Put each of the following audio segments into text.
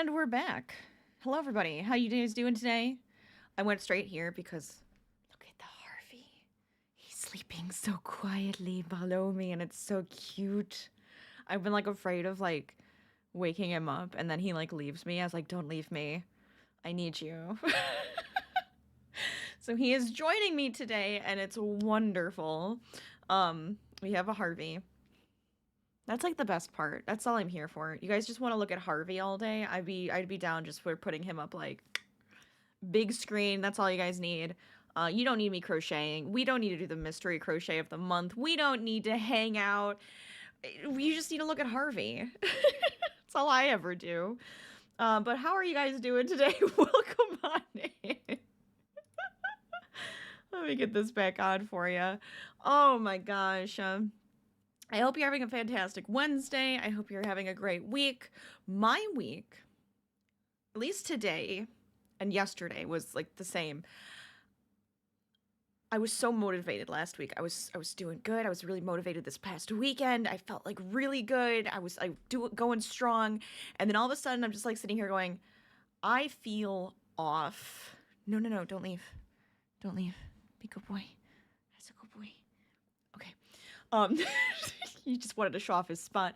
And we're back. Hello, everybody. How you guys doing today? I went straight here because look at the Harvey. He's sleeping so quietly below me, and it's so cute. I've been afraid of waking him up, and then he leaves me. I was like, "Don't leave me. I need you." So he is joining me today, and it's wonderful. We have a Harvey. That's the best part. That's all I'm here for. You guys just want to look at Harvey all day? I'd be down just for putting him up big screen. That's all you guys need. You don't need me crocheting. We don't need to do the mystery crochet of the month. We don't need to hang out. You just need to look at Harvey. That's all I ever do. But how are you guys doing today? Welcome on in. Let me get this back on for you. Oh my gosh. I hope you're having a fantastic Wednesday. I hope you're having a great week. My week, at least today and yesterday, was the same. I was so motivated last week. I was doing good. I was really motivated this past weekend. I felt really good. I was going strong. And then all of a sudden I'm just sitting here going, I feel off. No, don't leave. Don't leave. Be a good boy. That's a good boy. Okay. He just wanted to show off his spot.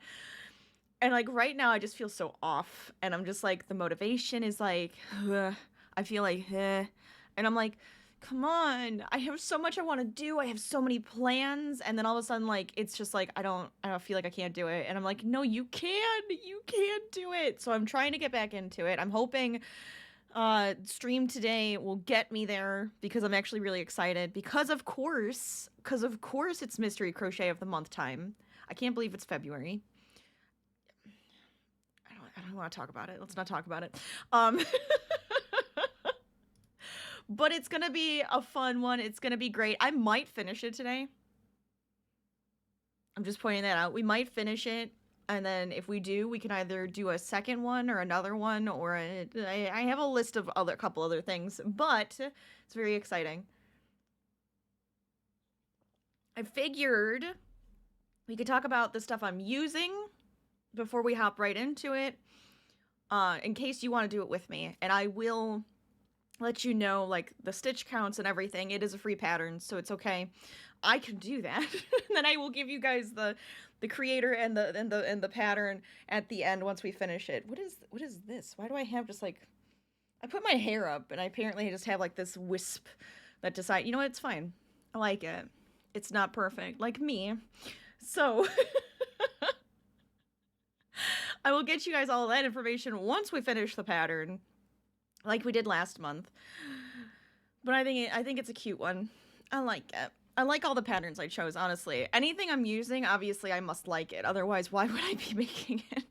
And right now I just feel so off. And I'm just the motivation is ugh. I feel and I'm come on. I have so much I want to do. I have so many plans. And then all of a sudden it's just I don't feel I can't do it. And I'm no, you can. You can do it. So I'm trying to get back into it. I'm hoping stream today will get me there because I'm actually really excited because of course it's mystery crochet of the month time. I can't believe it's February. I don't want to talk about it. Let's not talk about it. But it's gonna be a fun one. It's gonna be great. I might finish it today. I'm just pointing that out. We might finish it. And then if we do, we can either do a second one or another one, or I have a list of couple other things, but it's very exciting. I figured we could talk about the stuff I'm using before we hop right into it, in case you want to do it with me. And I will let you know the stitch counts and everything. It is a free pattern, so it's okay. I can do that. Then I will give you guys the creator and the pattern at the end once we finish it. What is this? Why do I have just I put my hair up and I apparently just have this wisp that decide, you know what, it's fine. I like it. It's not perfect like me. So I will get you guys all that information once we finish the pattern like we did last month. But I think it's a cute one. I like it. I like all the patterns I chose, honestly. Anything I'm using, obviously, I must like it. Otherwise, why would I be making it?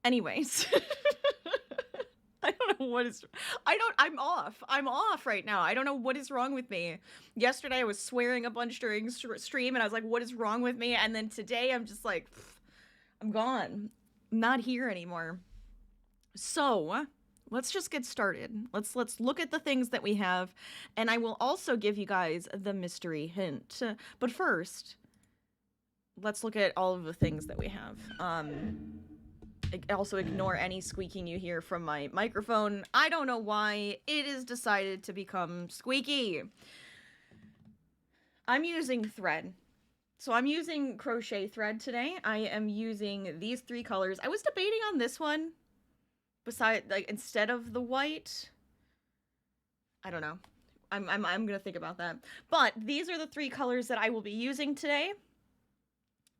Anyways. I don't know what is... I'm off. I'm off right now. I don't know what is wrong with me. Yesterday, I was swearing a bunch during stream, and I was like, what is wrong with me? And then today, I'm just I'm gone. I'm not here anymore. So... let's just get started. Let's look at the things that we have, and I will also give you guys the mystery hint. But first, let's look at all of the things that we have. Also ignore any squeaking you hear from my microphone. I don't know why it has decided to become squeaky. I'm using thread. So I'm using crochet thread today. I am using these 3 colors. I was debating on this one. Instead of the white, I don't know. I'm gonna think about that. But these are the 3 colors that I will be using today.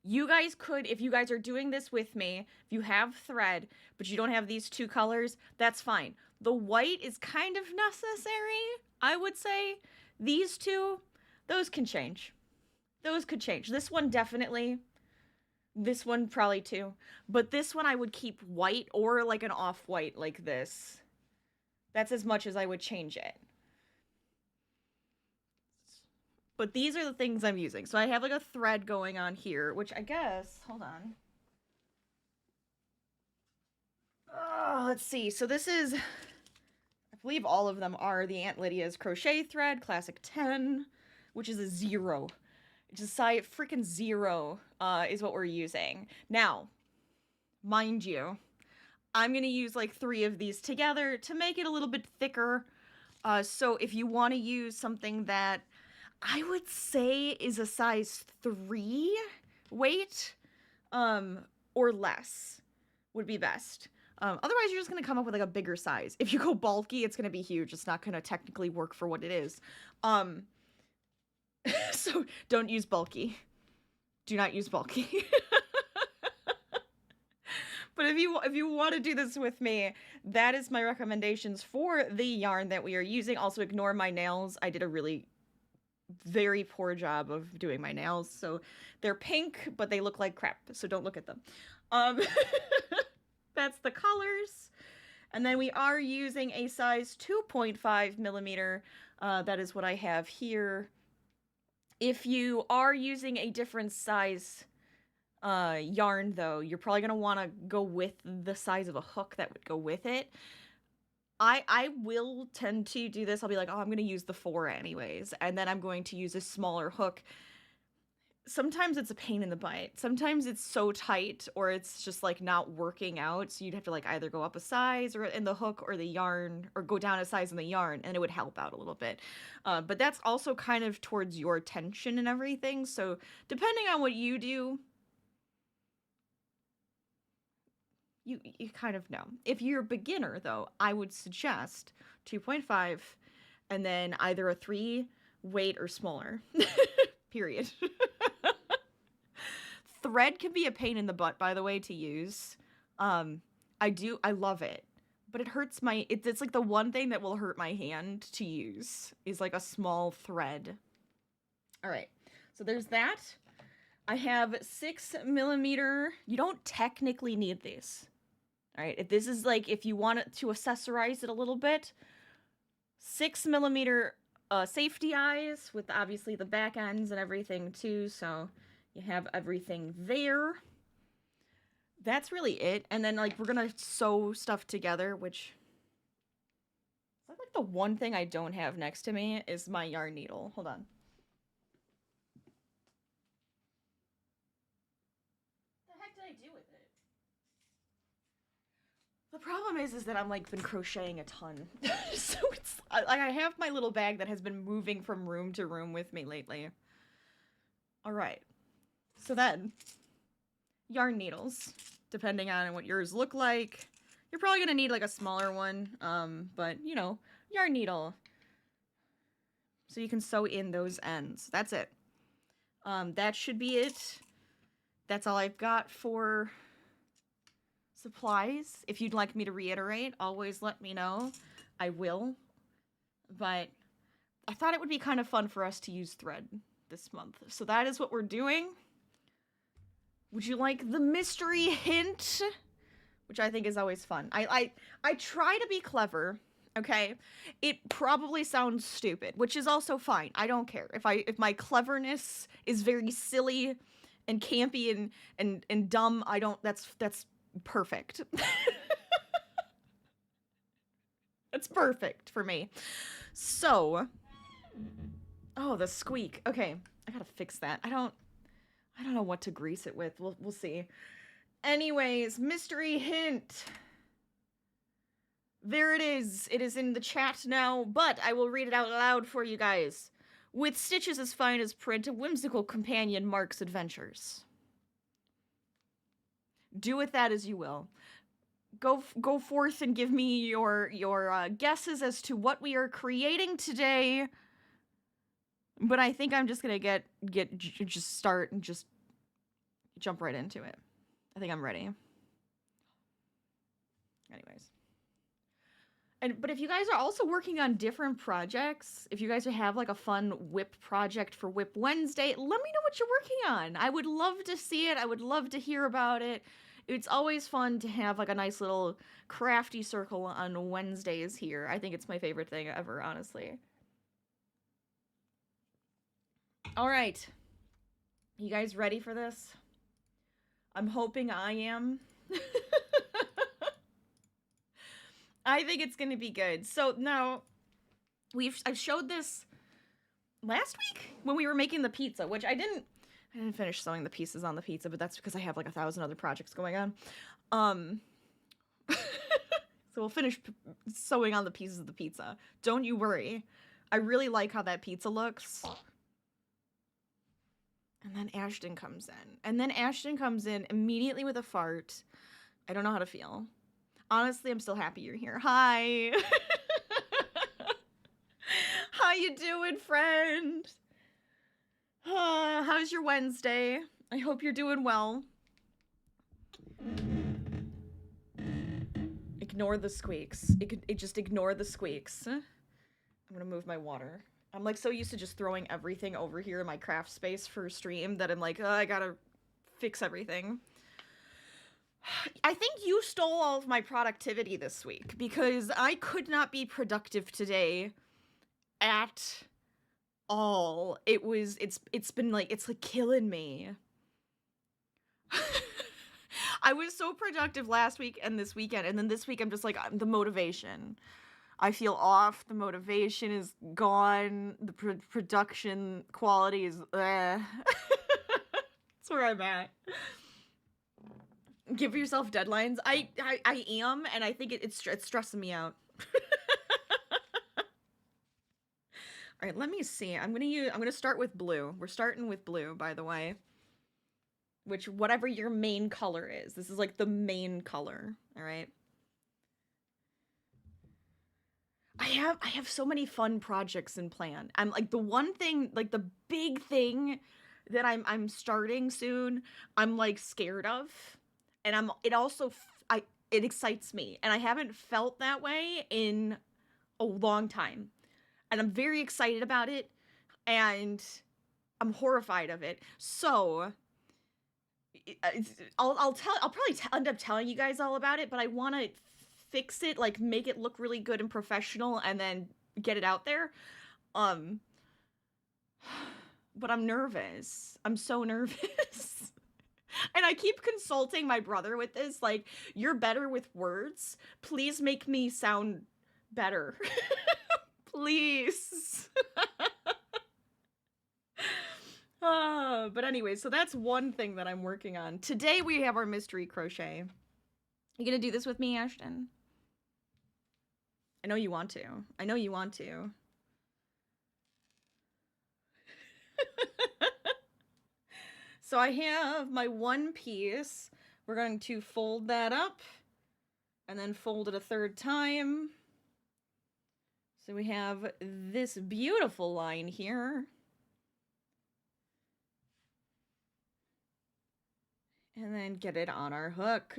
You guys could, if you guys are doing this with me, if you have thread, but you don't have these 2 colors, that's fine. The white is kind of necessary, I would say. These 2, those can change. Those could change. This one definitely. This one probably too. But this one I would keep white or an off-white like this. That's as much as I would change it. But these are the things I'm using. So I have a thread going on here, which I guess, hold on. Let's see. So this is, I believe all of them are the Aunt Lydia's crochet thread, classic 10, which is a 0. Just freaking 0 is what we're using. Now, mind you, I'm going to use like 3 of these together to make it a little bit thicker. So if you want to use something that I would say is a size 3 weight, or less would be best. Otherwise, you're just going to come up with like a bigger size. If you go bulky, it's going to be huge. It's not going to technically work for what it is. So don't use bulky. Do not use bulky. But if you want to do this with me, that is my recommendations for the yarn that we are using. Also, ignore my nails. I did a really very poor job of doing my nails. So they're pink, but they look like crap. So don't look at them. That's the colors. And then we are using a size 2.5 millimeter. That is what I have here. If you are using a different size yarn, though, you're probably going to want to go with the size of a hook that would go with it. I will tend to do this. I'll be like, oh, I'm going to use the 4 anyways. And then I'm going to use a smaller hook. Sometimes it's a pain in the butt. Sometimes it's so tight or it's just like not working out. So you'd have to like either go up a size or in the hook or the yarn, or go down a size in the yarn, and it would help out a little bit. But that's also kind of towards your tension and everything. So depending on what you do, you kind of know. If you're a beginner, though, I would suggest 2.5 and then either a 3 weight or smaller. Period. Thread can be a pain in the butt, by the way, to use. I love it, but it hurts it's like the one thing that will hurt my hand to use is like a small thread. All right, so there's that. I have 6 millimeter. You don't technically need these. All right, if this is like, if you want it to accessorize it a little bit, 6 millimeter safety eyes with obviously the back ends and everything too. So you have everything there. That's really it. And then like we're gonna sew stuff together, which is like the one thing I don't have next to me is my yarn needle. Hold on. What the heck did I do with it? The problem is that I'm like been crocheting a ton. So it's like I have my little bag that has been moving from room to room with me lately. All right. So then yarn needles, depending on what yours look like. You're probably going to need like a smaller one, but you know, yarn needle. So you can sew in those ends. That's it. That should be it. That's all I've got for supplies. If you'd like me to reiterate, always let me know. I will. But I thought it would be kind of fun for us to use thread this month. So that is what we're doing. Would you like the mystery hint? Which I think is always fun. I try to be clever, okay? It probably sounds stupid, which is also fine. I don't care. If my cleverness is very silly and campy and dumb, that's perfect. That's perfect for me. So, oh, the squeak. Okay, I gotta fix that. I don't know what to grease it with. We'll see. Anyways, mystery hint. There it is. It is in the chat now, but I will read it out loud for you guys. With stitches as fine as print, a whimsical companion marks adventures. Do with that as you will. Go forth and give me your guesses as to what we are creating today. But I think I'm just gonna just start and just jump right into it. I think I'm ready. Anyways. But if you guys are also working on different projects, if you guys have like a fun whip project for Whip Wednesday, let me know what you're working on. I would love to see it. I would love to hear about it. It's always fun to have like a nice little crafty circle on Wednesdays here. I think it's my favorite thing ever, honestly. All right. You guys ready for this? I'm hoping I am. I think it's gonna be good. So now, I showed this last week when we were making the pizza, which I didn't finish sewing the pieces on the pizza, but that's because I have like 1,000 other projects going on. Um, so we'll finish sewing on the pieces of the pizza. Don't you worry. I really like how that pizza looks. And then Ashton comes in. And then Ashton comes in immediately with a fart. I don't know how to feel. Honestly, I'm still happy you're here. Hi. How you doing, friend? How's your Wednesday? I hope you're doing well. Ignore the squeaks. It just ignore the squeaks. I'm gonna move my water. I'm like so used to just throwing everything over here in my craft space for stream that I'm like, oh, I gotta fix everything. I think you stole all of my productivity this week because I could not be productive today at all. It's been like, it's like killing me. I was so productive last week and this weekend, and then this week I'm just like, the motivation. I feel off, the motivation is gone, the production quality is That's where I'm at. Give yourself deadlines. I am, and I think it's stressing me out. All right, let me see. I'm gonna start with blue. We're starting with blue, by the way. Which, whatever your main color is. This is like the main color, all right? I have so many fun projects in plan. I'm like the one thing, like the big thing that I'm starting soon, I'm like scared of. And it excites me. And I haven't felt that way in a long time. And I'm very excited about it, and I'm horrified of it. So I'll probably end up telling you guys all about it, but I want to fix it, like make it look really good and professional, and then get it out there. But I'm nervous. I'm so nervous. And I keep consulting my brother with this, like, you're better with words. Please make me sound better. Please. But anyway, so that's one thing that I'm working on. Today we have our mystery crochet. You gonna do this with me, Ashton? I know you want to. I know you want to. So I have my one piece. We're going to fold that up and then fold it a third time. So we have this beautiful line here. And then get it on our hook.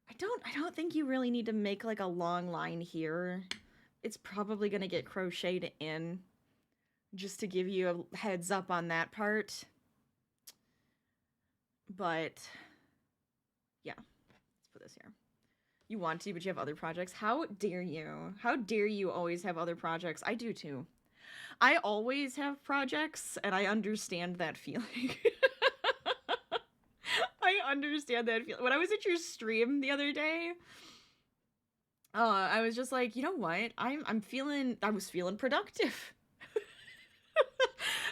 I don't think you really need to make like a long line here. It's probably going to get crocheted in, just to give you a heads up on that part. But yeah, let's put this here. You want to, but you have other projects. How dare you? How dare you always have other projects? I do too. I always have projects, and I understand that feeling. I understand that feeling. When I was at your stream the other day, I was just like, you know what? I was feeling productive.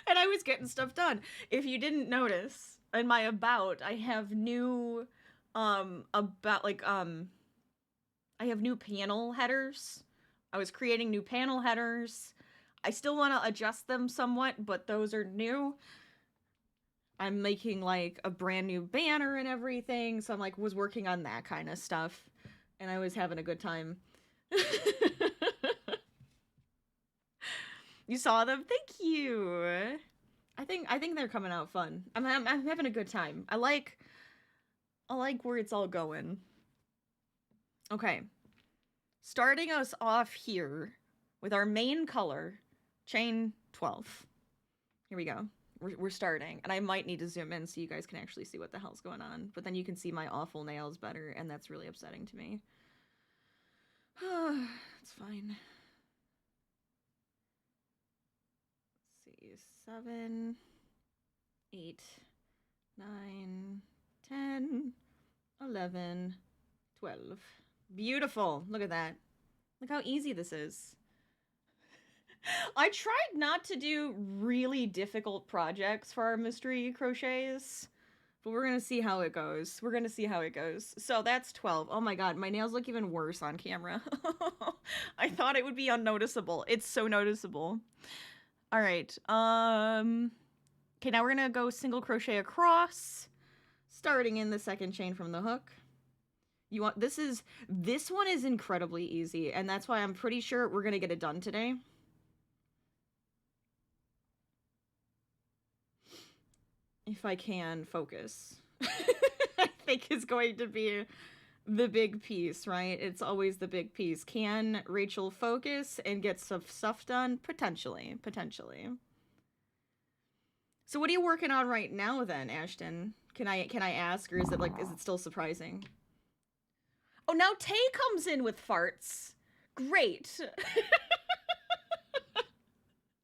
And I was getting stuff done. If you didn't notice, in my about, I have new I have new panel headers. I was creating new panel headers. I still want to adjust them somewhat, but those are new. I'm making like a brand new banner and everything, so I'm like was working on that kind of stuff, and I was having a good time. You saw them? Thank you. I think they're coming out fun. I'm having a good time. I like where it's all going. Okay. Starting us off here with our main color, chain 12. Here we go. We're starting, and I might need to zoom in so you guys can actually see what the hell's going on, but then you can see my awful nails better, and that's really upsetting to me. It's fine. Let's see, 7, 8, 9, 10, 11, 12. Beautiful. Look at that. Look how easy this is. I tried not to do really difficult projects for our mystery crochets, But we're gonna see how it goes. We're gonna see how it goes. So that's 12. Oh my god, my nails look even worse on camera. I thought it would be unnoticeable. It's so noticeable. All right. Okay, now we're gonna go single crochet across, starting in the second chain from the hook. You want this one is incredibly easy, and that's why I'm pretty sure we're gonna get it done today. If I can focus. I think is going to be the big piece, right? It's always the big piece. Can Rachel focus and get some stuff done? Potentially. So what are you working on right now then, Ashton? Can I ask, or is it still surprising? Oh, now Tay comes in with farts. Great.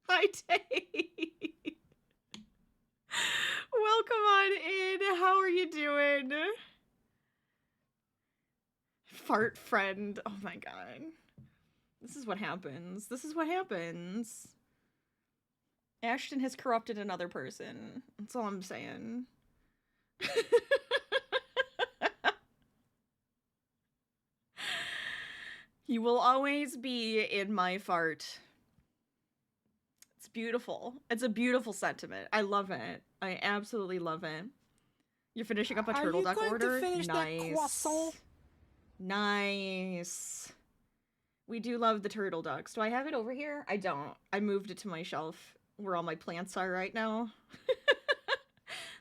Hi, Tay. Welcome on in. How are you doing? Fart friend. Oh my god. This is what happens. Ashton has corrupted another person. That's all I'm saying. You will always be in my fart. It's beautiful. It's a beautiful sentiment. I love it. I absolutely love it. You're finishing up a turtle duck order? Nice. That croissant? Nice. We do love the turtle ducks. Do I have it over here? I don't. I moved it to my shelf where all my plants are right now.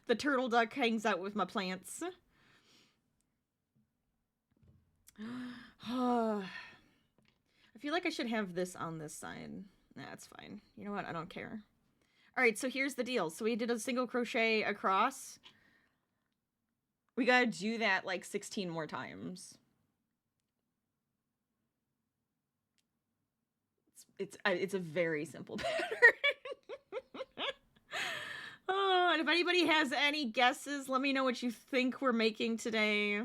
The turtle duck hangs out with my plants. I feel like I should have this on this side. Nah, it's fine. You know what? I don't care. All right, so here's the deal. So we did a single crochet across. We gotta do that like 16 more times. It's a very simple pattern. Oh, and if anybody has any guesses, let me know what you think we're making today.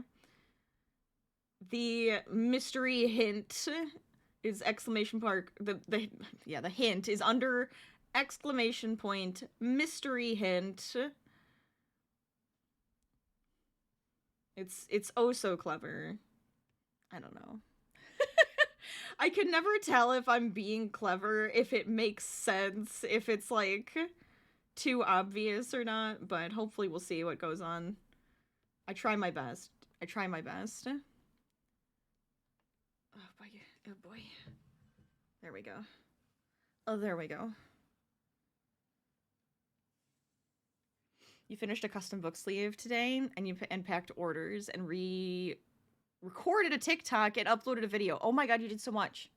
The mystery hint is exclamation mark. The hint is under exclamation point mystery hint. It's oh so clever. I don't know. I can never tell if I'm being clever, if it makes sense, if it's like too obvious or not, but hopefully we'll see what goes on. I try my best. Oh boy. There we go. Oh, there we go. You finished a custom book sleeve today, and you packed orders and recorded a TikTok and uploaded a video. Oh my god, you did so much.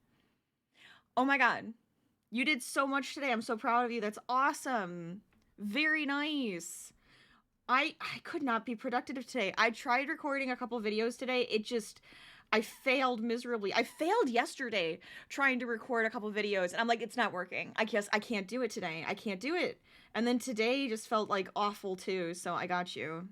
Oh my god. You did so much today. I'm so proud of you. That's awesome. Very nice. I could not be productive today. I tried recording a couple videos today. I failed miserably. I failed yesterday trying to record a couple videos, and I'm like, it's not working. I can't do it today. I can't do it. And then today just felt like awful too, so I got you.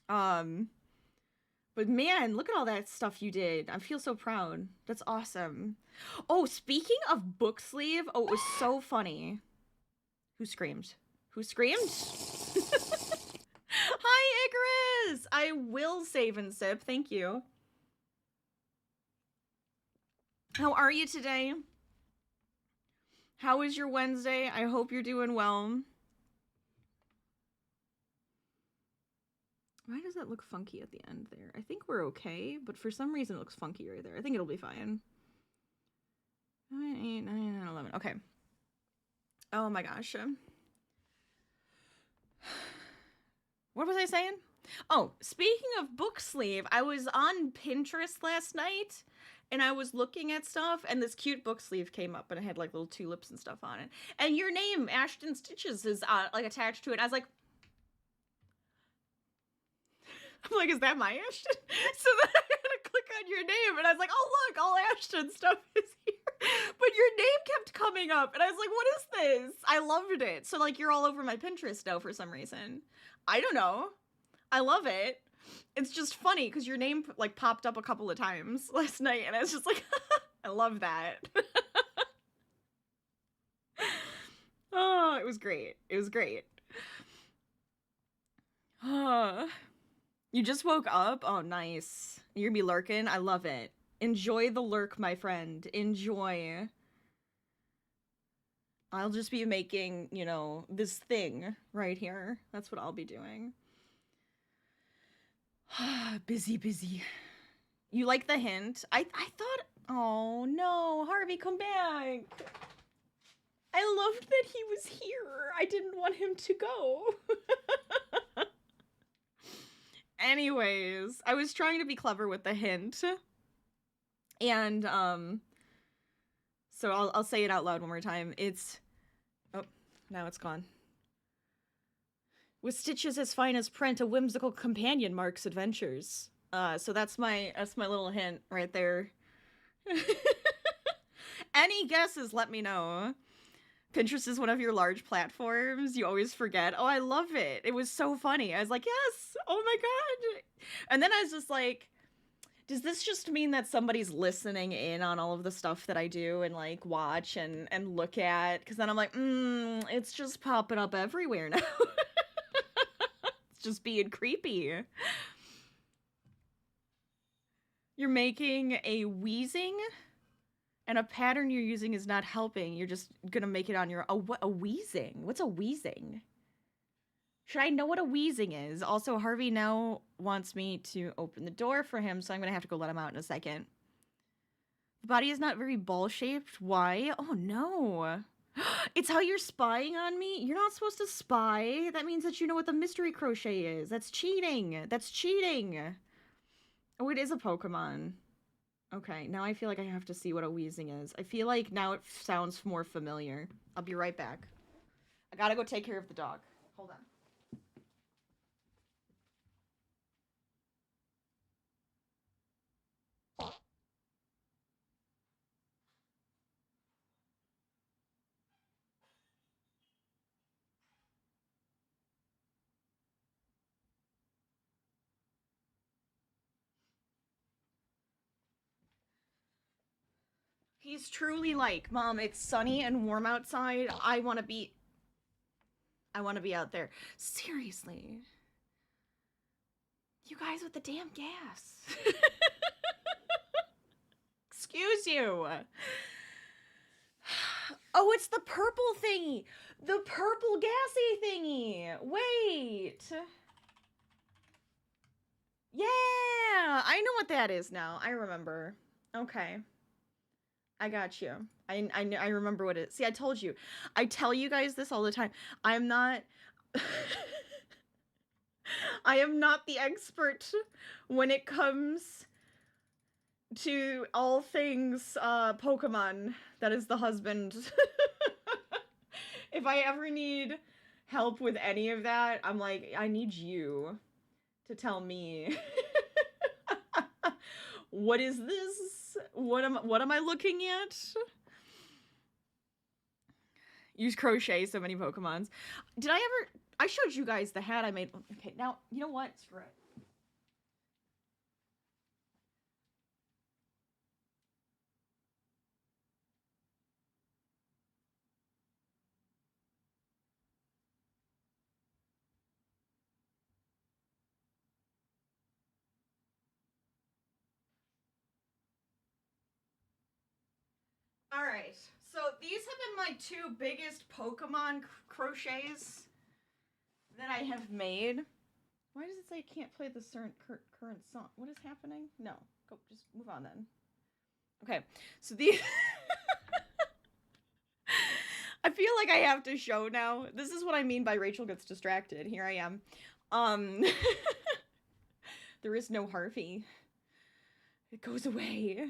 But man, look at all that stuff you did. I feel so proud. That's awesome. Oh, speaking of book sleeve, oh, it was so funny. Who screamed? Hi, Icarus! I will save and sip. Thank you. How are you today? How is your Wednesday? I hope you're doing well. Why does that look funky at the end there? I think we're okay, but for some reason it looks funky right there. I think it'll be fine. 9, 8, 9, 11. Okay. Oh my gosh. What was I saying? Oh, speaking of book sleeve, I was on Pinterest last night and I was looking at stuff and this cute book sleeve came up and it had like little tulips and stuff on it. And your name, Ashton Stitches, is like attached to it. I was like, is that my Ashton? So then I had to click on your name and I was like, oh look, all Ashton stuff is here. But your name kept coming up and I was like, what is this? I loved it. So like you're all over my Pinterest now for some reason. I don't know. I love it. It's just funny because your name like popped up a couple of times last night and I was just like, I love that. Oh, it was great. You just woke up? Oh, nice. You're gonna be lurking? I love it. Enjoy the lurk, my friend. Enjoy. I'll just be making, you know, this thing right here. That's what I'll be doing. Busy, busy. You like the hint? I thought, oh no, Harvey, come back. I loved that he was here. I didn't want him to go. Anyways, I was trying to be clever with the hint. And, so I'll say it out loud one more time. It's, oh, now it's gone. With stitches as fine as print, a whimsical companion marks adventures. So that's my little hint right there. Any guesses, let me know. Pinterest is one of your large platforms. You always forget. Oh, I love it. It was so funny. I was like, yes. Oh my God. And then I was just like, does this just mean that somebody's listening in on all of the stuff that I do and like watch and look at? Because then I'm like, it's just popping up everywhere now. It's just being creepy. You're making a wheezing, and a pattern you're using is not helping. You're just gonna make it on your own. What a wheezing? What's a wheezing? Should I know what a wheezing is? Also, Harvey now wants me to open the door for him, so I'm gonna have to go let him out in a second. The body is not very ball-shaped. Why? Oh no. It's how you're spying on me? You're not supposed to spy. That means that you know what the mystery crochet is. That's cheating. That's cheating. Oh, it is a Pokemon. Okay, now I feel like I have to see what a wheezing is. I feel like now it sounds more familiar. I'll be right back. I gotta go take care of the dog. Hold on. He's truly like, Mom, it's sunny and warm outside. I want to be out there. Seriously. You guys with the damn gas. Excuse you. Oh, it's the purple thingy. The purple gassy thingy. Wait. Yeah, I know what that is now. I remember. Okay. I got you. I remember what it is. See, I told you. I tell you guys this all the time. I'm not I am not the expert when it comes to all things Pokemon. That is the husband. If I ever need help with any of that, I'm like, I need you to tell me. What is this? What am I looking at? Use crochet so many Pokemons. Did I ever? I showed you guys the hat I made. Okay, now you know what? Screw it. All right. So these have been my two biggest Pokemon crochets that I have made. Why does it say I can't play the current song? What is happening? No. Go, just move on then. Okay. So these I feel like I have to show now. This is what I mean by Rachel gets distracted. Here I am. There is no Harvey. It goes away.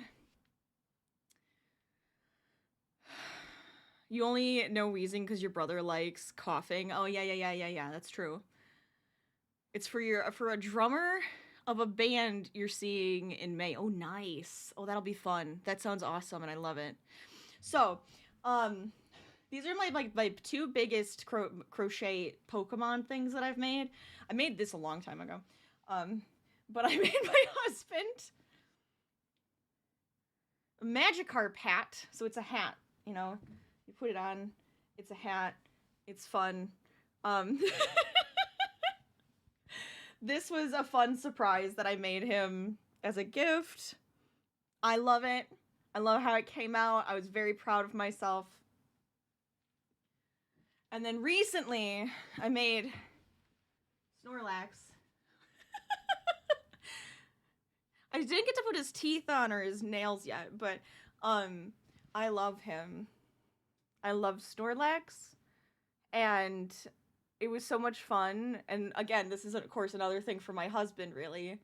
You only know wheezing because your brother likes coughing. Oh yeah. That's true. It's for a drummer of a band you're seeing in May. Oh nice. Oh that'll be fun. That sounds awesome and I love it. So, these are my two biggest crochet Pokemon things that I've made. I made this a long time ago. But I made my husband a Magikarp hat. So it's a hat, you know. You put it on. It's a hat. It's fun. This was a fun surprise that I made him as a gift. I love it. I love how it came out. I was very proud of myself. And then recently, I made Snorlax. I didn't get to put his teeth on or his nails yet, but I love him. I love Snorlax, and it was so much fun. And again, this is of course another thing for my husband, really.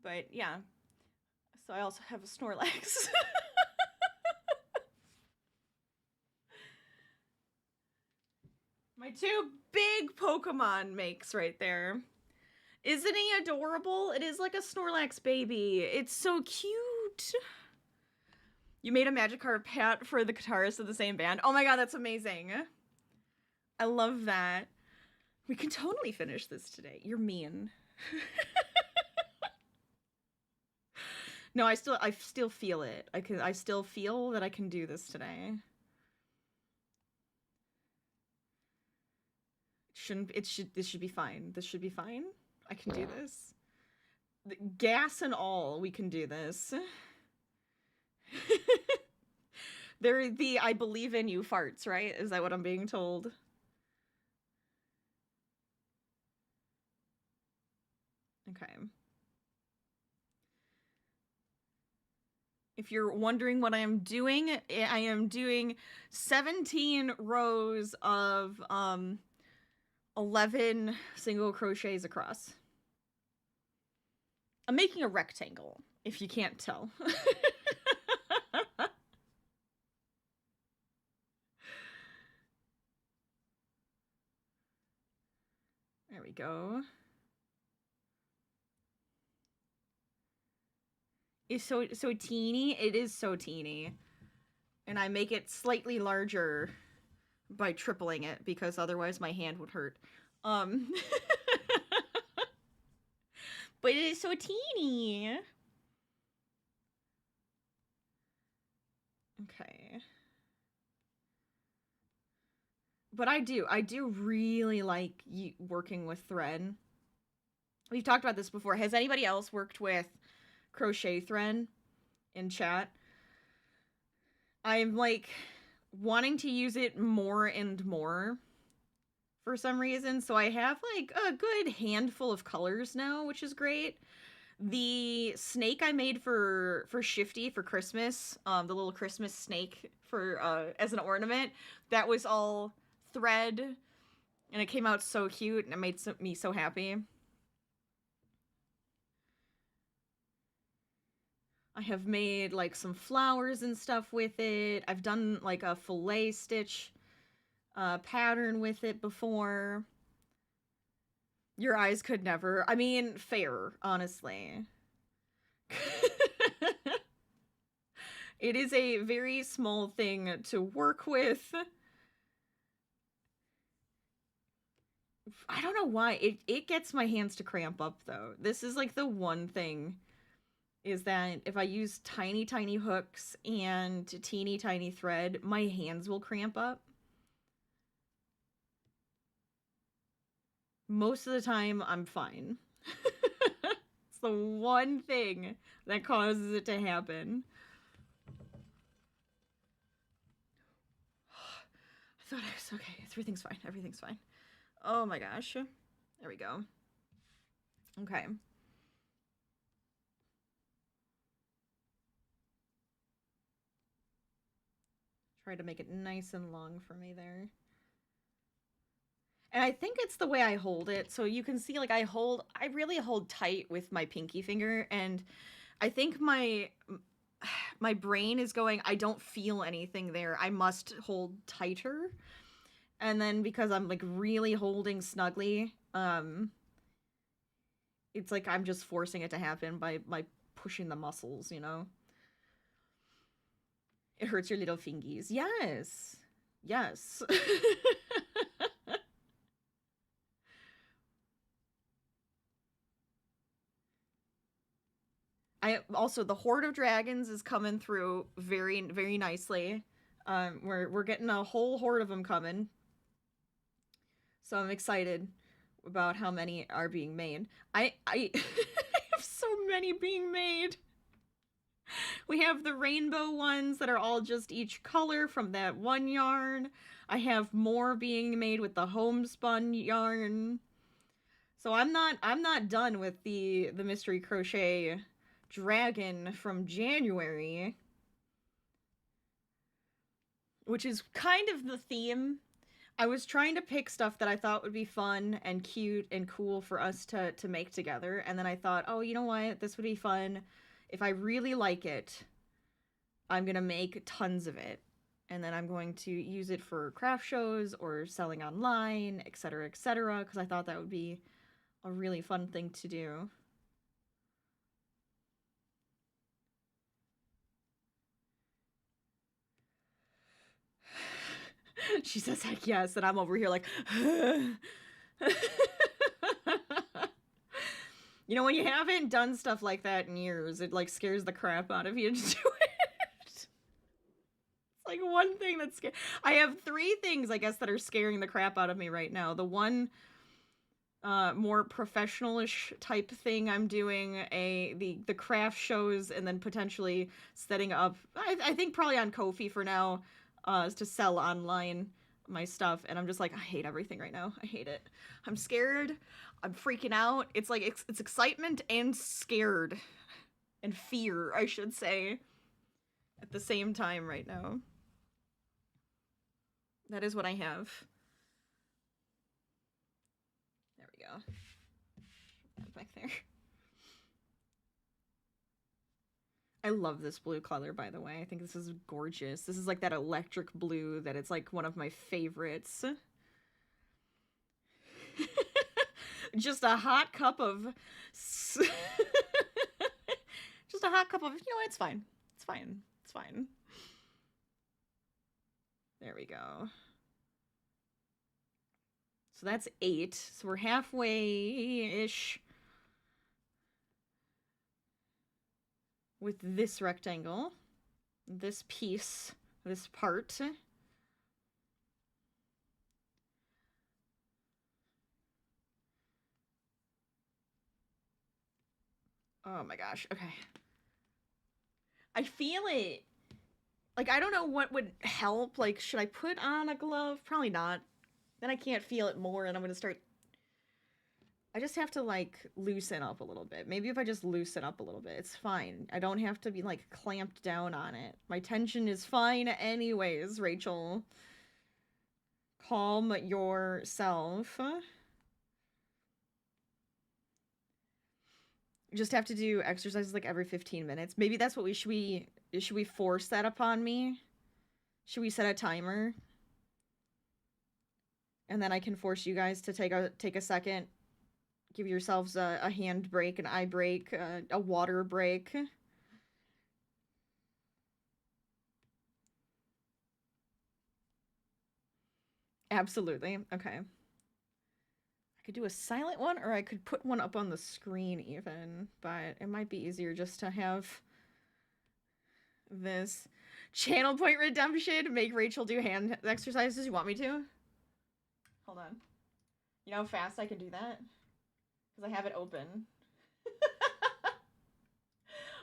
But yeah, so I also have a Snorlax. My two big Pokemon makes right there. Isn't he adorable? It is like a Snorlax baby. It's so cute. You made a Magikarp hat for the guitarist of the same band. Oh my god, that's amazing. I love that. We can totally finish this today. You're mean. No, I still feel it. I still feel that I can do this today. This should be fine. This should be fine. I can do this. Gas and all, we can do this. They're the I believe in you farts, right? Is that what I'm being told? Okay. If you're wondering what I am doing, I am doing 17 rows of 11 single crochets across. I'm making a rectangle, if you can't tell. There we go. It's so teeny. It is so teeny. And I make it slightly larger by tripling it because otherwise my hand would hurt. But it is so teeny. Okay. But I do really like working with thread. We've talked about this before. Has anybody else worked with crochet thread in chat? I'm like wanting to use it more and more for some reason. So I have like a good handful of colors now, which is great. The snake I made for Shifty for Christmas, the little Christmas snake for as an ornament, that was all thread, and it came out so cute, and it made me so happy. I have made like some flowers and stuff with it. I've done like a fillet stitch pattern with it before. Your eyes could never. I mean, fair, honestly. It is a very small thing to work with. I don't know why. It gets my hands to cramp up, though. This is like the one thing, is that if I use tiny, tiny hooks and teeny, tiny thread, my hands will cramp up. Most of the time, I'm fine. It's the one thing that causes it to happen. I thought I was okay. Everything's fine. Everything's fine. Oh my gosh. There we go. Okay. Try to make it nice and long for me there. And I think it's the way I hold it. So you can see, like, I really hold tight with my pinky finger. And I think my brain is going, I don't feel anything there. I must hold tighter. And then because I'm, like, really holding snugly, it's like I'm just forcing it to happen by pushing the muscles, you know? It hurts your little fingies. Yes. Yes. I also, the Horde of Dragons is coming through very, very nicely. We're getting a whole horde of them coming. So I'm excited. about how many are being made. I have so many being made. We have the rainbow ones that are all just each color from that one yarn. I have more being made with the homespun yarn. So I'm not done with the mystery crochet dragon from January, which is kind of the theme. I was trying to pick stuff that I thought would be fun and cute and cool for us to make together, and then I thought, oh, you know what? This would be fun. If I really like it, I'm gonna make tons of it. And then I'm going to use it for craft shows or selling online, etc., etc., because I thought that would be a really fun thing to do. She says heck yes, and I'm over here like you know, when you haven't done stuff like that in years, it like scares the crap out of you to do it. It's like one thing that's I have 3 things, I guess, that are scaring the crap out of me right now. The one more professional-ish type thing I'm doing, the craft shows, and then potentially setting up, I think probably on Ko-fi for now, to sell online my stuff. And I'm just like, I hate everything right now. I hate it. I'm scared. I'm freaking out. It's like it's excitement and scared and fear, I should say, at the same time right now. That is what I have. There we go. Back there. I love this blue color, by the way. I think this is gorgeous. This is like that electric blue that it's like one of my favorites. Just a hot cup of... just a hot cup of... You know what? It's fine. It's fine. It's fine. There we go. So that's 8. So we're halfway-ish with this rectangle, this piece, this part. Oh my gosh, okay. I feel it. Like, I don't know what would help. Like, should I put on a glove? Probably not. Then I can't feel it more, and I'm gonna start... I just have to, like, loosen up a little bit. Maybe if I just loosen up a little bit, it's fine. I don't have to be, like, clamped down on it. My tension is fine anyways, Rachel. Calm yourself. You just have to do exercises, like, every 15 minutes. Maybe that's what should we force that upon me? Should we set a timer? And then I can force you guys to take a second. Give yourselves a hand break, an eye break, a water break. Absolutely. Okay. I could do a silent one, or I could put one up on the screen even, but it might be easier just to have this. Channel point redemption, make Rachel do hand exercises. You want me to? Hold on. You know how fast I can do that? Because I have it open.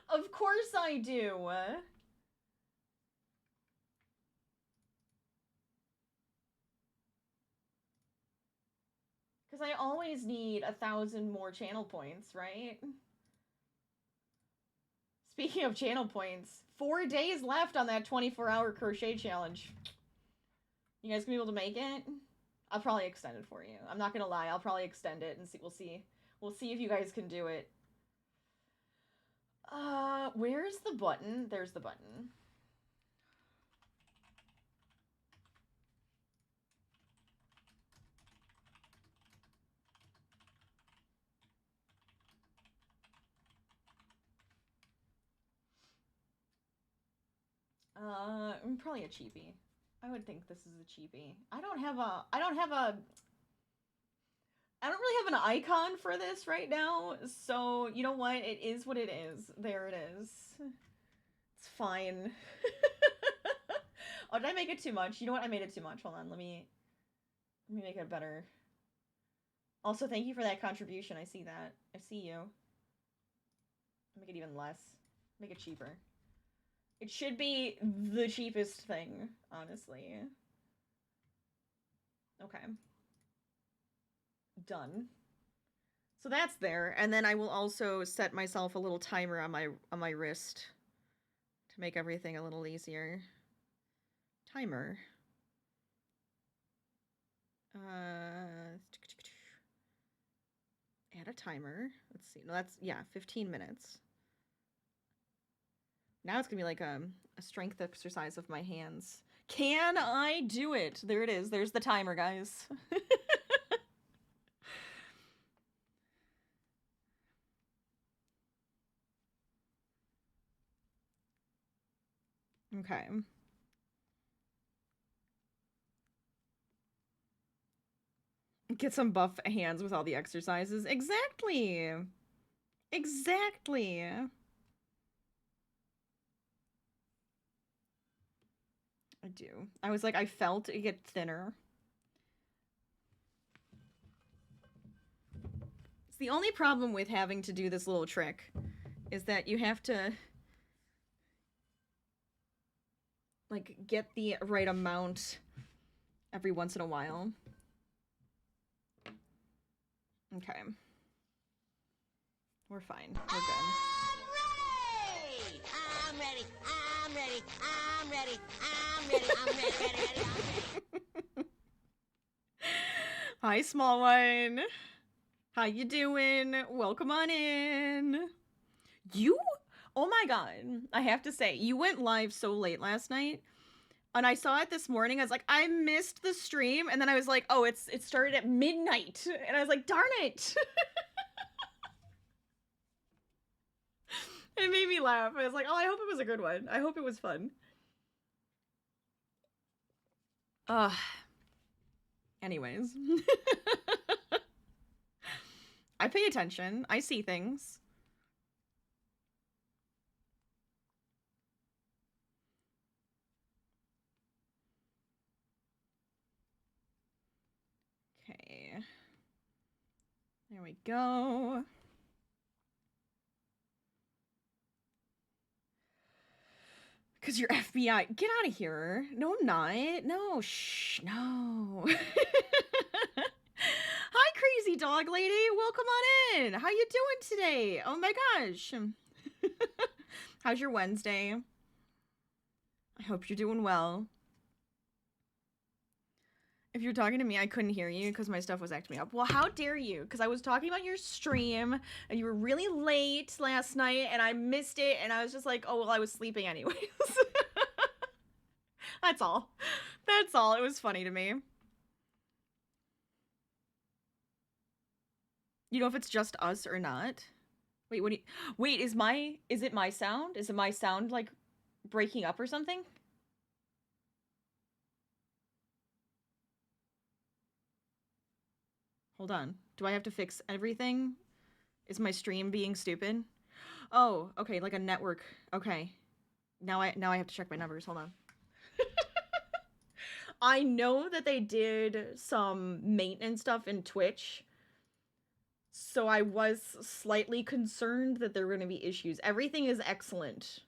Of course I do. Because I always need 1,000 more channel points, right? Speaking of channel points, 4 days left on that 24-hour crochet challenge. You guys gonna be able to make it? I'll probably extend it for you. I'm not gonna lie, I'll probably extend it and see. We'll see. We'll see if you guys can do it. Where's the button? There's the button. Probably a cheapie. I would think this is a cheapie. I don't really have an icon for this right now, so you know what? It is what it is. There it is. It's fine. Oh, did I make it too much? You know what? I made it too much. Hold on. Let me make it better. Also, thank you for that contribution. I see that. I see you. Make it even less. Make it cheaper. It should be the cheapest thing, honestly. Okay. Done. So that's there, and then I will also set myself a little timer on my wrist to make everything a little easier. Timer. Add a timer. Let's see. No, that's, yeah, 15 minutes. Now it's gonna be like a strength exercise of my hands. Can I do it? There it is. There's the timer, guys. Okay. Get some buff hands with all the exercises. Exactly. Exactly. I do. I was like, I felt it get thinner. It's the only problem with having to do this little trick is that you have to like get the right amount every once in a while. Okay. We're fine. We're good. I'm ready. I'm ready. I'm ready. I'm ready. I'm ready. I'm ready. I'm ready. Hi, small one. How you doing? Welcome on in. You? Oh my god. I have to say, you went live so late last night. And I saw it this morning. I was like, I missed the stream. And then I was like, oh, it started at midnight. And I was like, darn it. It made me laugh. I was like, oh, I hope it was a good one. I hope it was fun. Anyways. I pay attention. I see things. Okay. There we go. Because you're FBI. Get out of here. No, I'm not. No, shh, no. Hi, crazy dog lady. Welcome on in. How you doing today? Oh my gosh. How's your Wednesday? I hope you're doing well. If you're talking to me, I couldn't hear you because my stuff was acting me up. Well, how dare you? Because I was talking about your stream and you were really late last night and I missed it and I was just like, oh, well, I was sleeping anyways. That's all. That's all. It was funny to me. You know if it's just us or not? Wait, what do you... Wait, is it my sound? Is it my sound, like, breaking up or something? Hold on. Do I have to fix everything? Is my stream being stupid? Oh, okay, like a network. Okay. Now I have to check my numbers. Hold on. I know that they did some maintenance stuff in Twitch. So I was slightly concerned that there were going to be issues. Everything is excellent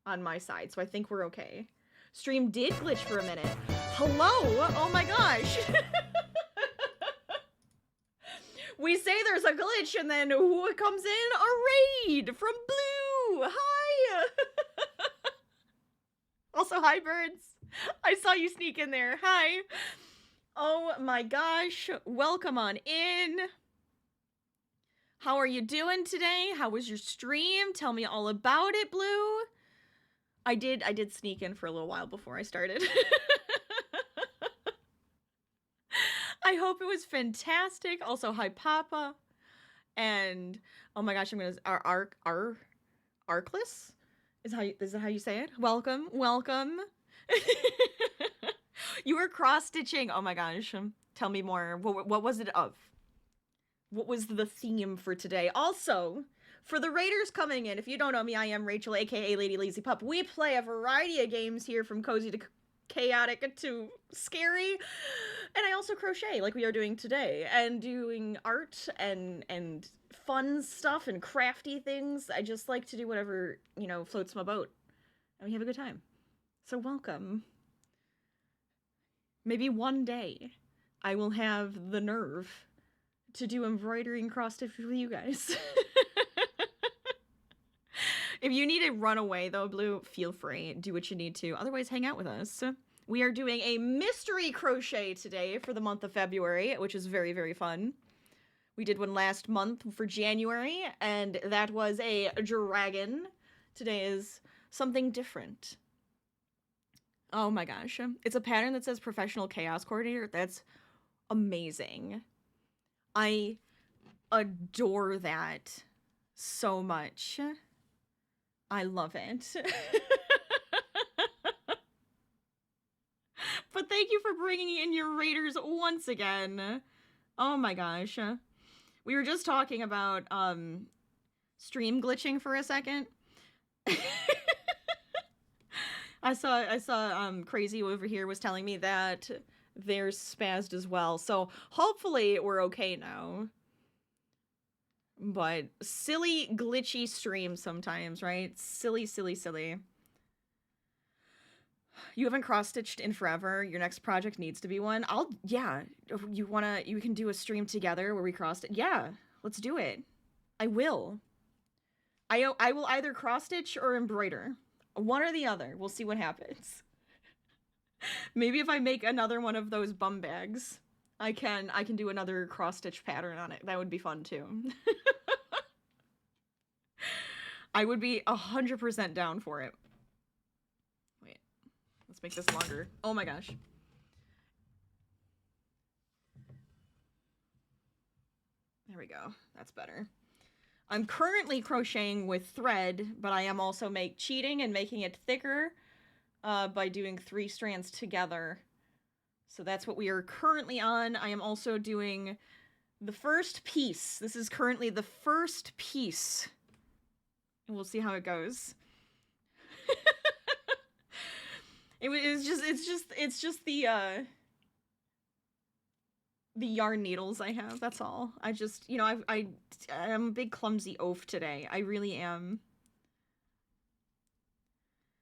on my side, so I think we're okay. Stream did glitch for a minute. Hello? Oh my gosh. We say there's a glitch, and then who comes in? A raid from Blue! Hi! Also, hi, birds. I saw you sneak in there. Hi. Oh my gosh. Welcome on in. How are you doing today? How was your stream? Tell me all about it, Blue. I did sneak in for a little while before I started. I hope it was fantastic. Also, hi, Papa. And oh my gosh, I'm gonna Arclis? Is that how you say it? Welcome, welcome. You were cross stitching. Oh my gosh. Tell me more. What was it of? What was the theme for today? Also, for the raiders coming in, if you don't know me, I am Rachel, aka Lady Lazy Pup. We play a variety of games here from Cozy to chaotic to scary. And I also crochet like we are doing today, and doing art and fun stuff and crafty things. I just like to do whatever, floats my boat. And we have a good time. So welcome. Maybe one day I will have the nerve to do embroidery and cross stitch with you guys. If you need to run away though, Blue, feel free. Do what you need to. Otherwise, hang out with us. We are doing a mystery crochet today for the month of February, which is very, very fun. We did one last month for January, and that was a dragon. Today is something different. Oh my gosh. It's a pattern that says Professional Chaos Coordinator. That's amazing. I adore that so much. I love it. But thank you for bringing in your raiders once again. Oh my gosh. We were just talking about stream glitching for a second. I saw Crazy over here was telling me that they're spazzed as well. So hopefully we're okay now. But silly, glitchy streams sometimes, right? Silly, silly, silly. You haven't cross-stitched in forever. Your next project needs to be one. Yeah. You can do a stream together where we cross-stitch? Yeah, let's do it. I will. I will either cross-stitch or embroider. One or the other. We'll see what happens. Maybe if I make another one of those bum bags, I can do another cross-stitch pattern on it. That would be fun too. I would be 100% down for it. Wait, let's make this longer. Oh my gosh. There we go. That's better. I'm currently crocheting with thread, but I am also cheating and making it thicker by doing 3 strands together. So that's what we are currently on. I am also doing the first piece. This is currently the first piece. And we'll see how it goes. It's just the yarn needles I have. That's all. I just, I'm a big clumsy oaf today. I really am.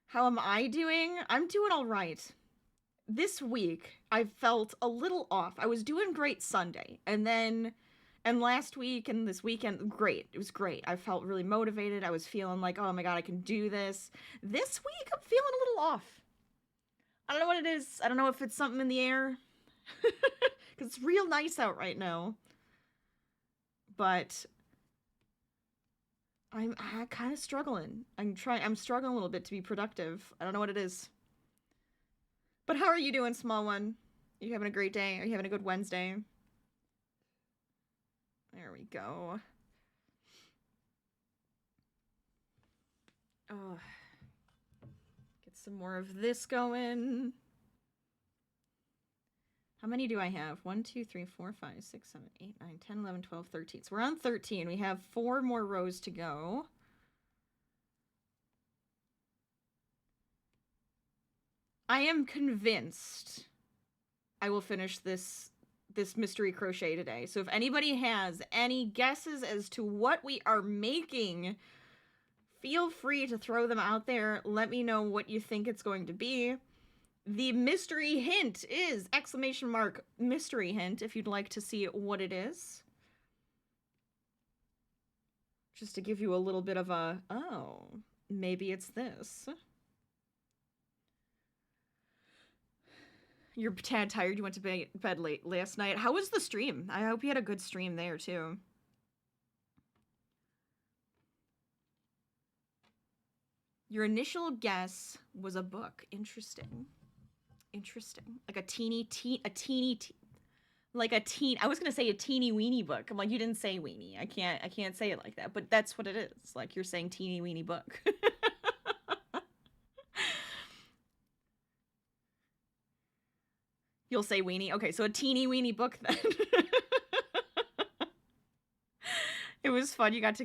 How am I doing? I'm doing all right. This week, I felt a little off. I was doing great Sunday, and last week and this weekend, great. It was great. I felt really motivated. I was feeling like, oh my god, I can do this. This week, I'm feeling a little off. I don't know what it is. I don't know if it's something in the air. Because it's real nice out right now. But I'm kind of struggling. I'm struggling a little bit to be productive. I don't know what it is. But how are you doing, small one? Are you having a great day? Are you having a good Wednesday? There we go. Oh. Get some more of this going. How many do I have? 1, 2, 3, 4, 5, 6, 7, 8, 9, 10, 11, 12, 13. So we're on 13. We have 4 more rows to go. I am convinced I will finish this mystery crochet today. So if anybody has any guesses as to what we are making, feel free to throw them out there. Let me know what you think it's going to be. The mystery hint is !mystery hint if you'd like to see what it is. Just to give you a little bit of a, oh, maybe it's this. You're tad tired. You went to bed late last night. How was the stream? I hope you had a good stream there too. Your initial guess was a book. Interesting. Like a teeny, like a teen. I was gonna say a teeny weeny book. I'm like, you didn't say weeny. I can't say it like that. But that's what it is. Like you're saying teeny weeny book. You'll say weenie. Okay, so a teeny weeny book then. It was fun. You got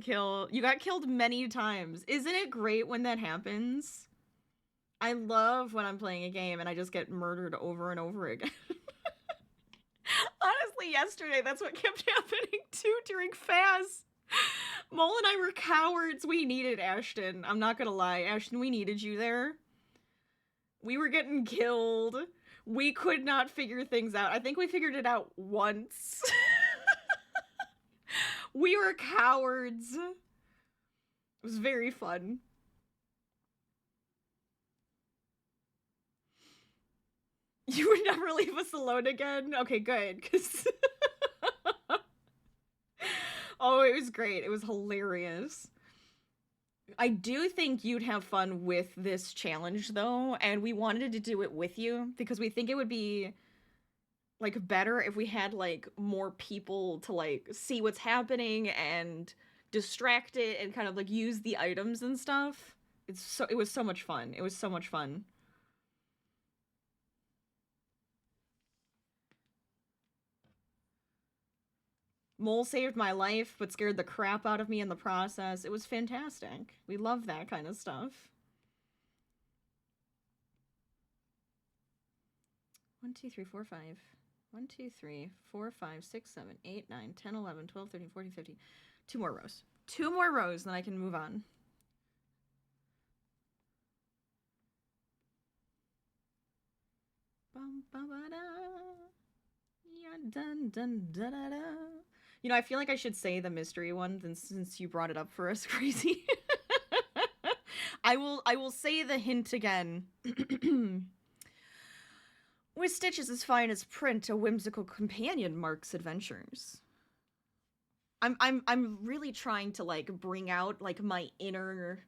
killed many times. Isn't it great when that happens? I love when I'm playing a game and I just get murdered over and over again. Honestly, yesterday, that's what kept happening too during Faz. Mole and I were cowards. We needed Ashton. I'm not gonna lie. Ashton, we needed you there. We were getting killed. We could not figure things out. I think we figured it out once. We were cowards. It was very fun. You would never leave us alone again? Okay, good. Cause oh, it was great. It was hilarious. I do think you'd have fun with this challenge, though, and we wanted to do it with you because we think it would be like better if we had like more people to like see what's happening and distract it and kind of like use the items and stuff. It was so much fun. It was so much fun. Mole saved my life, but scared the crap out of me in the process. It was fantastic. We love that kind of stuff. 1, 2, 3, 4, 5. 1, 2, 3, 4, 5, 6, 7, 8, 9, 10, 11, 12, 13, 14, 15. 2 more rows. 2 more rows, then I can move on. Bum, ba, ba, da. Yeah, dun, dun, da, da, da. You know, I feel like I should say the mystery one since you brought it up for us, Crazy. I will say the hint again. With stitches as fine as print, a whimsical companion marks adventures. I'm really trying to like bring out like my inner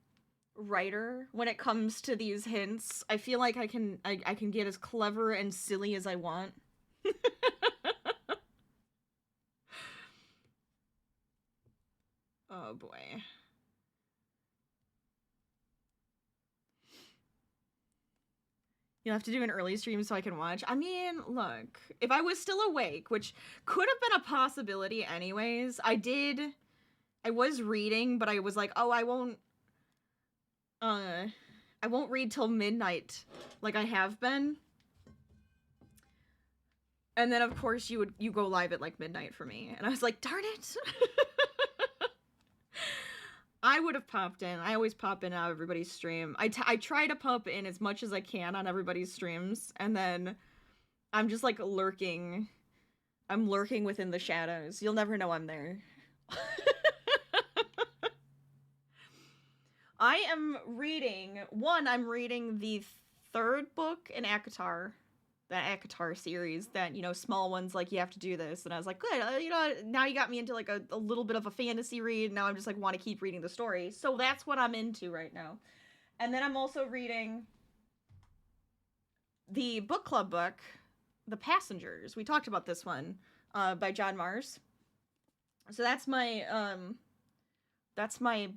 writer when it comes to these hints. I feel like I can get as clever and silly as I want. Oh boy. You'll have to do an early stream so I can watch. I mean, look, if I was still awake, which could have been a possibility anyways, I was reading, but I was like, oh, I won't read till midnight like I have been. And then of course you go live at like midnight for me. And I was like, darn it. I would have popped in. I always pop in and out of everybody's stream. I try to pop in as much as I can on everybody's streams, and then I'm just like lurking. I'm lurking within the shadows. You'll never know I'm there. I'm reading the 3rd book in ACOTAR, that ACOTAR series that, you know, small ones like you have to do this. And I was like, good, you know, now you got me into like a little bit of a fantasy read. Now I'm just like want to keep reading the story. So that's what I'm into right now. And then I'm also reading the book club book, The Passengers. We talked about this one by John Mars. So that's my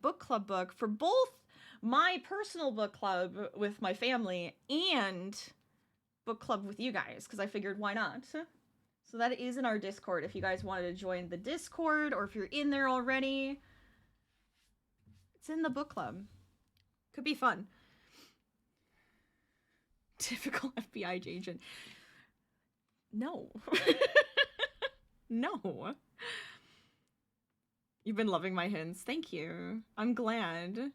book club book for both my personal book club with my family and book club with you guys, because I figured why not. So that is in our Discord if you guys wanted to join the Discord, or if you're in there already. It's in the book club. Could be fun. Typical FBI agent. No. No. You've been loving my hints. Thank you. I'm glad.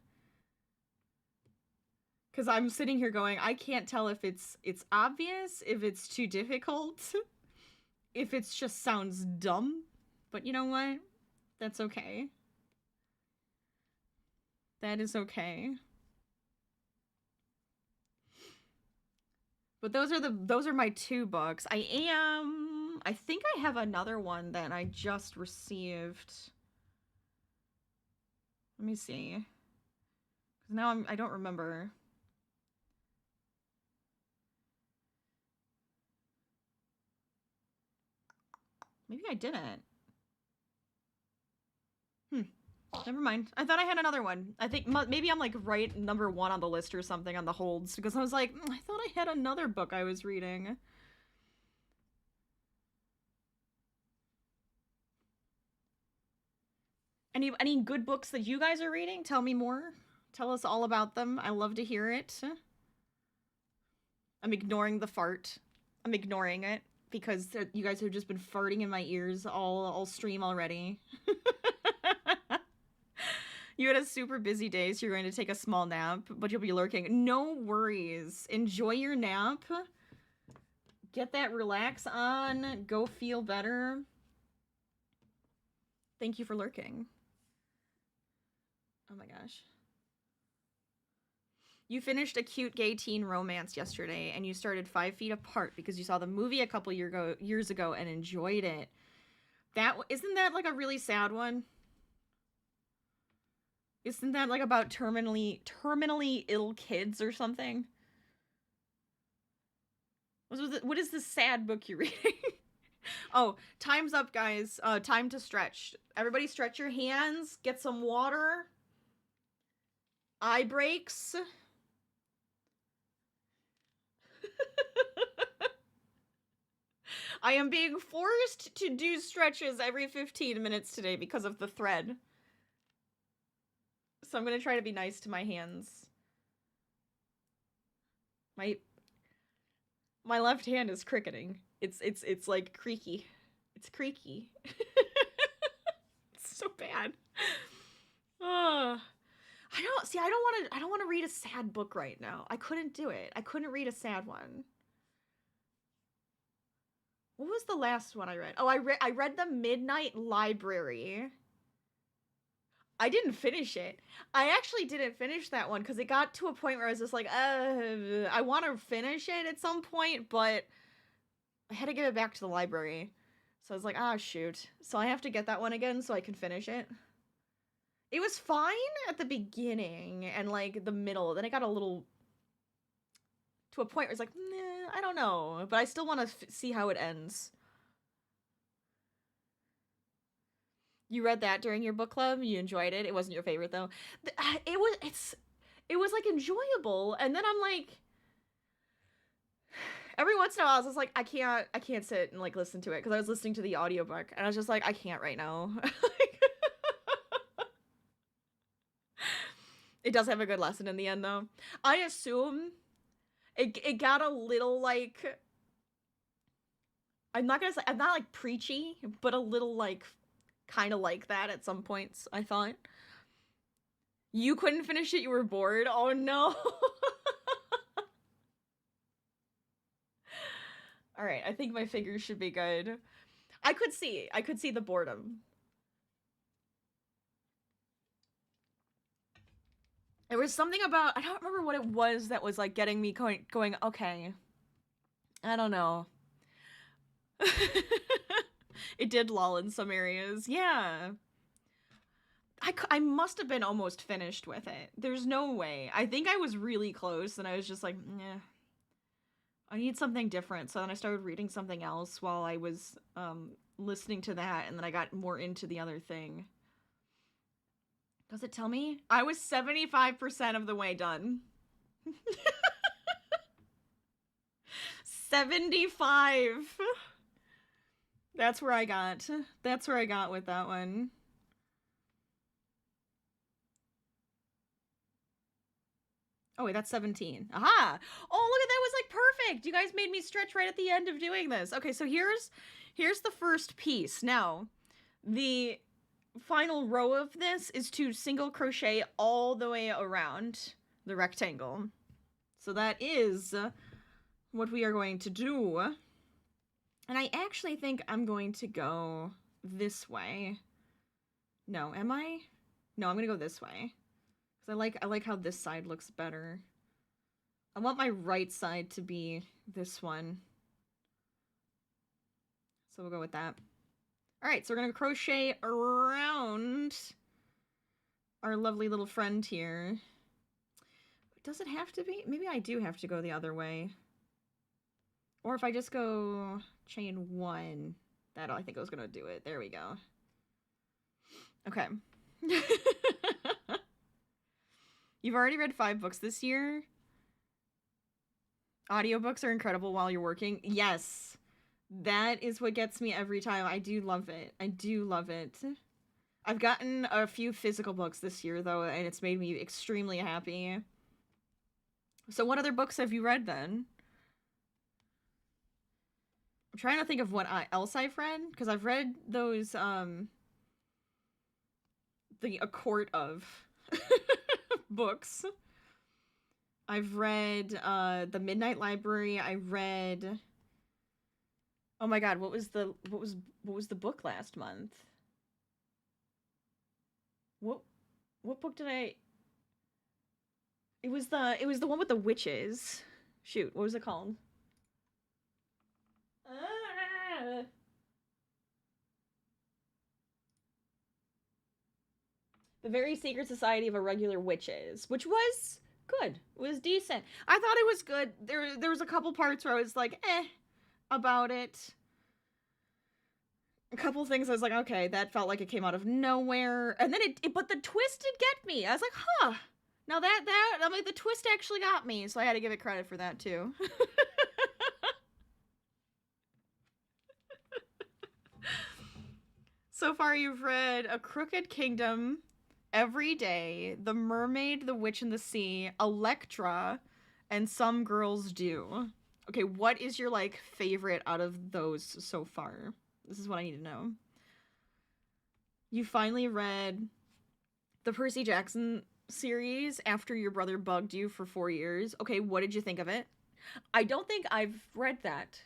Because I'm sitting here going, I can't tell if it's obvious, if it's too difficult, if it just sounds dumb. But you know what? That's okay. That is okay. But those are my 2 books. I think I have another one that I just received. Let me see. 'Cause now I don't remember. Maybe I didn't. Never mind. I thought I had another one. I think maybe I'm like right number 1 on the list or something on the holds, because I was like, I thought I had another book I was reading. Any good books that you guys are reading? Tell me more. Tell us all about them. I love to hear it. I'm ignoring the fart. I'm ignoring it because you guys have just been farting in my ears all stream already. You had a super busy day, so you're going to take a small nap, but you'll be lurking. No worries. Enjoy your nap. Get that relax on. Go feel better. Thank you for lurking. Oh my gosh. You finished a cute gay teen romance yesterday, and you started 5 Feet Apart because you saw the movie a couple years ago and enjoyed it. Isn't that like a really sad one? Isn't that like about terminally ill kids or something? What is this sad book you're reading? Oh, time's up, guys. Time to stretch. Everybody stretch your hands. Get some water. Eye breaks. I am being forced to do stretches every 15 minutes today because of the thread. So I'm gonna try to be nice to my hands. My left hand is cricketing. It's like creaky. It's creaky. It's so bad. I don't want to read a sad book right now. I couldn't do it. I couldn't read a sad one. What was the last one I read? Oh, I read The Midnight Library. I didn't finish it. I actually didn't finish that one because it got to a point where I was just like, I want to finish it at some point, but I had to give it back to the library. So I was like, shoot. So I have to get that one again so I can finish it. It was fine at the beginning and like the middle. Then it got a little to a point where it's like, nah, I don't know. But I still want to see how it ends. You read that during your book club? You enjoyed it? It wasn't your favorite though. It was like enjoyable. And then I'm like, every once in a while I was just like, I can't sit and like listen to it because I was listening to the audiobook and I was just like, I can't right now. It does have a good lesson in the end though. I assume it got a little like, I'm not like preachy, but a little like kind of like that at some points, I thought. You couldn't finish it, you were bored? Oh no. Alright, I think my fingers should be good. I could see the boredom. There was something about, I don't remember what it was that was like getting me going okay. I don't know. It did lull in some areas. Yeah. I must have been almost finished with it. There's no way. I think I was really close and I was just like, nah. I need something different. So then I started reading something else while I was listening to that, and then I got more into the other thing. Does it tell me? I was 75% of the way done. 75. That's where I got. That's where I got with that one. Oh, wait, that's 17. Aha! Oh, look at that, was like perfect! You guys made me stretch right at the end of doing this. Okay, so here's the first piece. Now, the final row of this is to single crochet all the way around the rectangle. So that is what we are going to do. And I actually think I'm going to go this way. No, am I? No, I'm gonna go this way. Because I like how this side looks better. I want my right side to be this one. So we'll go with that. Alright, so we're gonna crochet around our lovely little friend here. Does it have to be? Maybe I do have to go the other way. Or if I just go chain 1, that I think I was gonna do it. There we go. Okay. You've already read 5 books this year? Audiobooks are incredible while you're working. Yes. That is what gets me every time. I do love it. I do love it. I've gotten a few physical books this year, though, and it's made me extremely happy. So what other books have you read, then? I'm trying to think of what else I've read, because I've read those, A Court of books. I've read, The Midnight Library. I read... Oh my god, what was the book last month? What book did I... It was the one with the witches. Shoot, what was it called? The Very Secret Society of Irregular Witches, which was good. It was decent. I thought it was good. There was a couple parts where I was like, about it. A couple things I was like, okay, that felt like it came out of nowhere. And then but the twist did get me. I was like, huh. Now I'm like, the twist actually got me, so I had to give it credit for that too. So far you've read A Crooked Kingdom, Every Day, The Mermaid, The Witch in the Sea, Electra, and Some Girls Do. Okay, what is your, like, favorite out of those so far? This is what I need to know. You finally read the Percy Jackson series after your brother bugged you for 4 years. Okay, what did you think of it? I don't think I've read that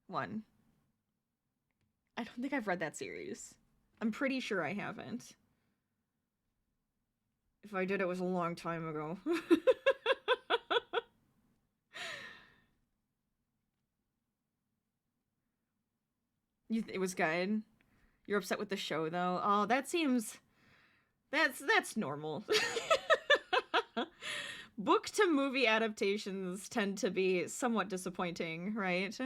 one. I don't think I've read that series. I'm pretty sure I haven't. If I did, it was a long time ago. It was good. You're upset with the show, though. Oh, that seems... That's normal. Book to movie adaptations tend to be somewhat disappointing, right?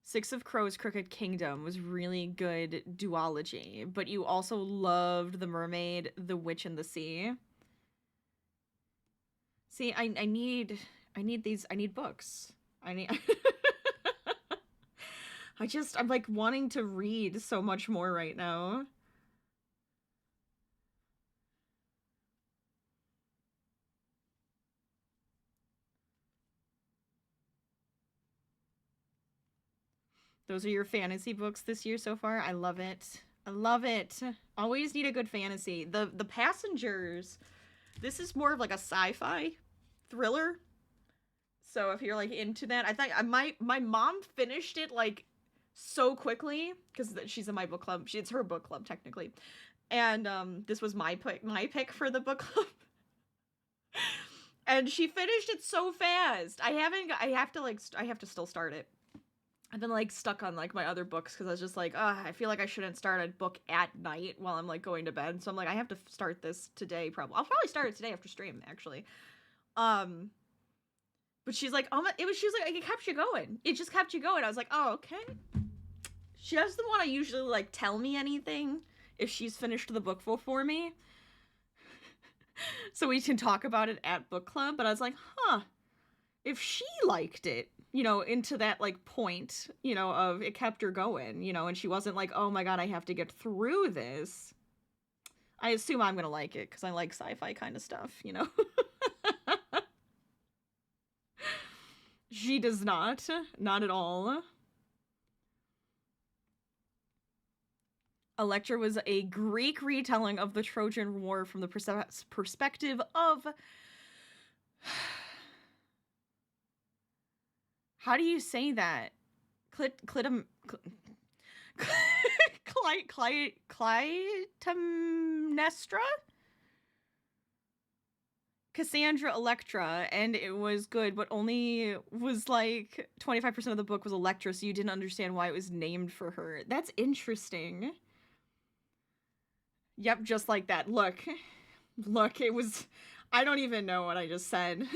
Six of Crows Crooked Kingdom was really good duology, but you also loved The Mermaid, The Witch in the Sea. See, I need books. I'm like wanting to read so much more right now. Those are your fantasy books this year so far? I love it. I love it. Always need a good fantasy. The Passengers, this is more of like a sci-fi thriller. So if you're like into that, I think my mom finished it like so quickly because she's in my book club. It's her book club technically, and this was my pick for the book club. And she finished it so fast. I have to still start it. I've been like stuck on like my other books because I was just like, I feel like I shouldn't start a book at night while I'm like going to bed. So I'm like, I have to start this today. I'll probably start it today after stream actually. But she's like, she was like, it kept you going. It just kept you going. I was like, oh, okay. She doesn't want to usually like tell me anything if she's finished the book for me. So we can talk about it at book club. But I was like, if she liked it, into that like point, of it kept her going, and she wasn't like, oh my god, I have to get through this. I assume I'm gonna like it because I like sci-fi kind of stuff, She does not at all. Electra was a Greek retelling of the Trojan War from the perspective of... How do you say that? Clytemnestra? Cassandra Electra, and it was good, but only was like 25% of the book was Electra, so you didn't understand why it was named for her. That's interesting. Yep, just like that. Look, it was... I don't even know what I just said.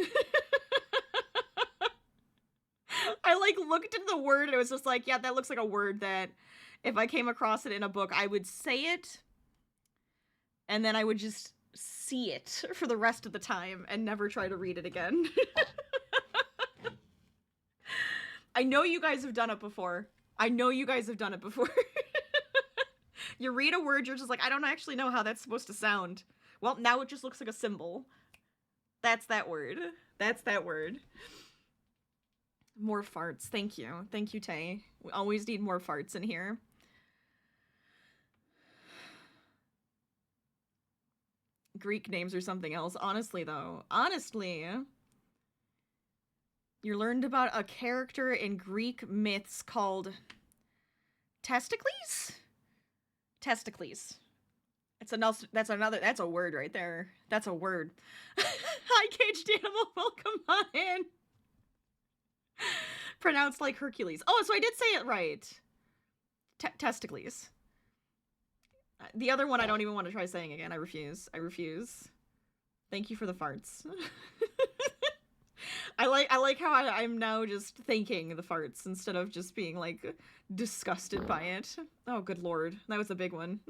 I like looked at the word and it was just like, yeah, that looks like a word that if I came across it in a book, I would say it, and then I would just see it for the rest of the time and never try to read it again. I know you guys have done it before. You read a word, you're just like, I don't actually know how that's supposed to sound. Well, now it just looks like a symbol. That's that word. That's that word. More farts. Thank you. Thank you, Tay. We always need more farts in here. Greek names or something else. Honestly, though. Honestly. You learned about a character in Greek myths called Testicles? Testicles. That's a word right there. That's a word. Hi, caged animal. Welcome on in. Pronounced like Hercules. Oh, so I did say it right. Testicles. The other one I don't even want to try saying again. I refuse. I refuse. Thank you for the farts. I like how I'm now just thanking the farts instead of just being like disgusted by it. Oh, good lord. That was a big one.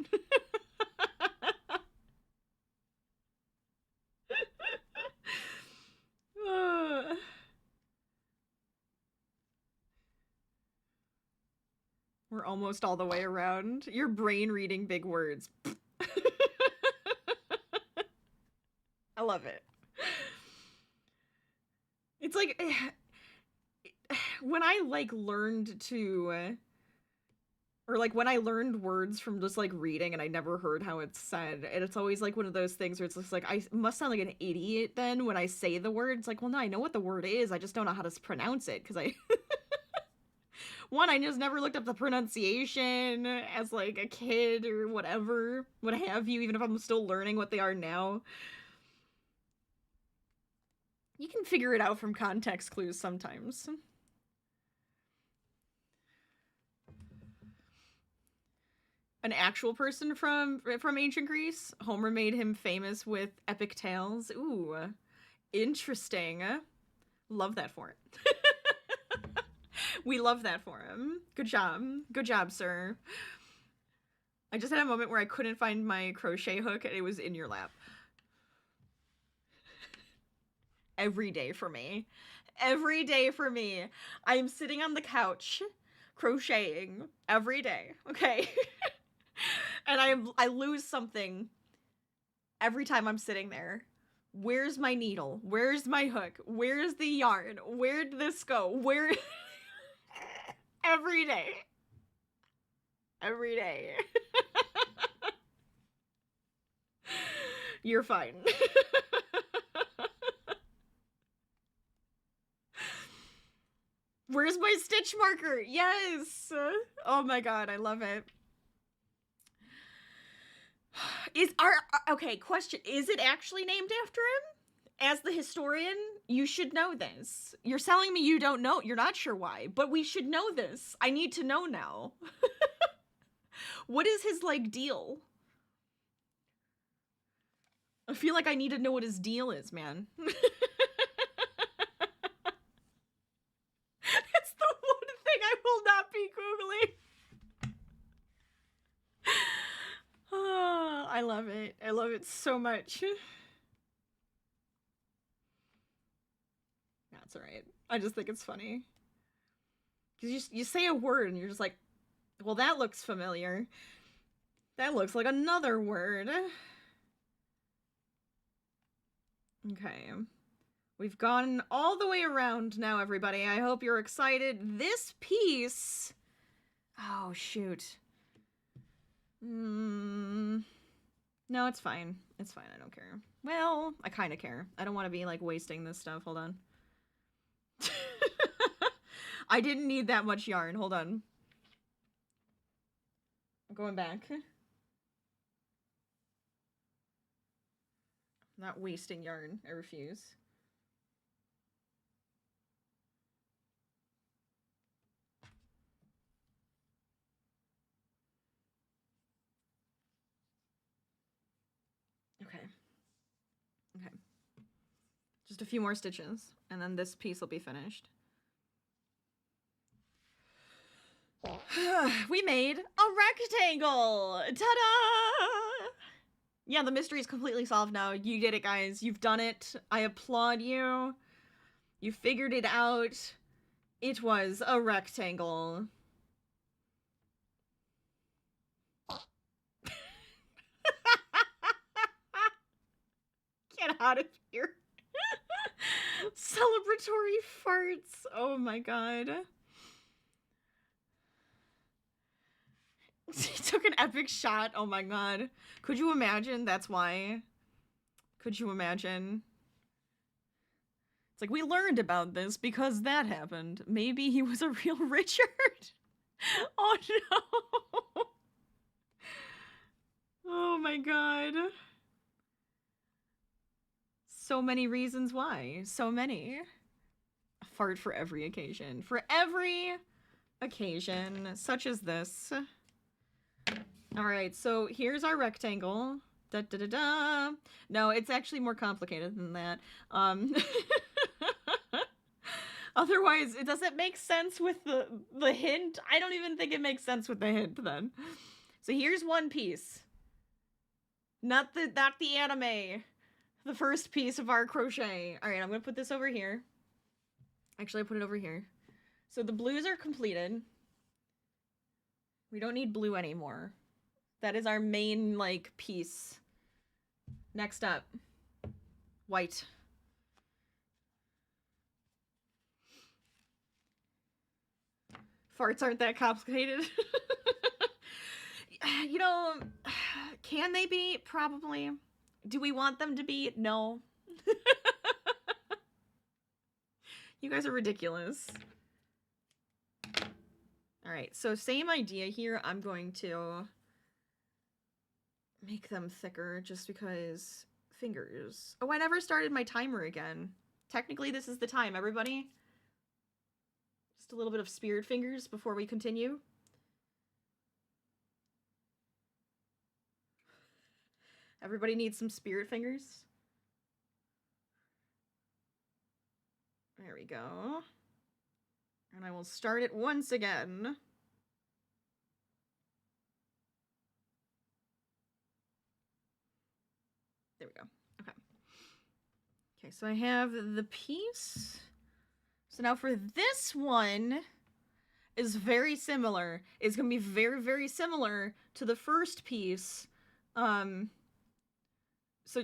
We're almost all the way around. Your brain reading big words. I love it. It's like when I like learned to or like when I learned words from just like reading and I never heard how it's said, and it's always like one of those things where it's just like I must sound like an idiot then when I say the word. It's like, well, no, I know what the word is, I just don't know how to pronounce it because I one, I just never looked up the pronunciation as like a kid or whatever, what have you, even if I'm still learning what they are now. You can figure it out from context clues sometimes. An actual person from ancient Greece. Homer made him famous with epic tales. Ooh, interesting. Love that for it. We love that for him. Good job. Good job, sir. I just had a moment where I couldn't find my crochet hook and it was in your lap. Every day for me. Every day for me. I am sitting on the couch crocheting every day, okay? And I lose something every time I'm sitting there. Where's my needle? Where's my hook? Where's the yarn? Where'd this go? Where? Every day. Every day. You're fine. Where's my stitch marker? Yes. Oh my god, I love it. Okay, question. Is it actually named after him? As the historian, you should know this. You're telling me you don't know. You're not sure why, but we should know this. I need to know now. What is his, like, deal? I feel like I need to know what his deal is, man. That's the one thing I will not be Googling. Oh, I love it. I love it so much. That's alright. I just think it's funny. Because you say a word and you're just like, well, that looks familiar. That looks like another word. Okay. We've gone all the way around now, everybody. I hope you're excited. This piece... Oh, shoot. No, it's fine. It's fine. I don't care. Well, I kind of care. I don't want to be, like, wasting this stuff. Hold on. I didn't need that much yarn. Hold on. I'm going back. Not wasting yarn. I refuse. Okay. Okay. Just a few more stitches, and then this piece will be finished. We made a rectangle! Ta-da! Yeah, the mystery is completely solved now. You did it, guys. You've done it. I applaud you. You figured it out. It was a rectangle. out of here. Celebratory farts. Oh my god. He took an epic shot. Oh my god. Could you imagine? That's why. Could you imagine? It's like, we learned about this because that happened. Maybe he was a real Richard. Oh no. Oh my god. So many reasons why. So many. A fart for every occasion. For every occasion, such as this. Alright, so here's our rectangle. Da da da da. No, it's actually more complicated than that. Otherwise, it doesn't make sense with the hint. I don't even think it makes sense with the hint then. So here's one piece. Not the anime. The first piece of our crochet. All right, I'm gonna put this over here. Actually, I put it over here. So the blues are completed. We don't need blue anymore. That is our main, like, piece. Next up, white. Farts aren't that complicated. You know, can they be? Probably. Do we want them to be? No. You guys are ridiculous. Alright, so same idea here. I'm going to make them thicker just because fingers. Oh, I never started my timer again. Technically, this is the time, everybody. Just a little bit of spirit fingers before we continue. Everybody needs some spirit fingers. There we go. And I will start it once again. There we go. Okay. Okay, so I have the piece. So now for this one is very similar. It's going to be very, very similar to the first piece. So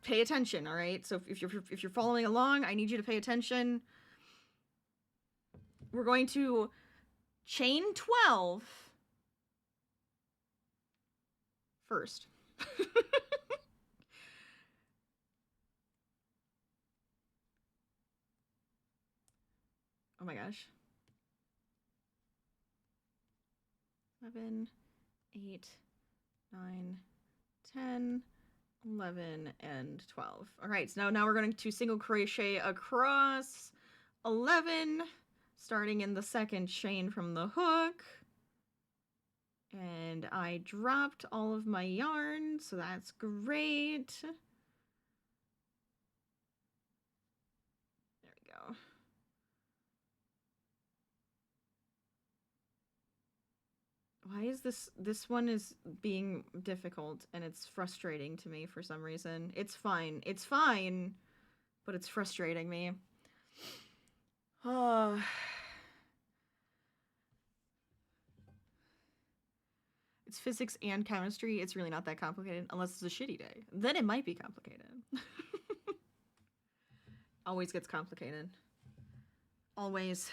pay attention, all right? So if you're following along, I need you to pay attention. We're going to chain 12 first. Oh my gosh. 11, 8, 9, 10, 11, and 12. All right, so now we're going to single crochet across 11, starting in the second chain from the hook. And I dropped all of my yarn, so that's great. There we go. Why is this one is being difficult and it's frustrating to me for some reason? It's fine, but it's frustrating me. Oh. It's physics and chemistry. It's really not that complicated unless it's a shitty day. Then it might be complicated. Always gets complicated. Always.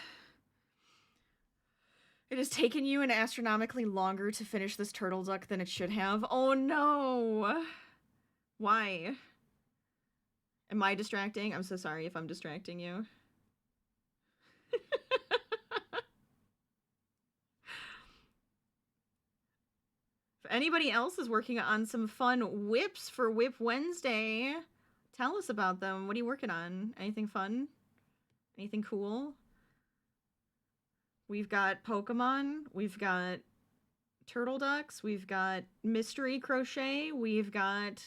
It has taken you an astronomically longer to finish this turtle duck than it should have. Oh no! Why? Am I distracting? I'm so sorry if I'm distracting you. If anybody else is working on some fun whips for Whip Wednesday, tell us about them. What are you working on? Anything fun? Anything cool? We've got Pokemon, we've got turtle ducks, we've got mystery crochet, we've got...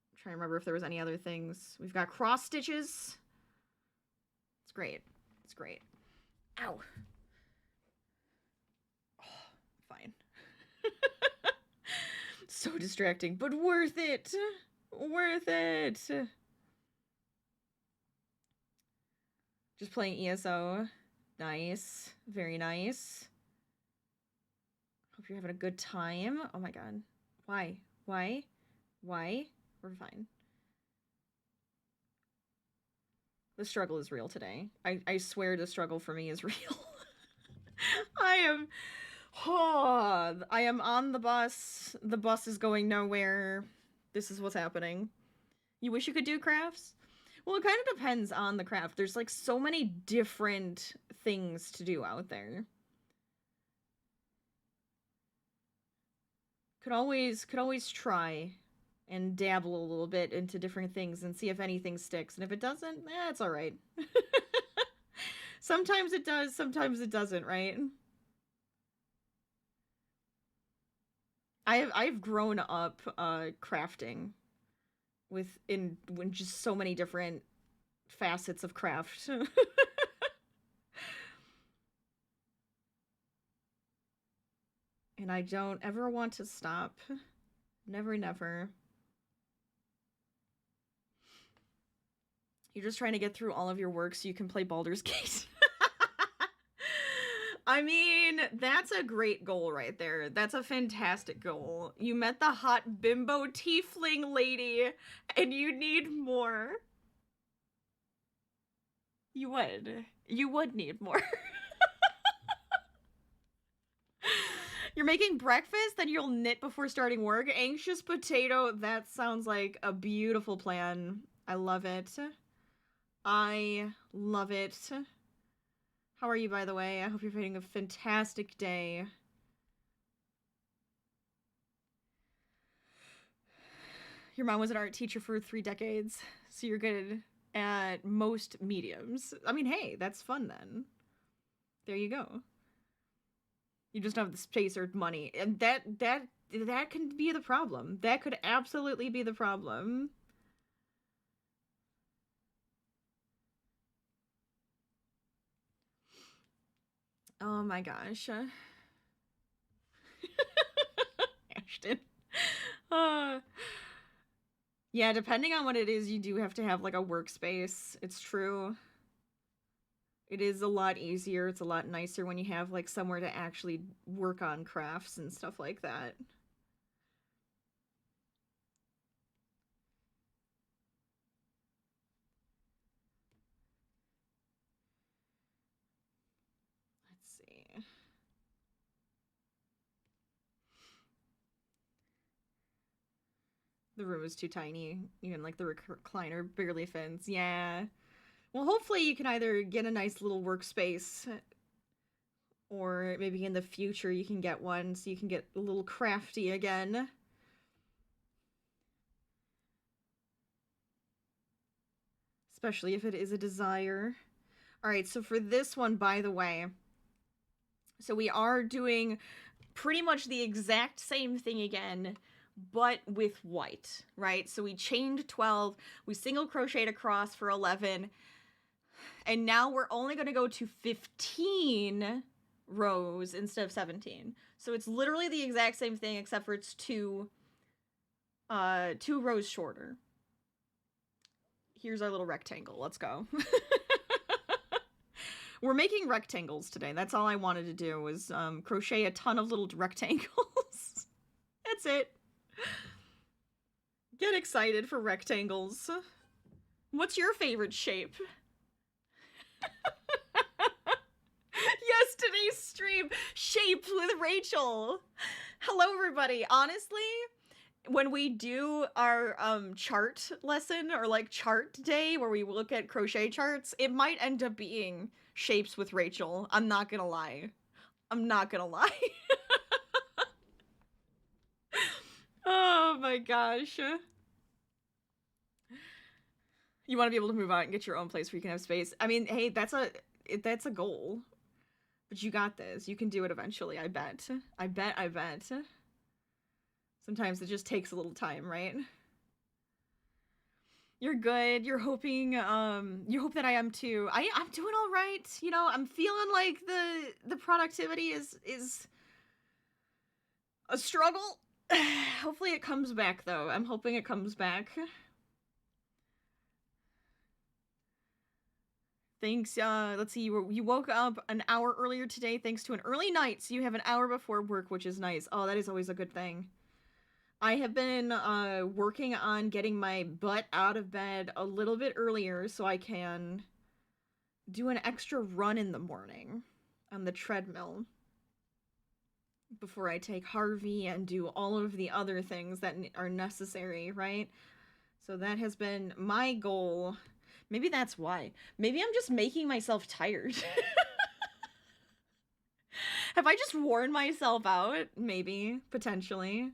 I'm trying to remember if there was any other things. We've got cross stitches. It's great. It's great. Ow. Oh, fine. So distracting, but worth it. Worth it. Just playing ESO. Nice. Very nice. Hope you're having a good time. Oh my god. Why? Why? Why? We're fine. The struggle is real today. I swear the struggle for me is real. I am... Oh, I am on the bus. The bus is going nowhere. This is what's happening. You wish you could do crafts? Well, it kind of depends on the craft. There's like so many different things to do out there. Could always try and dabble a little bit into different things and see if anything sticks. And if it doesn't, it's all right. Sometimes it does, sometimes it doesn't, right? I've grown up crafting in just so many different facets of craft. And I don't ever want to stop. Never, never. You're just trying to get through all of your work so you can play Baldur's Gate. I mean, that's a great goal right there. That's a fantastic goal. You met the hot bimbo tiefling lady, and you need more. You would. You would need more. You're making breakfast, then you'll knit before starting work. Anxious potato, that sounds like a beautiful plan. I love it. I love it. How are you, by the way? I hope you're having a fantastic day. Your mom was an art teacher for 3 decades, so you're good at most mediums. I mean, hey, that's fun then. There you go. You just don't have the space or money, and that can be the problem. That could absolutely be the problem. Oh my gosh. Ashton. Yeah, depending on what it is, you do have to have like a workspace. It's true. It is a lot easier. It's a lot nicer when you have like somewhere to actually work on crafts and stuff like that. Let's see. The room is too tiny. Even like the recliner barely fits. Yeah. Well, hopefully you can either get a nice little workspace, or maybe in the future you can get one so you can get a little crafty again. Especially if it is a desire. Alright, so for this one, by the way, so we are doing pretty much the exact same thing again, but with white, right? So we chained 12, we single crocheted across for 11, and now we're only going to go to 15 rows instead of 17. So it's literally the exact same thing, except for it's two rows shorter. Here's our little rectangle. Let's go. We're making rectangles today. That's all I wanted to do was crochet a ton of little rectangles. That's it. Get excited for rectangles. What's your favorite shape? Yes, today's stream, shapes with Rachel. Hello, everybody. Honestly, when we do our chart lesson or like chart day where we look at crochet charts, it might end up being shapes with Rachel. I'm not gonna lie. I'm not gonna lie. Oh my gosh. You want to be able to move out and get your own place where you can have space. I mean, hey, that's a goal. But you got this. You can do it eventually, I bet. I bet. Sometimes it just takes a little time, right? You're good. You're hoping, you hope that I am too. I'm doing all right. You know, I'm feeling like the productivity is a struggle. Hopefully it comes back, though. I'm hoping it comes back. Thanks, let's see, you woke up an hour earlier today thanks to an early night, so you have an hour before work, which is nice. Oh, that is always a good thing. I have been working on getting my butt out of bed a little bit earlier so I can do an extra run in the morning on the treadmill before I take Harvey and do all of the other things that are necessary, right? So that has been my goal. Maybe that's why. Maybe I'm just making myself tired. Have I just worn myself out? Maybe, potentially.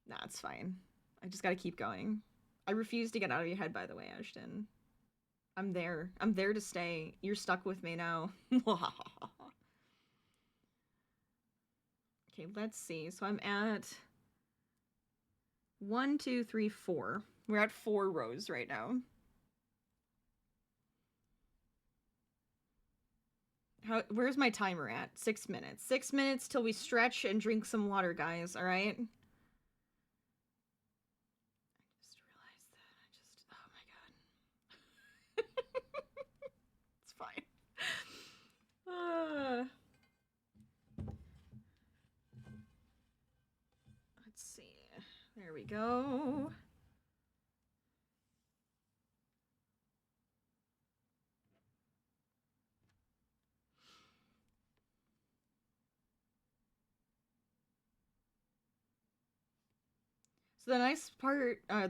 Nah, it's fine. I just gotta keep going. I refuse to get out of your head, by the way, Ashton. I'm there. I'm there to stay. You're stuck with me now. Okay, let's see. So I'm at 1, 2, 3, 4. We're at 4 rows right now. Where's my timer at? 6 minutes. 6 minutes till we stretch and drink some water, guys, all right? I just realized that. Oh my god. It's fine. Let's see. There we go. So the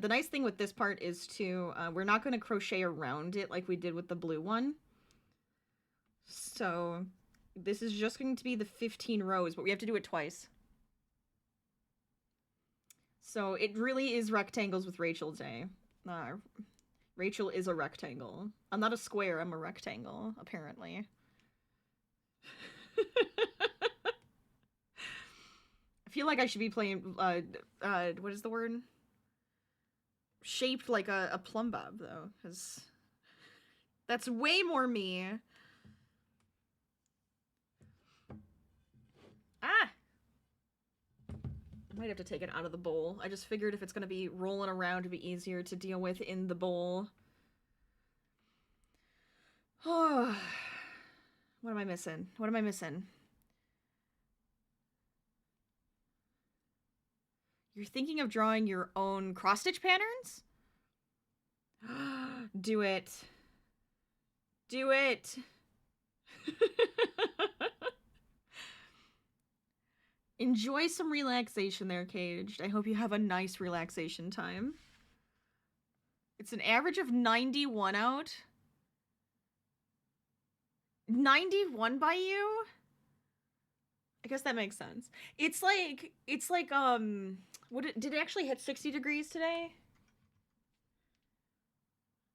nice thing with this part is we're not going to crochet around it like we did with the blue one. So this is just going to be the 15 rows, but we have to do it twice. So it really is rectangles with Rachel Day. Rachel is a rectangle. I'm not a square, I'm a rectangle, apparently. I feel like I should be playing, what is the word? Shaped like a plumb bob, though, because that's way more me. Ah! I might have to take it out of the bowl. I just figured if it's going to be rolling around, it'd be easier to deal with in the bowl. Oh, what am I missing? What am I missing? You're thinking of drawing your own cross-stitch patterns? Do it. Do it. Enjoy some relaxation there, Caged. I hope you have a nice relaxation time. It's an average of 91 out. 91 by you? I guess that makes sense. It's like did it actually hit 60 degrees today?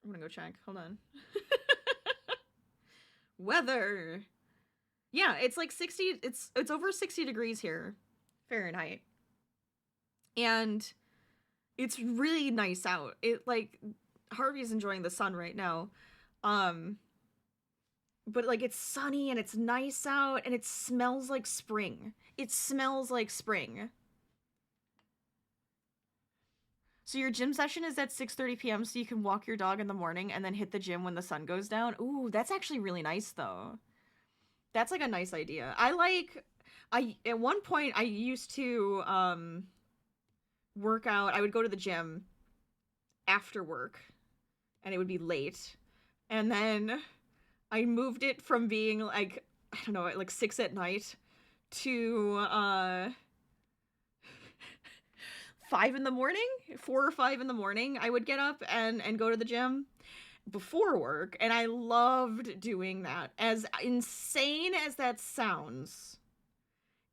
I'm gonna go check. Hold on. Weather. Yeah, it's like 60, it's over 60 degrees here, Fahrenheit. And it's really nice out. It like Harvey's enjoying the sun right now. But like it's sunny and it's nice out and it smells like spring. It smells like spring. So your gym session is at 6:30 p.m. so you can walk your dog in the morning and then hit the gym when the sun goes down. Ooh, that's actually really nice though. That's like a nice idea. At one point I used to work out. I would go to the gym after work and it would be late. And then I moved it from being like, I don't know, like 6 at night to 5 in the morning, 4 or 5 in the morning. I would get up and go to the gym before work, and I loved doing that. As insane as that sounds,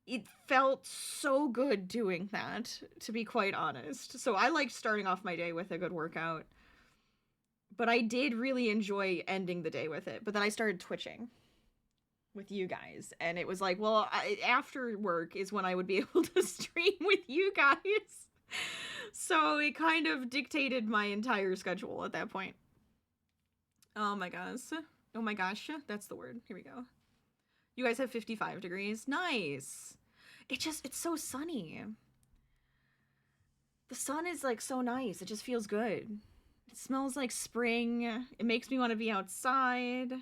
it felt so good doing that, to be quite honest. So I liked starting off my day with a good workout. But I did really enjoy ending the day with it. But then I started twitching with you guys. And it was like, well, after work is when I would be able to stream with you guys. So it kind of dictated my entire schedule at that point. Oh my gosh. Oh my gosh. That's the word. Here we go. You guys have 55 degrees. Nice. It's so sunny. The sun is like so nice. It just feels good. It smells like spring. It makes me want to be outside.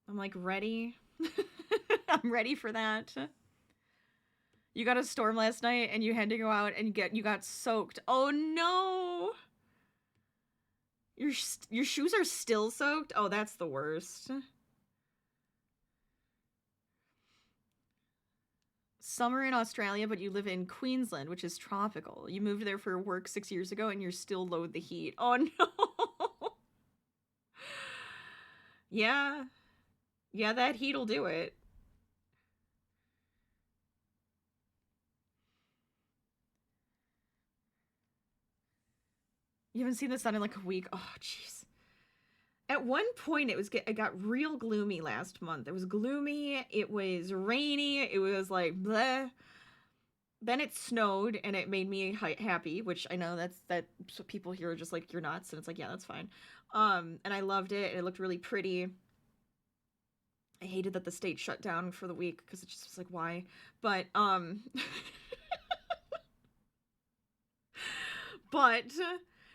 I'm like ready. I'm ready for that. You got a storm last night and you had to go out and you got soaked. Oh no! Your shoes are still soaked? Oh, that's the worst. Summer in Australia, but you live in Queensland, which is tropical. You moved there for work 6 years ago and you're still loathe the heat. Oh no! Yeah. Yeah, that heat'll do it. You haven't seen the sun in like a week. Oh, jeez. At one point, it got real gloomy last month. It was gloomy. It was rainy. It was like bleh. Then it snowed, and it made me happy. Which I know that's what people here are just like, you're nuts, and it's like, yeah, that's fine. And I loved it. It looked really pretty. I hated that the state shut down for the week because it just was like, why? But but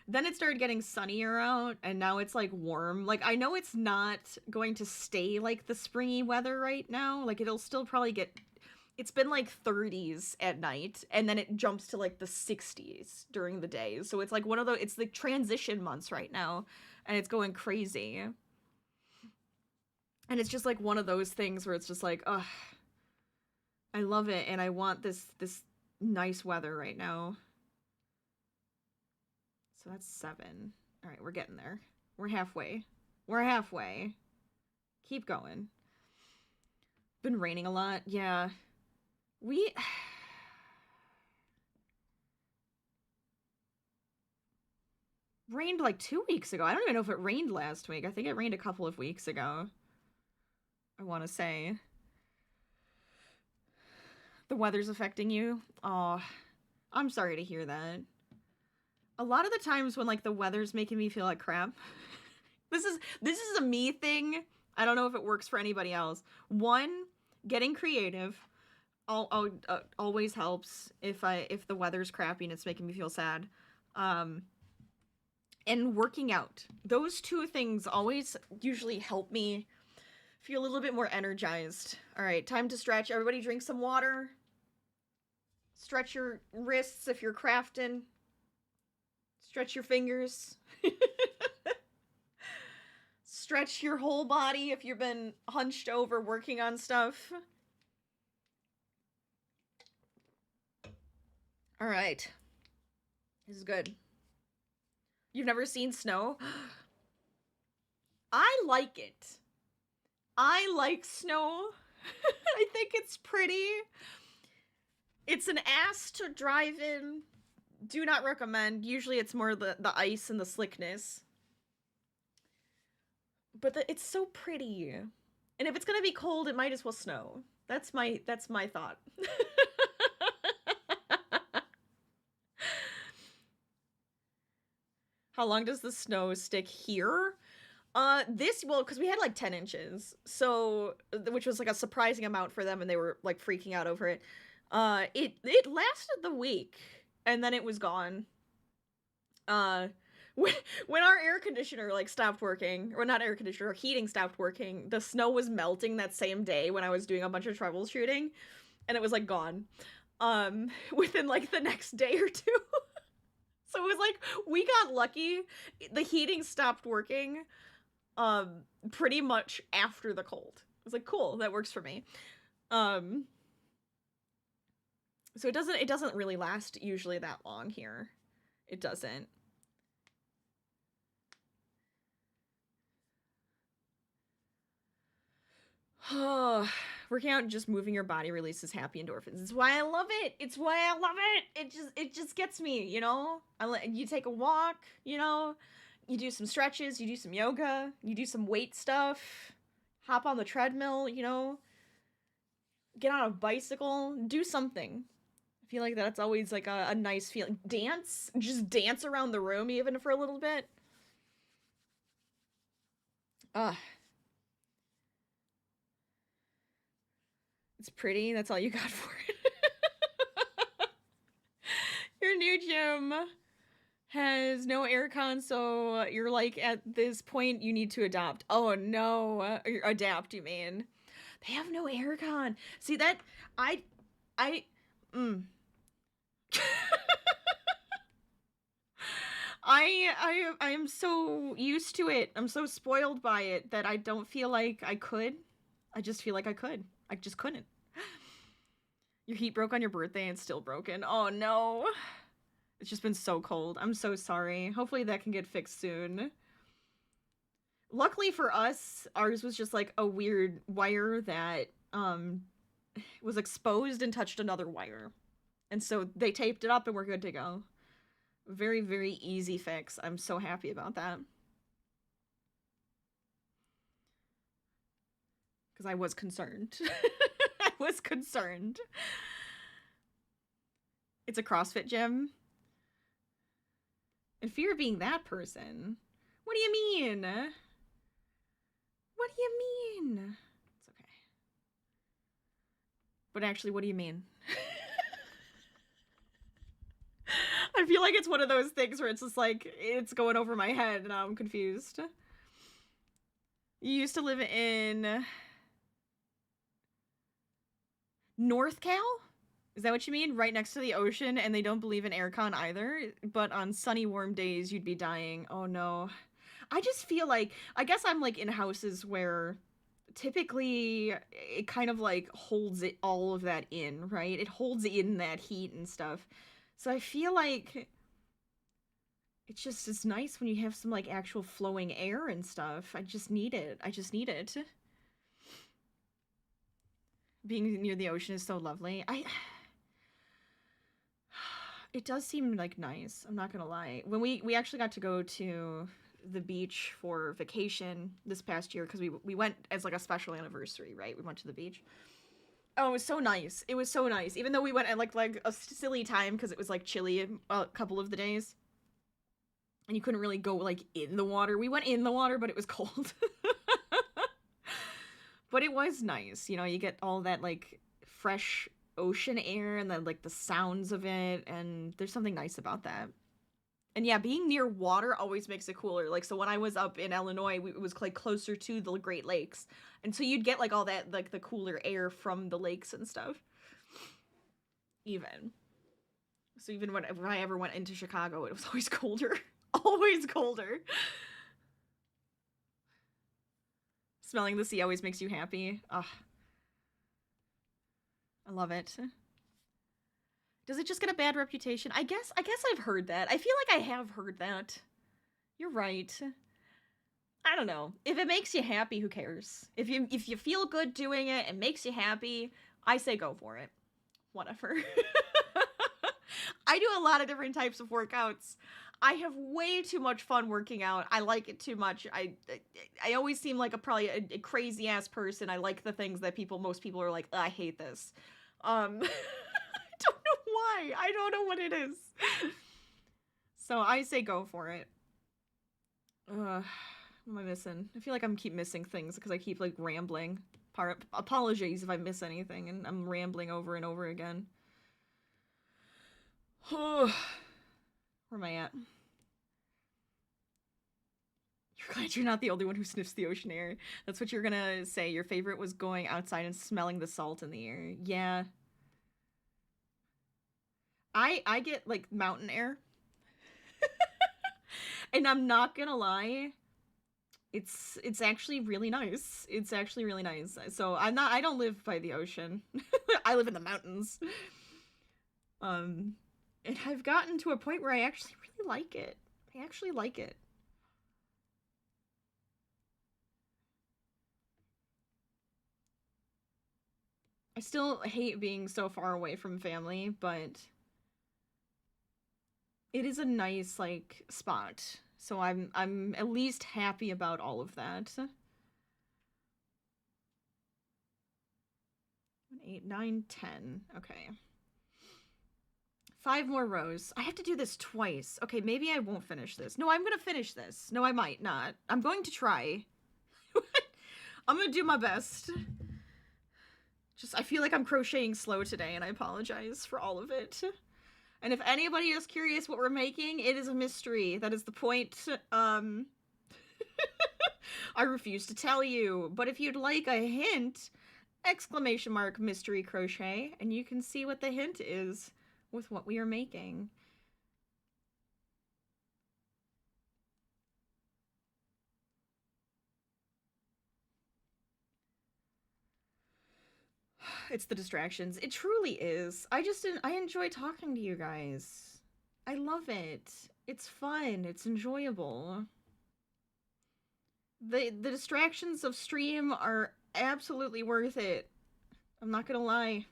then it started getting sunnier out, and now it's like warm. Like, I know it's not going to stay like the springy weather right now. Like, it'll still probably it's been like 30s at night, and then it jumps to like the 60s during the day. So it's like it's the transition months right now, and it's going crazy. And it's just like one of those things where it's just like, ugh, I love it, and I want this nice weather right now. So that's 7. All right, we're getting there. We're halfway. We're halfway. Keep going. Been raining a lot. Yeah. We... rained like 2 weeks ago. I don't even know if it rained last week. I think it rained a couple of weeks ago. I want to say. The weather's affecting you? Oh, I'm sorry to hear that. A lot of the times when like the weather's making me feel like crap, this is a me thing. I don't know if it works for anybody else. One, getting creative always helps if the weather's crappy and it's making me feel sad. And working out. Those two things always usually help me feel a little bit more energized. All right, time to stretch. Everybody drink some water. Stretch your wrists if you're crafting. Stretch your fingers. Stretch your whole body if you've been hunched over working on stuff. All right. This is good. You've never seen snow? I like it. I like snow. I think it's pretty. It's an ass to drive in. Do not recommend. Usually it's more the ice and the slickness. But it's so pretty. And if it's gonna be cold, it might as well snow. That's my thought. How long does the snow stick here? Because we had like 10 inches, so, which was like a surprising amount for them, and they were like freaking out over it. It lasted the week, and then it was gone. When our air conditioner like stopped working, or not air conditioner, heating stopped working, the snow was melting that same day when I was doing a bunch of troubleshooting, and it was like gone, within like the next day or two. So it was like, we got lucky. The heating stopped working, pretty much after the cold. I was like, cool, that works for me. So it doesn't really last usually that long here. It doesn't. Working out and just moving your body releases happy endorphins. It's why I love it. It's why I love it. It just gets me, you know? You take a walk, you know? You do some stretches, you do some yoga, you do some weight stuff, hop on the treadmill, you know? Get on a bicycle, do something. I feel like that's always like a nice feeling. Dance, just dance around the room even for a little bit. It's pretty, that's all you got for it. Your new gym has no aircon, so you're like, at this point, you need to adopt. Oh no, adapt, you mean. They have no aircon. See that I mm. I am so used to it. I'm so spoiled by it that I don't feel like I could. I just feel like I could. I just couldn't. Your heat broke on your birthday and it's still broken. Oh no. It's just been so cold. I'm so sorry. Hopefully that can get fixed soon. Luckily for us, ours was just like a weird wire that was exposed and touched another wire. And so they taped it up and we're good to go. Very, very easy fix. I'm so happy about that. Because I was concerned. I was concerned. It's a CrossFit gym. In fear of being that person. What do you mean? What do you mean? It's okay. But actually, what do you mean? I feel like it's one of those things where it's just like, it's going over my head and I'm confused. You used to live in North Cal? Is that what you mean? Right next to the ocean, and they don't believe in aircon either? But on sunny, warm days, you'd be dying. Oh no. I just feel like, I guess I'm like in houses where typically it kind of like holds it all of that in, right? It holds in that heat and stuff. So I feel like it's nice when you have some like actual flowing air and stuff. I just need it. I just need it. Being near the ocean is so lovely. It does seem like nice. I'm not gonna lie. When we actually got to go to the beach for vacation this past year because we went as like a special anniversary, right? We went to the beach. Oh, it was so nice. It was so nice. Even though we went at like a silly time because it was like chilly a couple of the days. And you couldn't really go like in the water. We went in the water, but it was cold. But it was nice. You know, you get all that like fresh ocean air and then like the sounds of it, and there's something nice about that. And yeah, being near water always makes it cooler. Like, so when I was up in Illinois, it was like closer to the Great Lakes, and so you'd get like all that like the cooler air from the lakes and stuff. Even so, even when I ever went into Chicago, it was always colder. Always colder. Smelling the sea always makes you happy. Ugh. I love it. Does it just get a bad reputation? I guess I've heard that. I feel like I have heard that. You're right. I don't know. If it makes you happy, who cares? If you feel good doing it and makes you happy, I say go for it. Whatever. I do a lot of different types of workouts. I have way too much fun working out. I like it too much. I always seem like probably a crazy ass person. I like the things that most people are like, I hate this. I don't know why. I don't know what it is. So I say go for it. What am I missing? I feel like I'm keep missing things because I keep like rambling. Apologies if I miss anything and I'm rambling over and over again. Where am I at? You're glad you're not the only one who sniffs the ocean air. That's what you're gonna say. Your favorite was going outside and smelling the salt in the air. Yeah. I get like mountain air. And I'm not gonna lie. It's actually really nice. It's actually really nice. So I don't live by the ocean. I live in the mountains. And I've gotten to a point where I actually really like it. I actually like it. I still hate being so far away from family, but it is a nice like spot. So I'm at least happy about all of that. 8, 9, 10. Okay. 5 more rows. I have to do this twice. Okay, maybe I won't finish this. No, I'm gonna finish this. No, I might not. I'm going to try. I'm gonna do my best. I feel like I'm crocheting slow today, and I apologize for all of it. And if anybody is curious what we're making, it is a mystery. That is the point. I refuse to tell you. But if you'd like a hint, exclamation mark mystery crochet, and you can see what the hint is with what we are making. It's the distractions. It truly is. I enjoy talking to you guys. I love it. It's fun. It's enjoyable. The distractions of stream are absolutely worth it. I'm not gonna lie.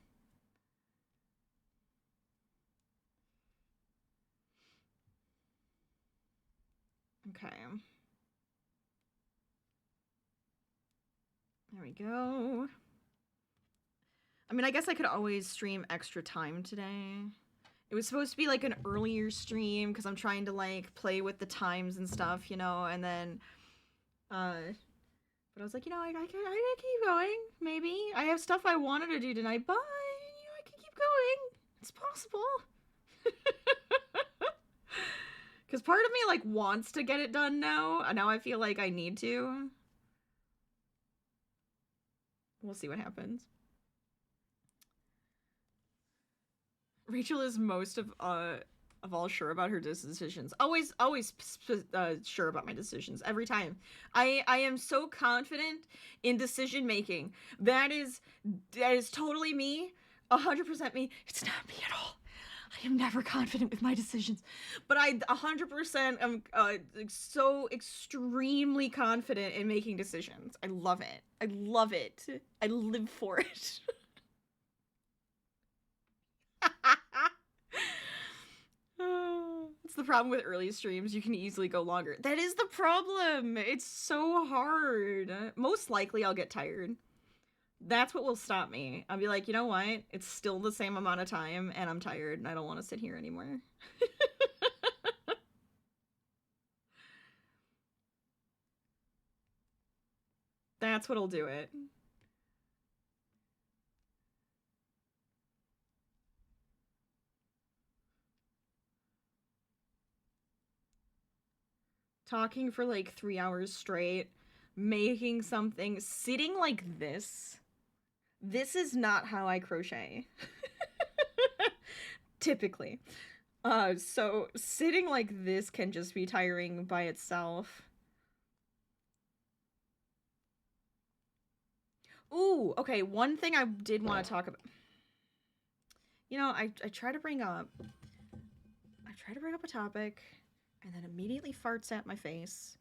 Okay. There we go. I mean, I guess I could always stream extra time today. It was supposed to be like an earlier stream because I'm trying to like play with the times and stuff, you know, and then but I was like, you know, I can keep going. Maybe I have stuff I wanted to do tonight, but you know, I can keep going. It's possible. Because part of me like wants to get it done now, and now I feel like I need to. We'll see what happens. Rachel is most of all sure about her decisions. Always sure about my decisions every time. I am so confident in decision making. That is totally me, 100% me. It's not me at all. I am never confident with my decisions, but I 100% am so extremely confident in making decisions. I love it. I love it. I live for it. It's the problem with early streams. You can easily go longer. That is the problem. It's so hard. Most likely I'll get tired. That's what will stop me. I'll be like, you know what? It's still the same amount of time and I'm tired and I don't want to sit here anymore. That's what'll do it. Talking for like 3 hours straight, making something, sitting like this. This is not how I crochet. Typically. So sitting like this can just be tiring by itself. Ooh, okay, one thing I did want to talk about. You know, I try to bring up a topic and then immediately farts at my face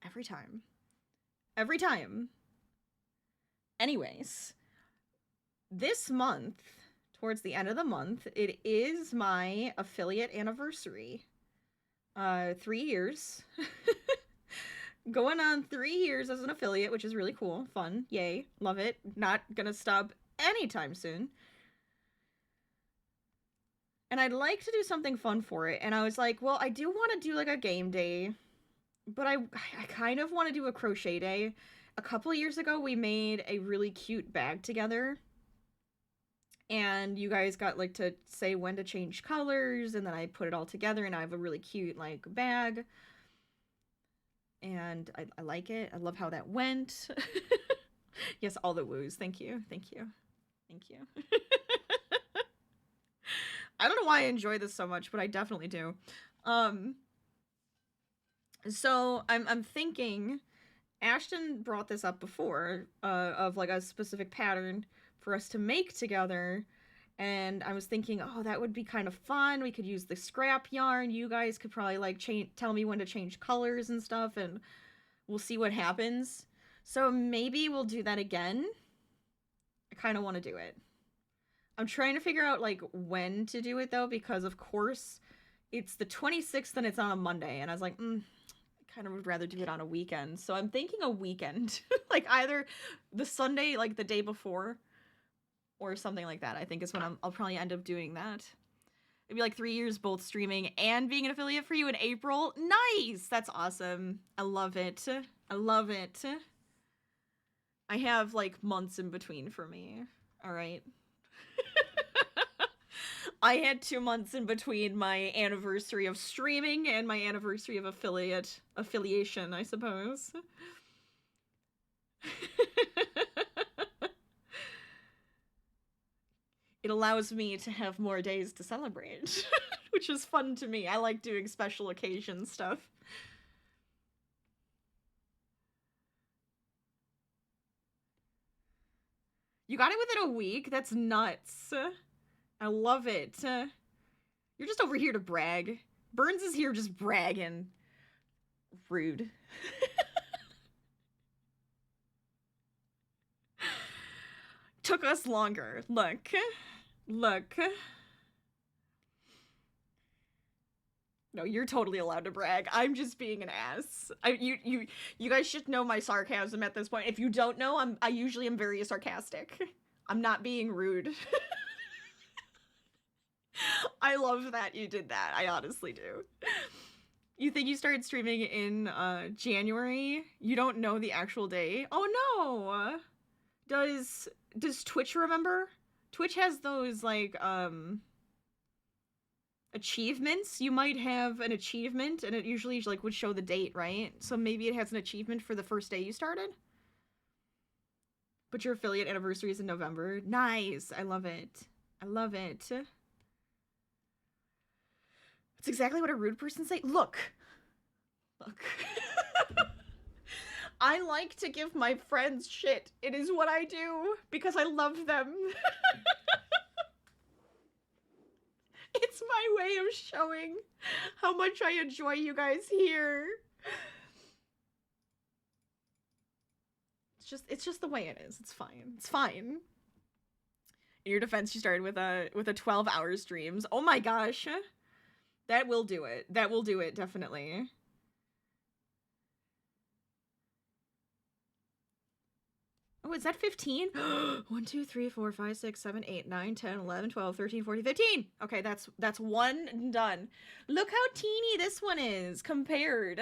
every time. Every time. Anyways, this month, towards the end of the month, it is my affiliate anniversary. 3 years. Going on 3 years as an affiliate, which is really cool, fun, yay, love it. Not gonna stop anytime soon. And I'd like to do something fun for it, and I was like, well, I do want to do like a game day, but I kind of want to do a crochet day. A couple of years ago, we made a really cute bag together, and you guys got like to say when to change colors, and then I put it all together, and I have a really cute like bag. And I like it. I love how that went. Yes, all the woos. Thank you. Thank you. Thank you. I don't know why I enjoy this so much, but I definitely do. So I'm thinking, Ashton brought this up before, of like a specific pattern for us to make together. And I was thinking, oh, that would be kind of fun. We could use the scrap yarn. You guys could probably like tell me when to change colors and stuff, and we'll see what happens. So maybe we'll do that again. I kind of want to do it. I'm trying to figure out like when to do it though, because of course it's the 26th and it's on a Monday, and I was like, I kind of would rather do it on a weekend. So I'm thinking a weekend, like either the Sunday, like the day before, or something like that. I think is when I'll probably end up doing that. It'd be like 3 years both streaming and being an affiliate for you in April. Nice! That's awesome. I love it. I love it. I have like months in between for me. All right. I had 2 months in between my anniversary of streaming and my anniversary of affiliation, I suppose. it allows me to have more days to celebrate, which is fun to me. I like doing special occasion stuff. You got it within a week? That's nuts. I love it. You're just over here to brag. Burns is here just bragging. Rude. Took us longer. Look. Look. No, you're totally allowed to brag. I'm just being an ass. You guys should know my sarcasm at this point. If you don't know, I usually am very sarcastic. I'm not being rude. I love that you did that. I honestly do. You think you started streaming in January? You don't know the actual day? Oh no. Does Twitch remember? Twitch has those like achievements. You might have an achievement and it usually like would show the date, right? So maybe it has an achievement for the first day you started. But your affiliate anniversary is in November. Nice. I love it. I love it. That's exactly what a rude person say. Look. Look. I like to give my friends shit. It is what I do because I love them. It's my way of showing how much I enjoy you guys here. It's just the way it is. It's fine. It's fine. In your defense, you started with a 12-hour streams. Oh my gosh. That will do it. That will do it, definitely. Oh, is that 15? 1, 2, 3, 4, 5, 6, 7, 8, 9, 10, 11, 12, 13, 14, 15. Okay, that's one and done. Look how teeny this one is compared.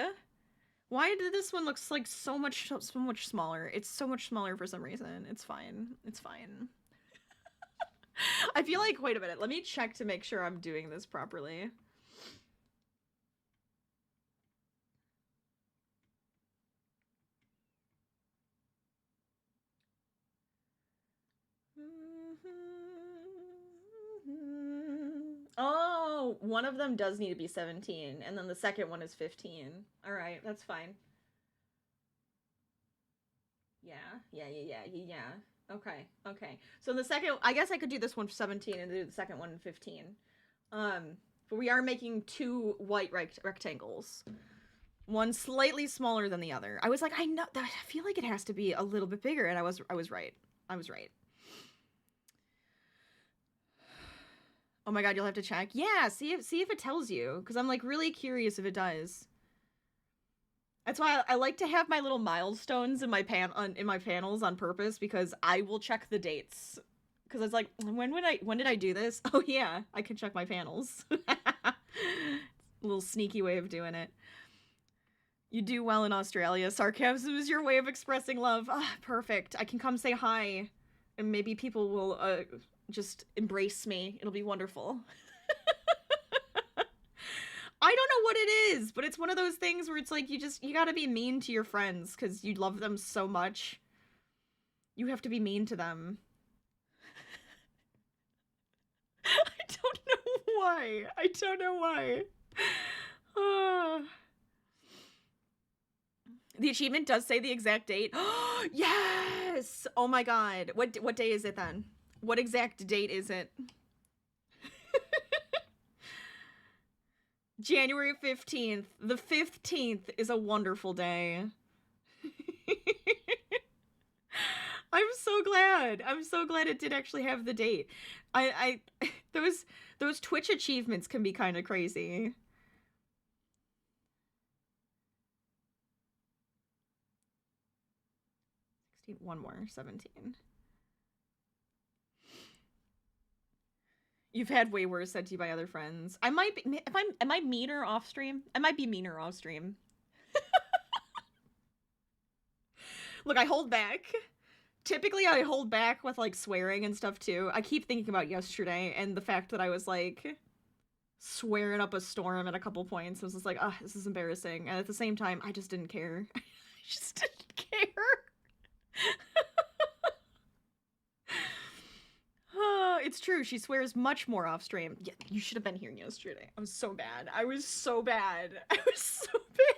Why did this one looks like so much smaller? It's so much smaller for some reason. It's fine. It's fine. I feel like, wait a minute. Let me check to make sure I'm doing this properly. Oh, one of them does need to be 17, and then the second one is 15. All right, that's fine. Yeah. Okay. So the second, I guess I could do this one for 17 and do the second one 15. But we are making two white rectangles. One slightly smaller than the other. I was like, I know that, I feel like it has to be a little bit bigger, and I was right. I was right. Oh my god, you'll have to check. Yeah, see if it tells you, because I'm like really curious if it does. That's why I like to have my little milestones in my panels on purpose, because I will check the dates. Because it's like, when did I do this? Oh yeah, I can check my panels. A little sneaky way of doing it. You do well in Australia. Sarcasm is your way of expressing love. Ah, perfect. I can come say hi, and maybe people will just embrace me. It'll be wonderful. I don't know what it is, but it's one of those things where it's like you gotta be mean to your friends because you love them so much. You have to be mean to them. I don't know why. I don't know why. The achievement does say the exact date. Yes! Oh my god. What day is it then? What exact date is it? January 15th. The 15th is a wonderful day. I'm so glad. I'm so glad it did actually have the date. Those Twitch achievements can be kind of crazy. One more, 17. You've had way worse said to you by other friends. I might be, am I meaner off stream? I might be meaner off stream. Look, I hold back. Typically, I hold back with, like, swearing and stuff, too. I keep thinking about yesterday and the fact that I was, like, swearing up a storm at a couple points. I was just like, ah, this is embarrassing. And at the same time, I just didn't care. I just didn't care. it's true. She swears much more off stream. Yeah, you should have been here yesterday. I was so bad. I was so bad. I was so bad.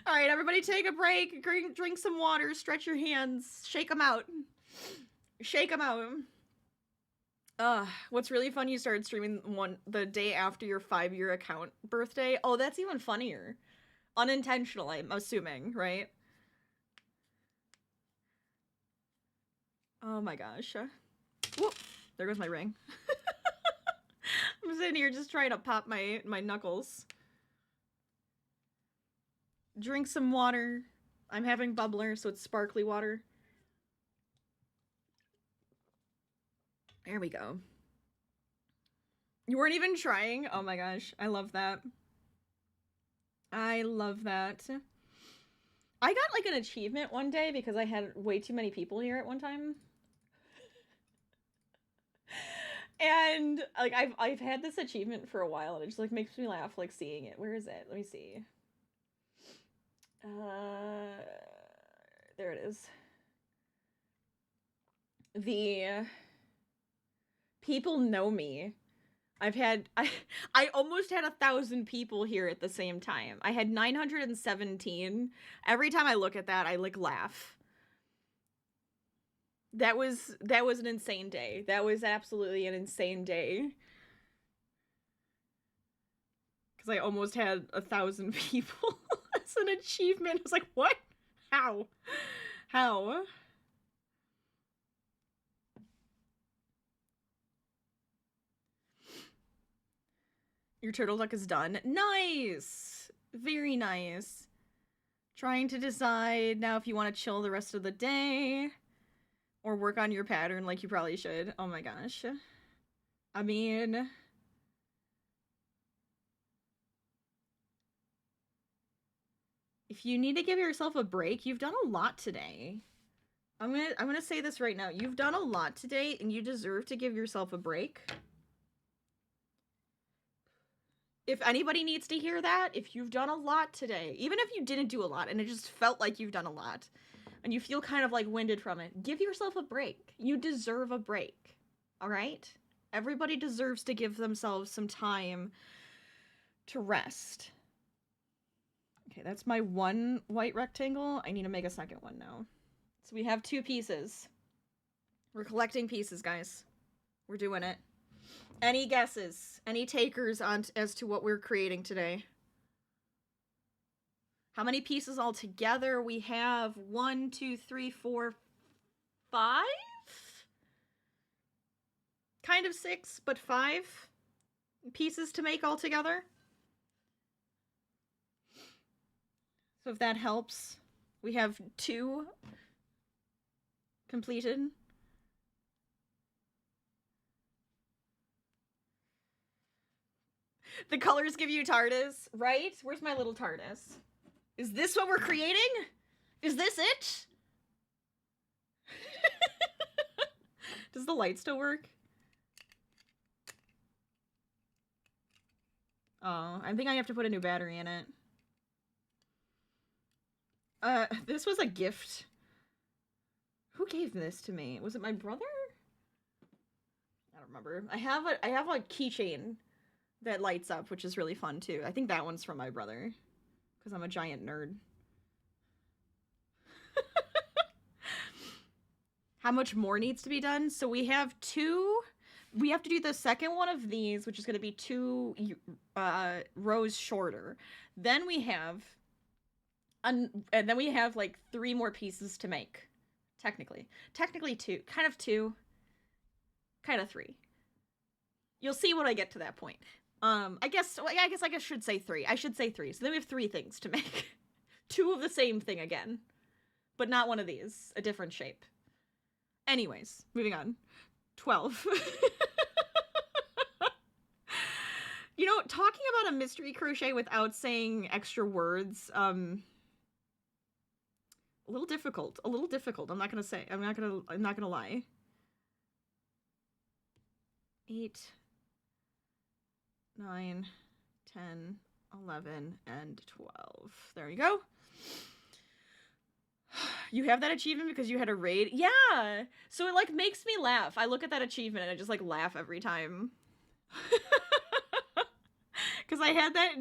All right, everybody take a break. Drink some water. Stretch your hands. Shake them out. Shake them out. What's really fun, you started streaming the day after your 5-year account birthday. Oh, that's even funnier. Unintentional, I'm assuming, right? Oh my gosh. Whoop. There goes my ring. I'm sitting here just trying to pop my knuckles. Drink some water. I'm having bubbler, so it's sparkly water. There we go. You weren't even trying? Oh my gosh, I love that. I love that. I got like an achievement one day because I had way too many people here at one time. And like I've had this achievement for a while and it just like makes me laugh like seeing it. Where is it? Let me see. There it is. The people know me. I almost had 1,000 people here at the same time. I had 917. Every time I look at that, I like laugh. That was an insane day. That was absolutely an insane day. Because I almost had 1,000 people as an achievement. I was like, what? How? How? Your turtle duck is done. Nice! Very nice. Trying to decide now if you want to chill the rest of the day or work on your pattern like you probably should. Oh my gosh. I mean, if you need to give yourself a break, you've done a lot today. I'm gonna say this right now. You've done a lot today and you deserve to give yourself a break. If anybody needs to hear that, if you've done a lot today, even if you didn't do a lot and it just felt like you've done a lot and you feel kind of like winded from it, give yourself a break. You deserve a break. All right? Everybody deserves to give themselves some time to rest. Okay, that's my one white rectangle. I need to make a second one now. So we have 2 pieces. We're collecting pieces, guys. We're doing it. Any guesses? Any takers on as to what we're creating today? How many pieces all together? We have 1, 2, 3, 4, 5? Kind of 6, but 5 pieces to make all together. So if that helps, we have 2 completed. The colors give you TARDIS, right? Where's my little TARDIS? Is this what we're creating? Is this it? Does the light still work? Oh, I think I have to put a new battery in it. This was a gift. Who gave this to me? Was it my brother? I don't remember. I have a keychain that lights up, which is really fun too. I think that one's from my brother because I'm a giant nerd. How much more needs to be done? So we have 2. We have to do the second one of these, which is going to be 2 rows shorter. Then we have, and then we have like 3 more pieces to make. Technically 2, kind of 2, kind of 3. You'll see when I get to that point. I guess I should say 3. I should say 3. So then we have 3 things to make. 2 of the same thing again, but not one of these. A different shape. Anyways, moving on. 12. You know, talking about a mystery crochet without saying extra words, a little difficult. A little difficult. I'm not gonna lie. 8, 9, 10, 11, and 12. There you go. You have that achievement because you had a raid? Yeah! So it, like, makes me laugh. I look at that achievement and I just, like, laugh every time. Because I had that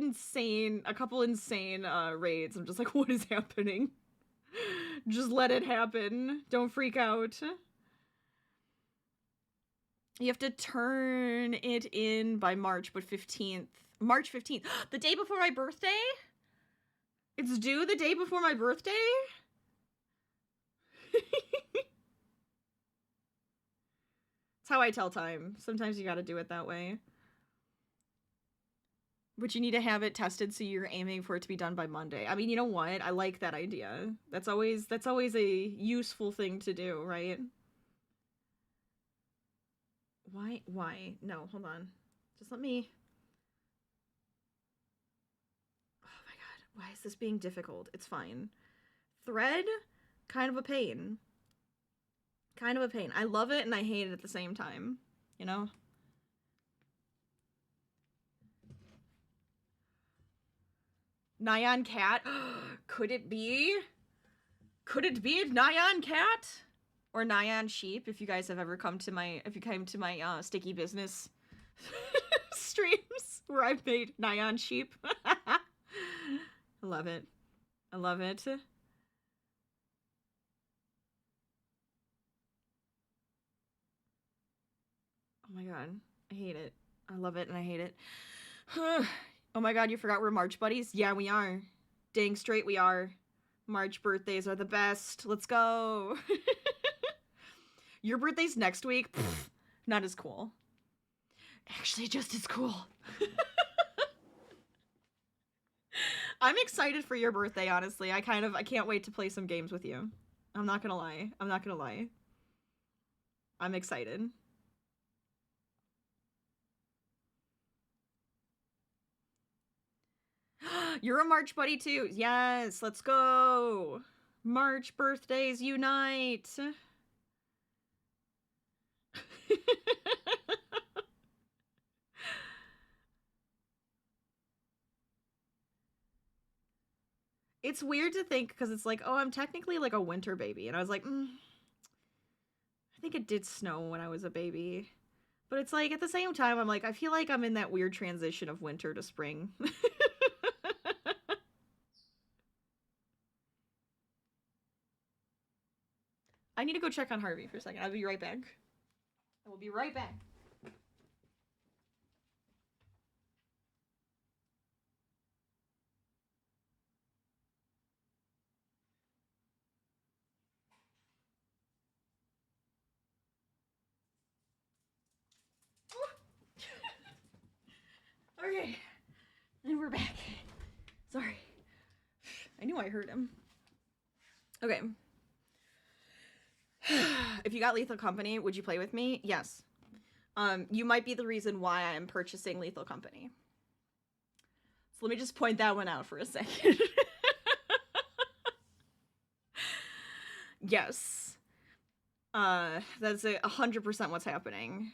a couple insane raids. I'm just like, what is happening? Just let it happen. Don't freak out. You have to turn it in by March 15th. March 15th. The day before my birthday? It's due the day before my birthday? That's how I tell time. Sometimes you gotta do it that way. But you need to have it tested so you're aiming for it to be done by Monday. I mean, you know what? I like that idea. That's always a useful thing to do, right? Why? No, hold on. Just let me... Oh my god. Why is this being difficult? It's fine. Thread? Kind of a pain. Kind of a pain. I love it and I hate it at the same time. You know? Nyan cat? Could it be? Could it be Nyan cat? Or Nyan sheep, if you guys have ever come to my, sticky business streams where I've made Nyan sheep. I love it. I love it. Oh my god. I hate it. I love it and I hate it. Oh my god, you forgot we're March buddies? Yeah, we are. Dang straight we are. March birthdays are the best. Let's go. Your birthday's next week? Pfft, not as cool. Actually, just as cool. I'm excited for your birthday, honestly. I can't wait to play some games with you. I'm not gonna lie. I'm excited. You're a March buddy too. Yes, let's go. March birthdays unite. It's weird to think because it's like, oh, I'm technically like a winter baby. And I was like, I think it did snow when I was a baby. But it's like, at the same time, I'm like, I feel like I'm in that weird transition of winter to spring. I need to go check on Harvey for a second. I'll be right back. I will be right back. Okay. And we're back. Sorry. I knew I heard him. Okay. If you got Lethal Company, would you play with me? Yes. You might be the reason why I am purchasing Lethal Company. So let me just point that one out for a second. Yes. That's 100% what's happening.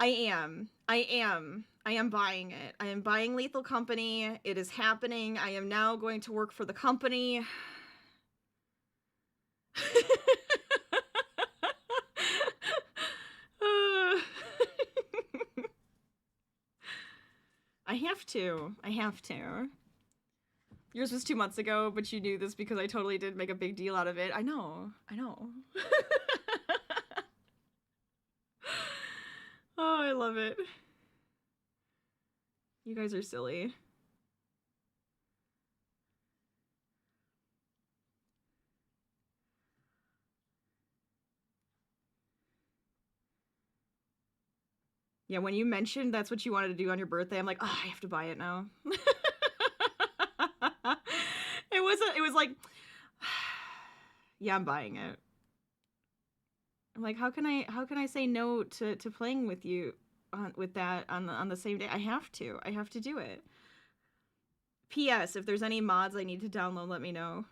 I am buying it. I am buying Lethal Company. It is happening. I am now going to work for the company. I have to. Yours was 2 months ago, but you knew this because I totally did make a big deal out of it. I know. Oh, I love it. You guys are silly. Yeah, when you mentioned that's what you wanted to do on your birthday, I'm like, oh, I have to buy it now. It was like, yeah, I'm buying it. I'm like, how can I say no to playing with you with that on the same day? I have to do it. P.S. If there's any mods I need to download, let me know.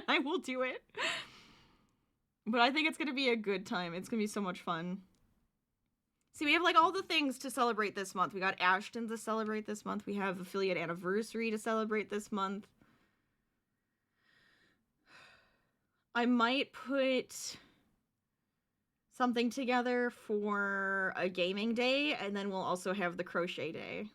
I will do it. But I think it's gonna be a good time. It's gonna be so much fun. See, we have like all the things to celebrate this month. We got Ashton to celebrate this month. We have affiliate anniversary to celebrate this month. I might put something together for a gaming day, and then we'll also have the crochet day.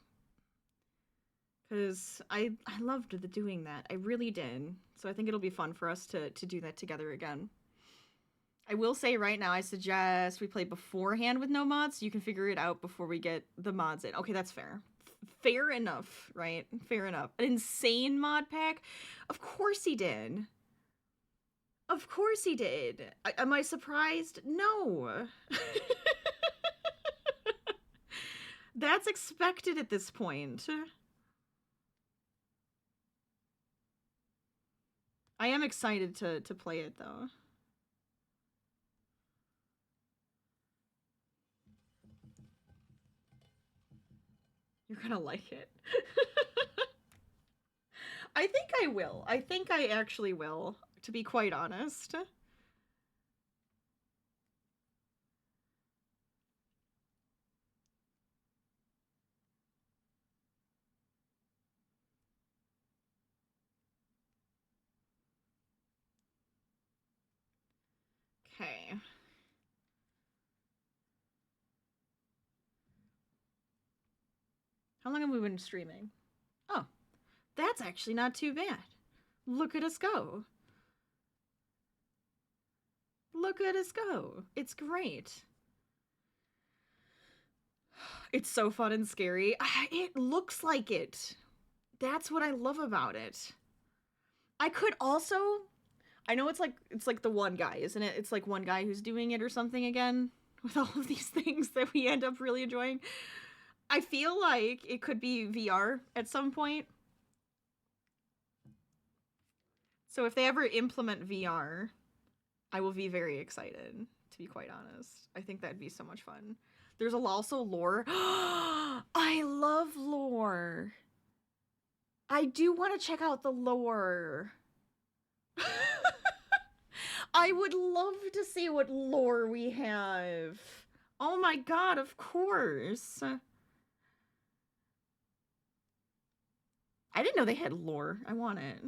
Because I loved doing that. I really did. So I think it'll be fun for us to do that together again. I will say right now, I suggest we play beforehand with no mods so you can figure it out before we get the mods in. Okay, that's fair. Fair enough, right? Fair enough. An insane mod pack? Of course he did. Of course he did. Am I surprised? No. That's expected at this point. I am excited to play it, though. You're gonna like it. I think I will. I think I actually will, to be quite honest. Okay. How long have we been streaming? Oh, that's actually not too bad. Look at us go. Look at us go. It's great. It's so fun and scary. It looks like it. That's what I love about it. I could also, I know it's like the one guy, isn't it? It's like one guy who's doing it or something again with all of these things that we end up really enjoying. I feel like it could be VR at some point. So if they ever implement VR, I will be very excited, to be quite honest. I think that'd be so much fun. There's also lore. I love lore. I do want to check out the lore. I would love to see what lore we have. Oh my god, of course. I didn't know they had lore. I want it.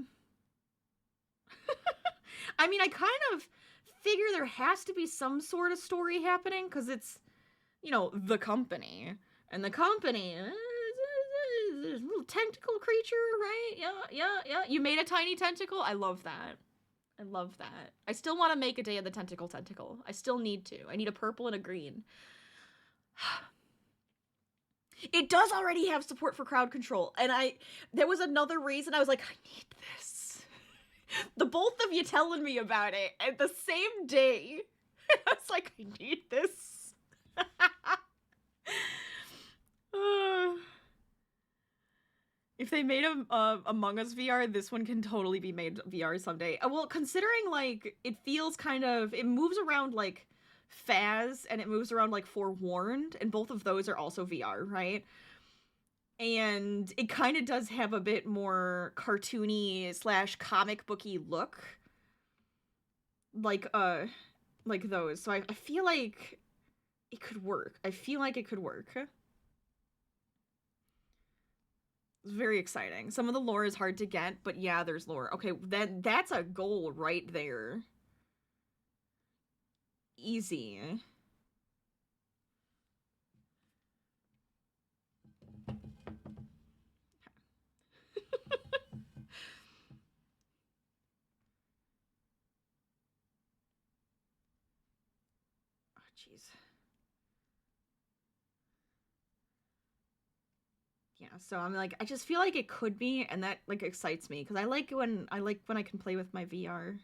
I mean, I kind of figure there has to be some sort of story happening because it's, you know, the company. And the company is a little tentacle creature, right? Yeah. You made a tiny tentacle? I love that. I love that. I still want to make a Day of the Tentacle. I still need to. I need a purple and a green. It does already have support for crowd control. And there was another reason I was like, I need this. The both of you telling me about it at the same day. I was like, I need this. If they made a Among Us VR, this one can totally be made VR someday. Well, considering like it feels kind of, it moves around like Phaz and it moves around like Forewarned, and both of those are also VR, right? And it kind of does have a bit more cartoony slash comic booky look, like those. So I feel like it could work. I feel like it could work. It's very exciting. Some of the lore is hard to get, but yeah, there's lore. Okay, that's a goal right there. Easy. Oh, jeez. Yeah, so I'm like, I just feel like it could be, and that like excites me because I like when I can play with my VR.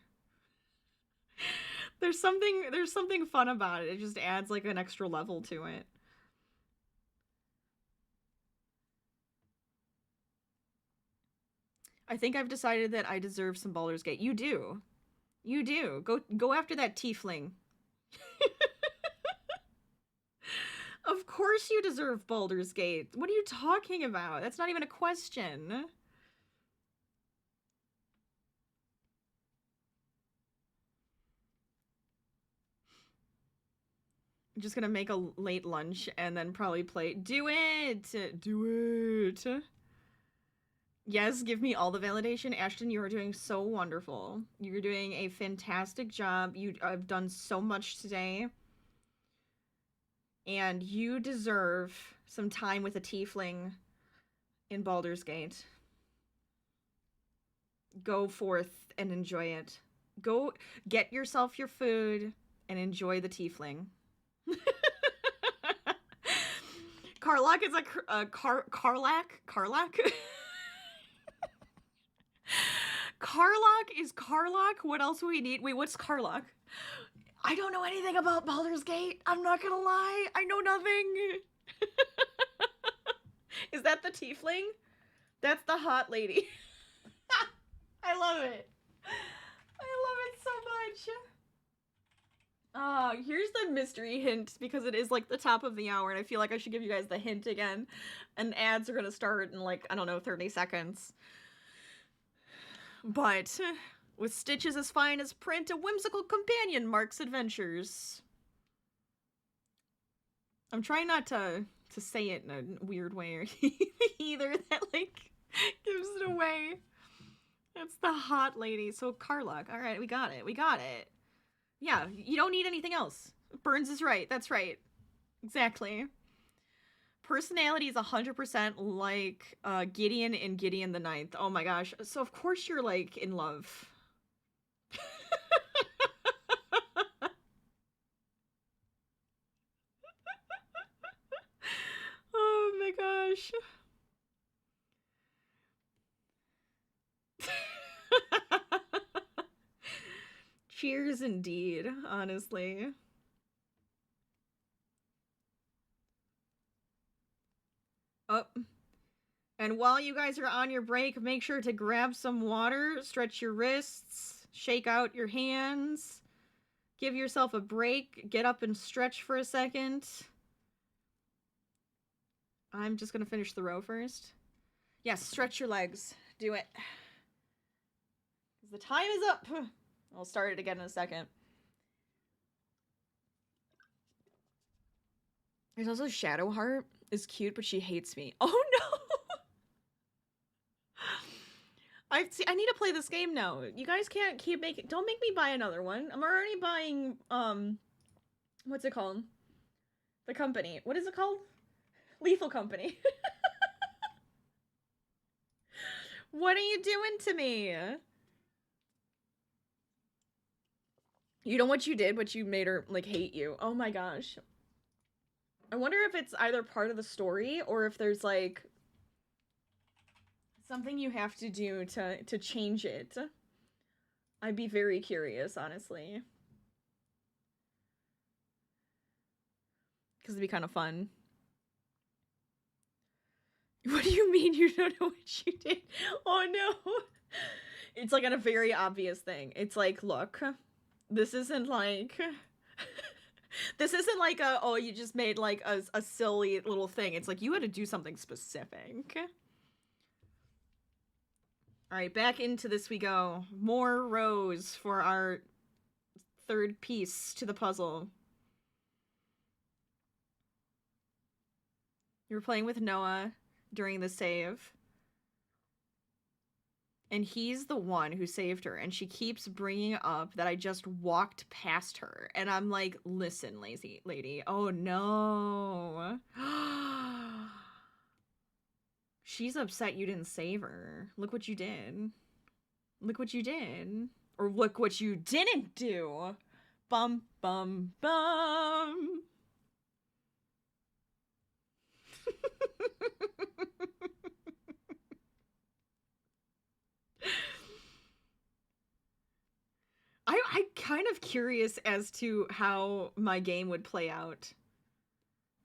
There's something fun about it. It just adds like an extra level to it. I think I've decided that I deserve some Baldur's Gate. You do. You do. Go after that tiefling. Of course you deserve Baldur's Gate. What are you talking about? That's not even a question. I'm just gonna make a late lunch and then probably play. Do it! Do it! Yes, give me all the validation. Ashton, you are doing so wonderful. You're doing a fantastic job. I've done so much today. And you deserve some time with a tiefling in Baldur's Gate. Go forth and enjoy it. Go get yourself your food and enjoy the tiefling. Karlak is a Karlak? Karlak? Karlak is Karlak? What else do we need? Wait, what's Karlak? I don't know anything about Baldur's Gate. I'm not gonna lie. I know nothing. Is that the tiefling? That's the hot lady. I love it. I love it so much. Here's the mystery hint because it is like the top of the hour and I feel like I should give you guys the hint again. And ads are gonna start in like, I don't know, 30 seconds. But with stitches as fine as print, a whimsical companion marks adventures. I'm trying not to say it in a weird way either that like gives it away. It's the hot lady. So Karlak. All right, we got it. We got it. Yeah, you don't need anything else. Burns is right. That's right. Exactly. Personality is 100% like Gideon in Gideon the Ninth. Oh my gosh. So of course you're like in love. Oh my gosh. Cheers indeed, honestly. Oh. And while you guys are on your break, make sure to grab some water, stretch your wrists, shake out your hands, give yourself a break, get up and stretch for a second. I'm just gonna finish the row first. Yes, stretch your legs. Do it. The time is up. I'll start it again in a second. There's also Shadowheart is cute, but she hates me. Oh no! I need to play this game now. You guys can't keep making. Don't make me buy another one. I'm already buying. What's it called? The company. What is it called? Lethal Company. What are you doing to me? You know what you did, but you made her like hate you. Oh my gosh. I wonder if it's either part of the story or if there's like something you have to do to change it. I'd be very curious, honestly. Because it'd be kind of fun. What do you mean you don't know what you did? Oh no. It's like a very obvious thing. It's like, look, this isn't like... This isn't like a, oh, you just made like a silly little thing. It's like you had to do something specific. All right, back into this we go. More rows for our third piece to the puzzle. You were playing with Noah during the save. And he's the one who saved her. And she keeps bringing up that I just walked past her. And I'm like, listen, lazy lady. Oh, no. She's upset you didn't save her. Look what you did. Look what you did. Or look what you didn't do. Bum, bum, bum. I'm kind of curious as to how my game would play out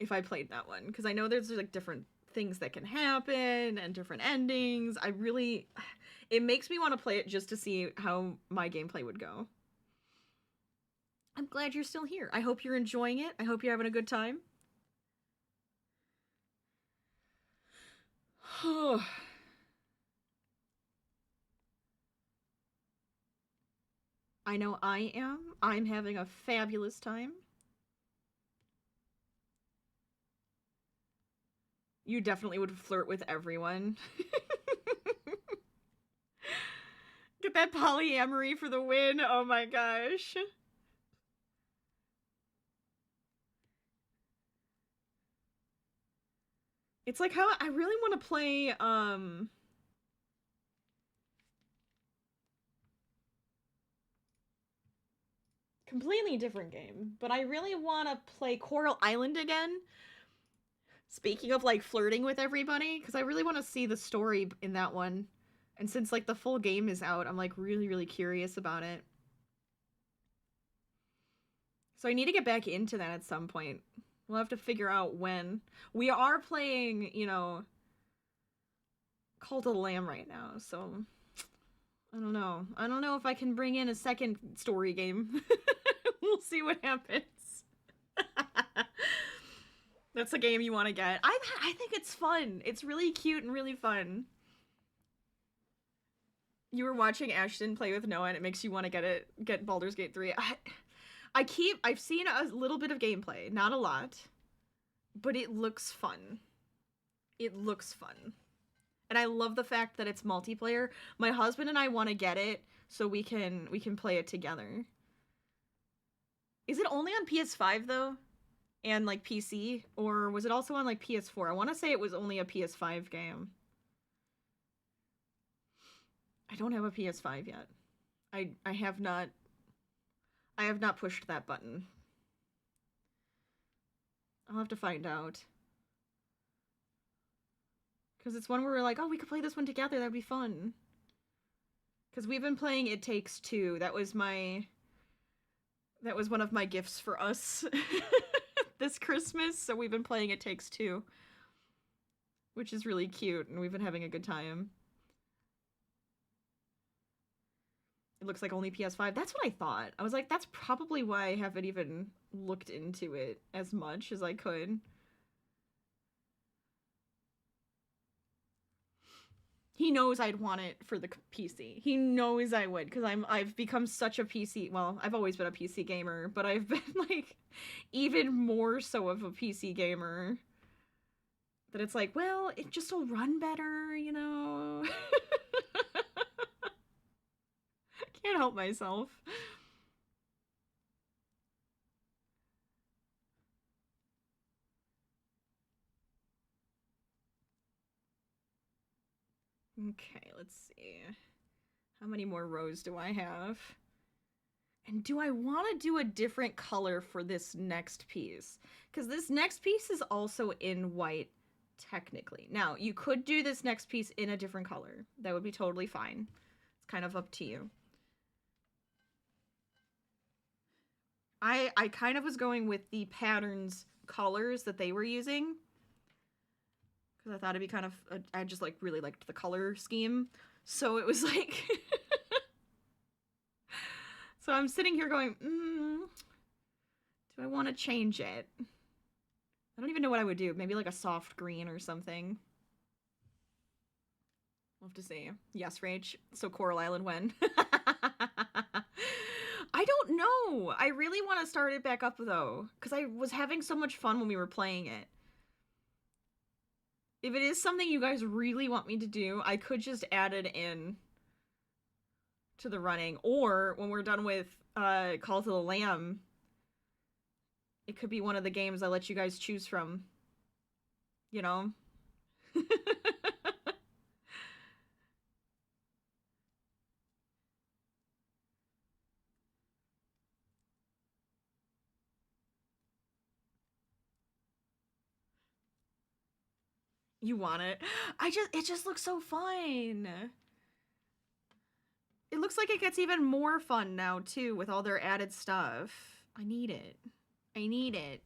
if I played that one. Because I know there's like different things that can happen and different endings. It makes me want to play it just to see how my gameplay would go. I'm glad you're still here. I hope you're enjoying it. I hope you're having a good time. I know I am. I'm having a fabulous time. You definitely would flirt with everyone. Get that polyamory for the win. Oh my gosh. It's like how I really want to play, completely different game, but I really want to play Coral Island again. Speaking of like flirting with everybody, because I really want to see the story in that one. And since like the full game is out, I'm like really, really curious about it. So I need to get back into that at some point. We'll have to figure out when. We are playing, you know, Cult of the Lamb right now, so I don't know. I don't know if I can bring in a second story game. We'll see what happens. That's a game you want to get. I think it's fun. It's really cute and really fun. You were watching Ashton play with Noah and it makes you want to get Baldur's Gate 3. I've seen a little bit of gameplay, not a lot, but it looks fun. It looks fun. And I love the fact that it's multiplayer. My husband and I want to get it so we can play it together. Is it only on PS5 though? And like PC? Or was it also on like PS4? I want to say it was only a PS5 game. I don't have a PS5 yet. I have not pushed that button. I'll have to find out. Because it's one where we're like, oh, we could play this one together. That'd be fun. Because we've been playing It Takes Two. That was one of my gifts for us this Christmas. So we've been playing It Takes Two. Which is really cute. And we've been having a good time. It looks like only PS5. That's what I thought. I was like, that's probably why I haven't even looked into it as much as I could. He knows I'd want it for the PC. He knows I would, because I've become such a PC. Well, I've always been a PC gamer, but I've been like even more so of a PC gamer. That it's like, well, it just will run better, you know. Can't help myself. Okay, let's see. How many more rows do I have? And do I want to do a different color for this next piece? Because this next piece is also in white, technically. Now, you could do this next piece in a different color. That would be totally fine. It's kind of up to you. I kind of was going with the patterns colors that they were using. Because I thought it'd be kind of, I just like really liked the color scheme. So it was like, so I'm sitting here going, do I want to change it? I don't even know what I would do. Maybe like a soft green or something. We'll have to see. Yes, Rach. So Coral Island when? I don't know. I really want to start it back up though. Because I was having so much fun when we were playing it. If it is something you guys really want me to do, I could just add it in to the running. Or when we're done with Call to the Lamb, it could be one of the games I let you guys choose from. You know? You want it? It just looks so fun. It looks like it gets even more fun now, too, with all their added stuff. I need it. I need it.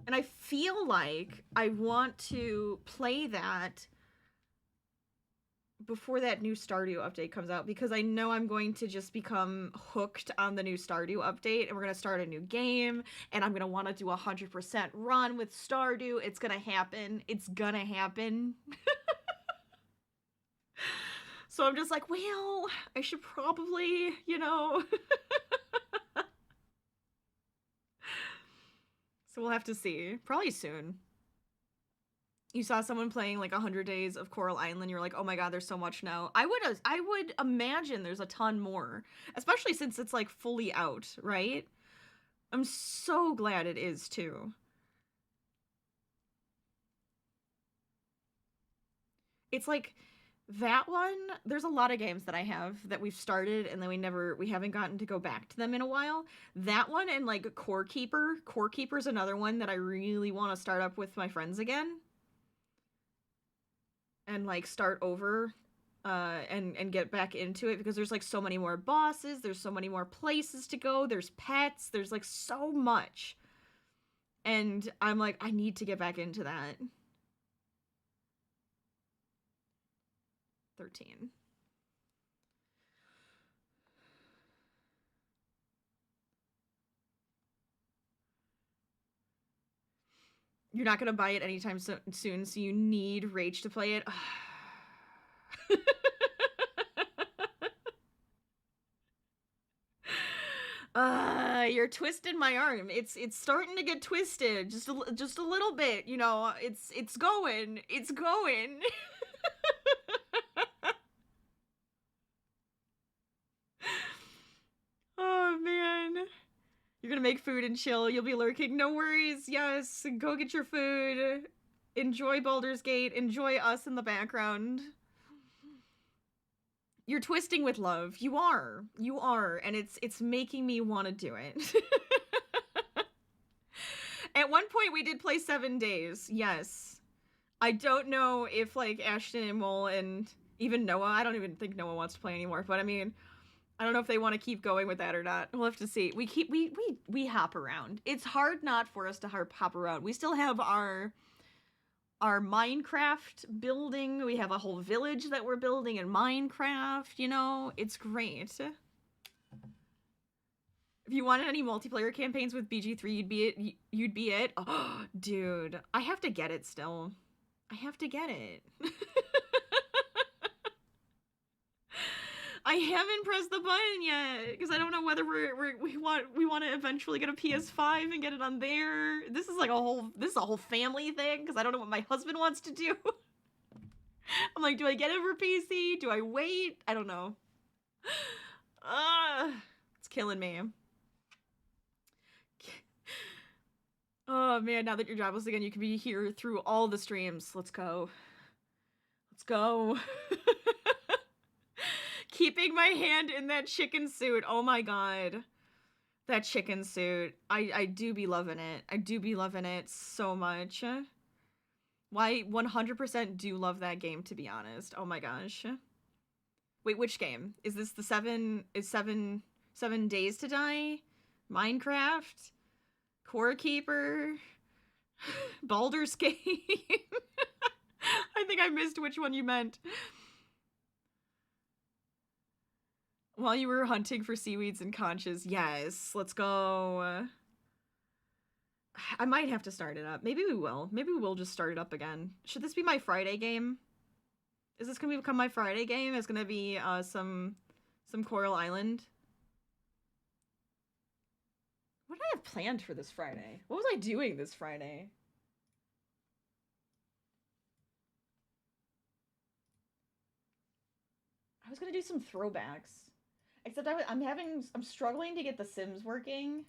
And I feel like I want to play that before that new Stardew update comes out, because I know I'm going to just become hooked on the new Stardew update, and we're going to start a new game, and I'm going to want to do 100% run with Stardew. It's going to happen. It's going to happen. So I'm just like, well, I should probably, you know. So we'll have to see. Probably soon. you saw someone playing like 100 Days of Coral Island, you're like, oh my god, there's so much now. I would imagine there's a ton more, especially since it's like fully out, right? I'm so glad it is too. It's like that one, there's a lot of games that I have that we've started and then we haven't gotten to go back to them in a while. That one and like Core Keeper. Core Keeper's another one that I really want to start up with my friends again. And like start over and get back into it because there's like so many more bosses, there's so many more places to go, there's pets, there's like so much. And I'm like, I need to get back into that. 13. You're not going to buy it anytime soon, so you need Rach to play it. You're twisting my arm. It's starting to get twisted just a little bit, you know. It's going. It's going. Oh man. You're gonna make food and chill. You'll be lurking. No worries. Yes, go get your food. Enjoy Baldur's Gate. Enjoy us in the background. You're twisting with love. You are. You are. And it's making me want to do it. At one point, we did play 7 days. Yes. I don't know if, like, Ashton and Mole and even Noah, I don't even think Noah wants to play anymore, but I mean, I don't know if they want to keep going with that or not. We'll have to see. We hop around. It's hard not for us to hop around. We still have our Minecraft building. We have a whole village that we're building in Minecraft, you know? It's great. If you wanted any multiplayer campaigns with BG3, you'd be it. Oh, dude, I have to get it still. I have to get it. I haven't pressed the button yet because I don't know whether we want to eventually get a PS5 and get it on there. This is a whole family thing because I don't know what my husband wants to do. I'm like, do I get it for PC? Do I wait? I don't know. It's killing me. Oh man, now that you're jobless again, you can be here through all the streams. Let's go. Let's go. Keeping my hand in that chicken suit. Oh my god. That chicken suit. I do be loving it. I do be loving it so much. Why 100% do love that game, to be honest. Oh my gosh. Wait, which game? Is this the 7 Days to Die? Minecraft? Core Keeper? Baldur's Gate? I think I missed which one you meant. While you were hunting for seaweeds and conches. Yes, let's go. I might have to start it up. Maybe we will. Maybe we will just start it up again. Should this be my Friday game? Is this gonna become my Friday game? It's gonna be some Coral Island. What did I have planned for this Friday? What was I doing this Friday? I was gonna do some throwbacks. Except I'm struggling to get The Sims working.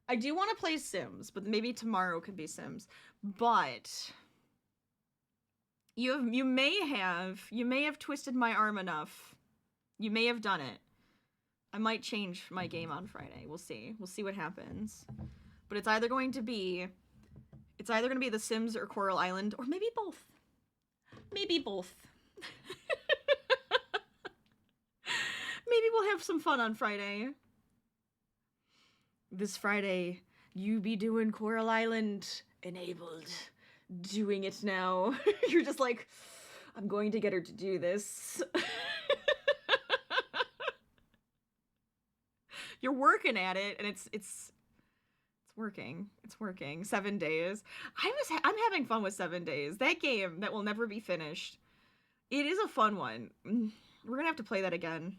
I do want to play Sims, but maybe tomorrow could be Sims. But you may have twisted my arm enough. You may have done it. I might change my game on Friday. We'll see. We'll see what happens. But it's either going to be The Sims or Coral Island, or maybe both. Maybe both. Maybe we'll have some fun on Friday. This Friday, you be doing Coral Island enabled. Doing it now. You're just like, I'm going to get her to do this. You're working at it, and it's working. It's working. 7 days. I'm having fun with 7 days. That game that will never be finished. It is a fun one. We're gonna have to play that again.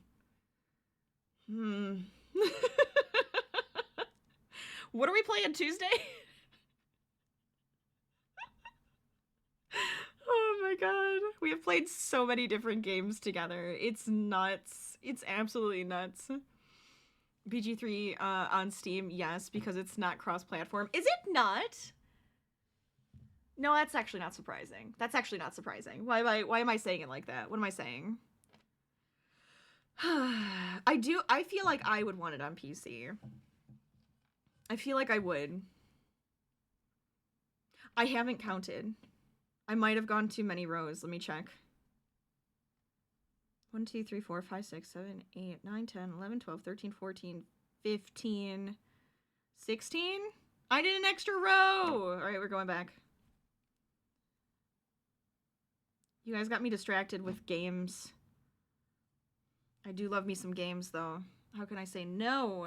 What are we playing Tuesday? Oh my god. We have played so many different games together. It's nuts. It's absolutely nuts. BG3 on Steam, yes, because it's not cross-platform. Is it not? No, that's actually not surprising. That's actually not surprising. Why am I saying it like that? What am I saying? I feel like I would want it on PC. I feel like I would. I haven't counted. I might have gone too many rows. Let me check. 1, 2, 3, 4, 5, 6, 7, 8, 9, 10, 11, 12, 13, 14, 15, 16? I did an extra row! Alright, we're going back. You guys got me distracted with games. I do love me some games, though. How can I say no?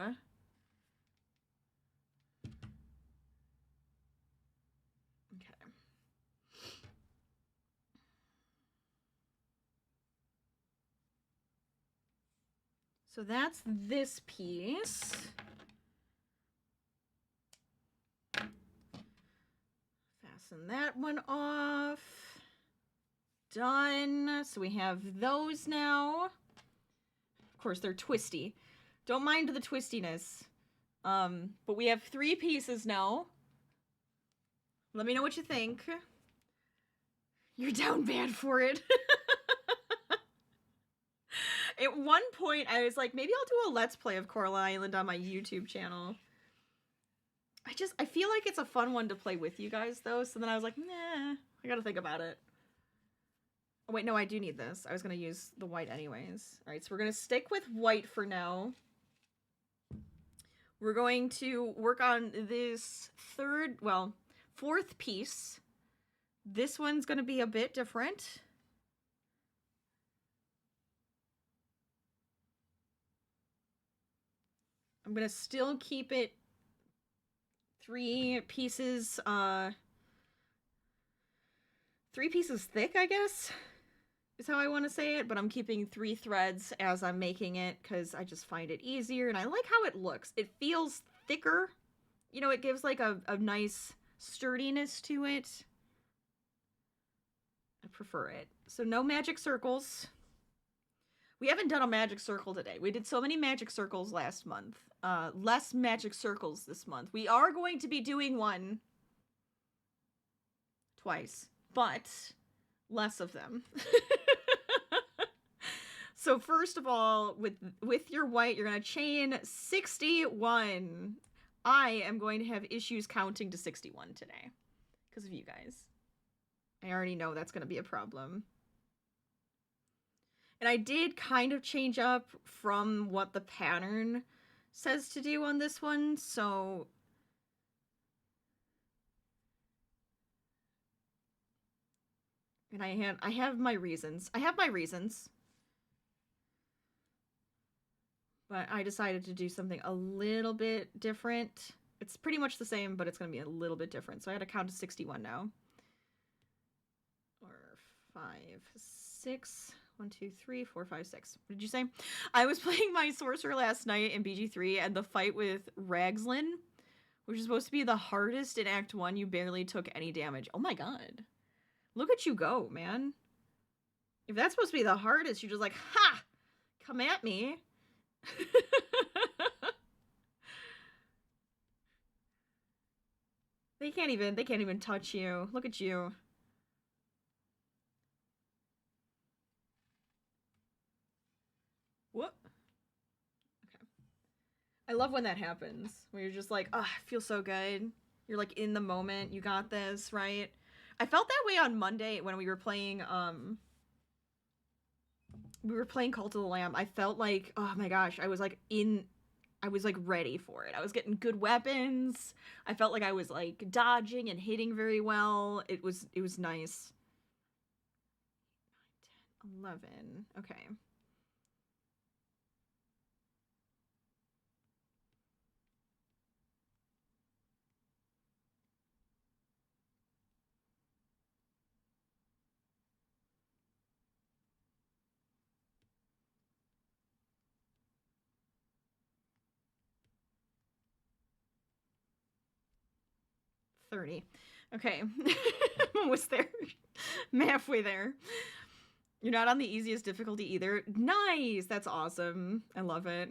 Okay. So that's this piece. Fasten that one off. Done. So we have those now. Of course, they're twisty. Don't mind the twistiness. But we have 3 pieces now. Let me know what you think. You're down bad for it. At one point, I was like, maybe I'll do a Let's Play of Coral Island on my YouTube channel. I feel like it's a fun one to play with you guys, though. So then I was like, nah, I gotta think about it. Oh, wait, no, I do need this. I was gonna use the white anyways. All right, so we're gonna stick with white for now. We're going to work on this fourth piece. This one's gonna be a bit different. I'm gonna still keep it 3 pieces, 3 pieces thick, I guess, is how I want to say it, but I'm keeping 3 threads as I'm making it, because I just find it easier, and I like how it looks. It feels thicker. You know, it gives, like, a nice sturdiness to it. I prefer it. So no magic circles. We haven't done a magic circle today. We did so many magic circles last month. Less magic circles this month. We are going to be doing one twice, but less of them. So first of all, with your white, you're gonna chain 61. I am going to have issues counting to 61 today because of you guys. I already know that's gonna be a problem. And I did kind of change up from what the pattern says to do on this one, so and I have my reasons. But I decided to do something a little bit different. It's pretty much the same, but it's going to be a little bit different. So I had to count to 61 now. Or 5, 6. 1, 2, 3, 4, 5, 6. What did you say? I was playing my sorcerer last night in BG3, and the fight with Ragslin, which is supposed to be the hardest in Act 1, you barely took any damage. Oh my god. Look at you go, man. If that's supposed to be the hardest, you're just like, ha! Come at me. They can't even touch you. Look at you. Whoop. Okay. I love when that happens. Where you're just like, oh, I feel so good. You're like in the moment. You got this, right? I felt that way on Monday when we were playing Cult of the Lamb. I felt like, oh my gosh, I was like ready for it. I was getting good weapons. I felt like I was like dodging and hitting very well. It was nice. 9, 10, 11. Okay. 30. Okay. I'm almost there. I'm halfway there. You're not on the easiest difficulty either. Nice! That's awesome. I love it.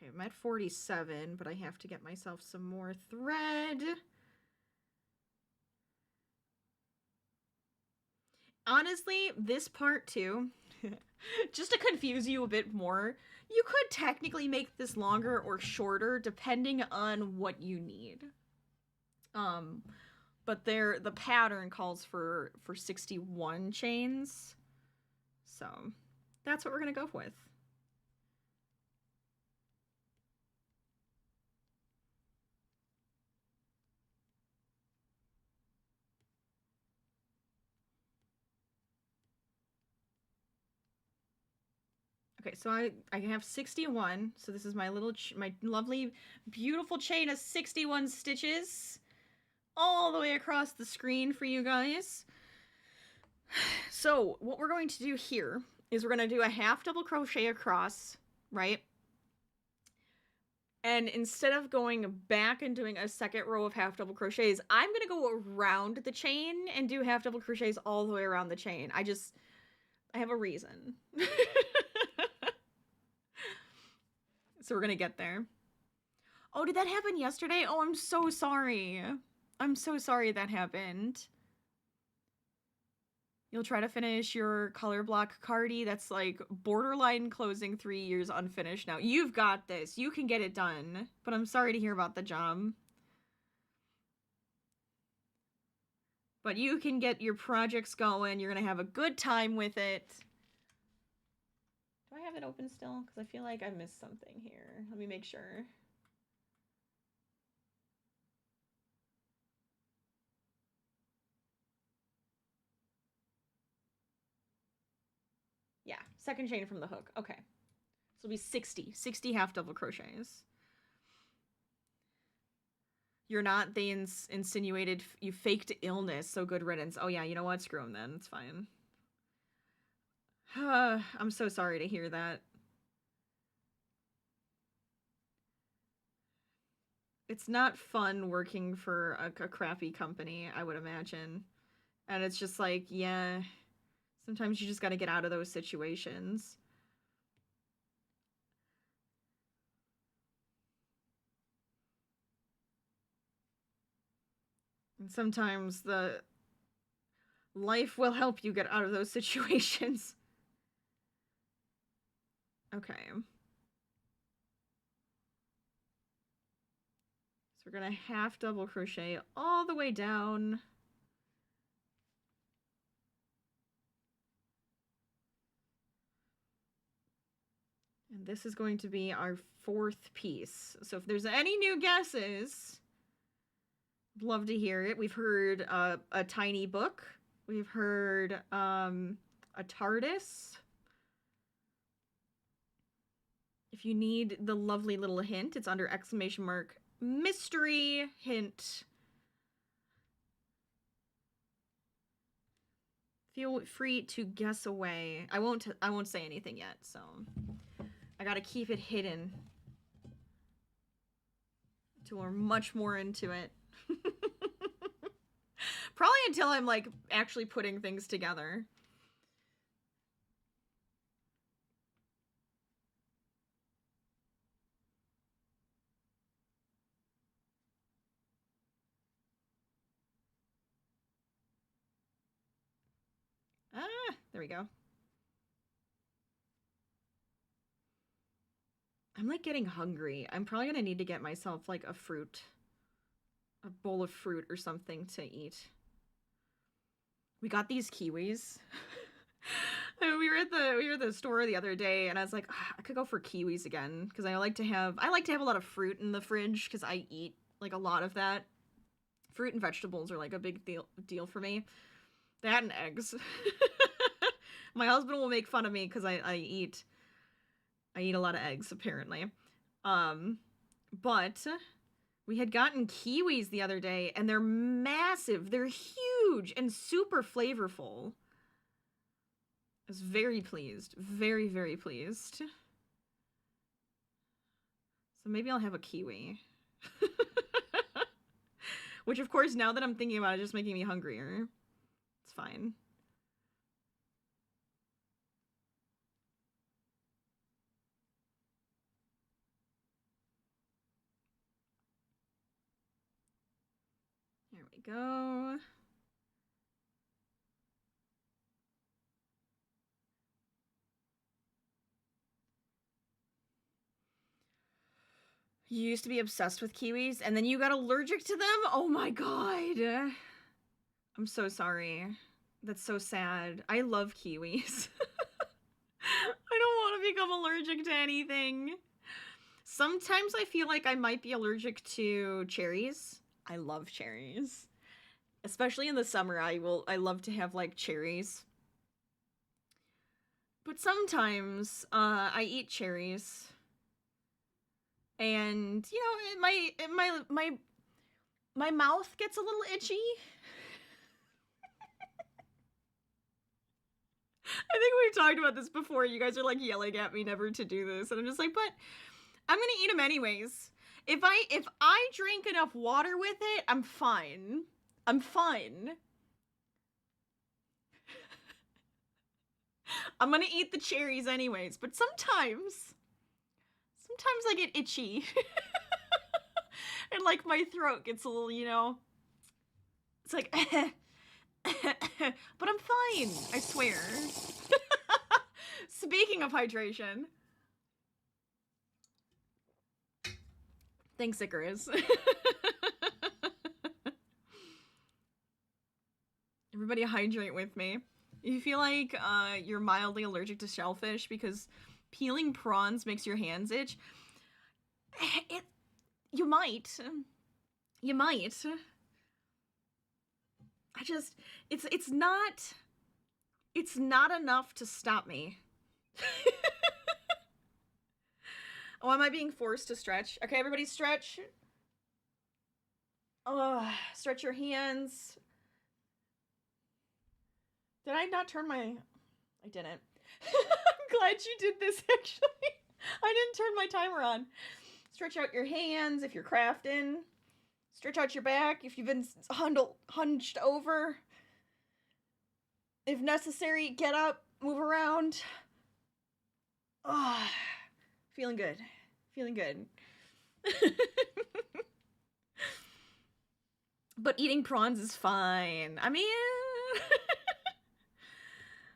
Okay, I'm at 47, but I have to get myself some more thread. Honestly, this part too, just to confuse you a bit more, you could technically make this longer or shorter depending on what you need. But the pattern calls for 61 chains. So, that's what we're going to go with. Okay, so I have 61. So this is my my lovely, beautiful chain of 61 stitches all the way across the screen for you guys. So what we're going to do here is we're going to do a half double crochet across, right? And instead of going back and doing a second row of half double crochets, I'm going to go around the chain and do half double crochets all the way around the chain. I have a reason. So we're going to get there. Oh, did that happen yesterday? Oh, I'm so sorry. I'm so sorry that happened. You'll try to finish your color block cardi. That's like borderline closing 3 years unfinished now. You've got this. You can get it done. But I'm sorry to hear about the job. But you can get your projects going. You're going to have a good time with it. Do I have it open still? Because I feel like I missed something here. Let me make sure. Yeah, second chain from the hook. Okay. So it'll be 60 half double crochets. You're not, they insinuated you faked illness, so good riddance. Oh yeah, you know what? Screw them then. It's fine. I'm so sorry to hear that. It's not fun working for a crappy company, I would imagine. And it's just like, yeah, sometimes you just gotta get out of those situations. And sometimes the life will help you get out of those situations. Okay. So we're gonna half double crochet all the way down. And this is going to be our 4th piece. So if there's any new guesses, I'd love to hear it. We've heard a tiny book. We've heard a TARDIS. If you need the lovely little hint, it's under exclamation mark mystery hint. Feel free to guess away. I won't say anything yet, so I gotta keep it hidden until we're much more into it. Probably until I'm like actually putting things together. Ah, there we go. I'm like getting hungry. I'm probably gonna need to get myself like a bowl of fruit or something to eat. We got these kiwis. We were at the store the other day, and I was like, I could go for kiwis again because I like to have a lot of fruit in the fridge because I eat like a lot of that. Fruit and vegetables are like a big deal for me. That and eggs. My husband will make fun of me because I eat a lot of eggs apparently. But we had gotten kiwis the other day, and they're massive. They're huge and super flavorful. I was very pleased. Very, very pleased. So maybe I'll have a kiwi. Which, of course, now that I'm thinking about it, just making me hungrier. It's fine. Here we go. You used to be obsessed with kiwis, and then you got allergic to them? Oh my god. I'm so sorry. That's so sad. I love kiwis. I don't want to become allergic to anything. Sometimes I feel like I might be allergic to cherries. I love cherries. Especially in the summer, I love to have like cherries. But sometimes I eat cherries. And you know, my mouth gets a little itchy. I think we've talked about this before. You guys are like yelling at me never to do this, and I'm just like, but I'm gonna eat them anyways. If I drink enough water with it, I'm fine. I'm fine. I'm gonna eat the cherries anyways, but sometimes I get itchy. And like my throat gets a little, you know, it's like, but I'm fine, I swear. Speaking of hydration. Thanks, Icarus. Everybody hydrate with me. If you feel like you're mildly allergic to shellfish because peeling prawns makes your hands itch, you might. It's not enough to stop me. Oh, am I being forced to stretch? Okay, everybody stretch. Stretch your hands. Did I not turn my... I didn't. I'm glad you did this, actually. I didn't turn my timer on. Stretch out your hands if you're crafting. Stretch out your back if you've been hunched over. If necessary, get up, move around. Feeling good. Feeling good. But eating prawns is fine. I mean...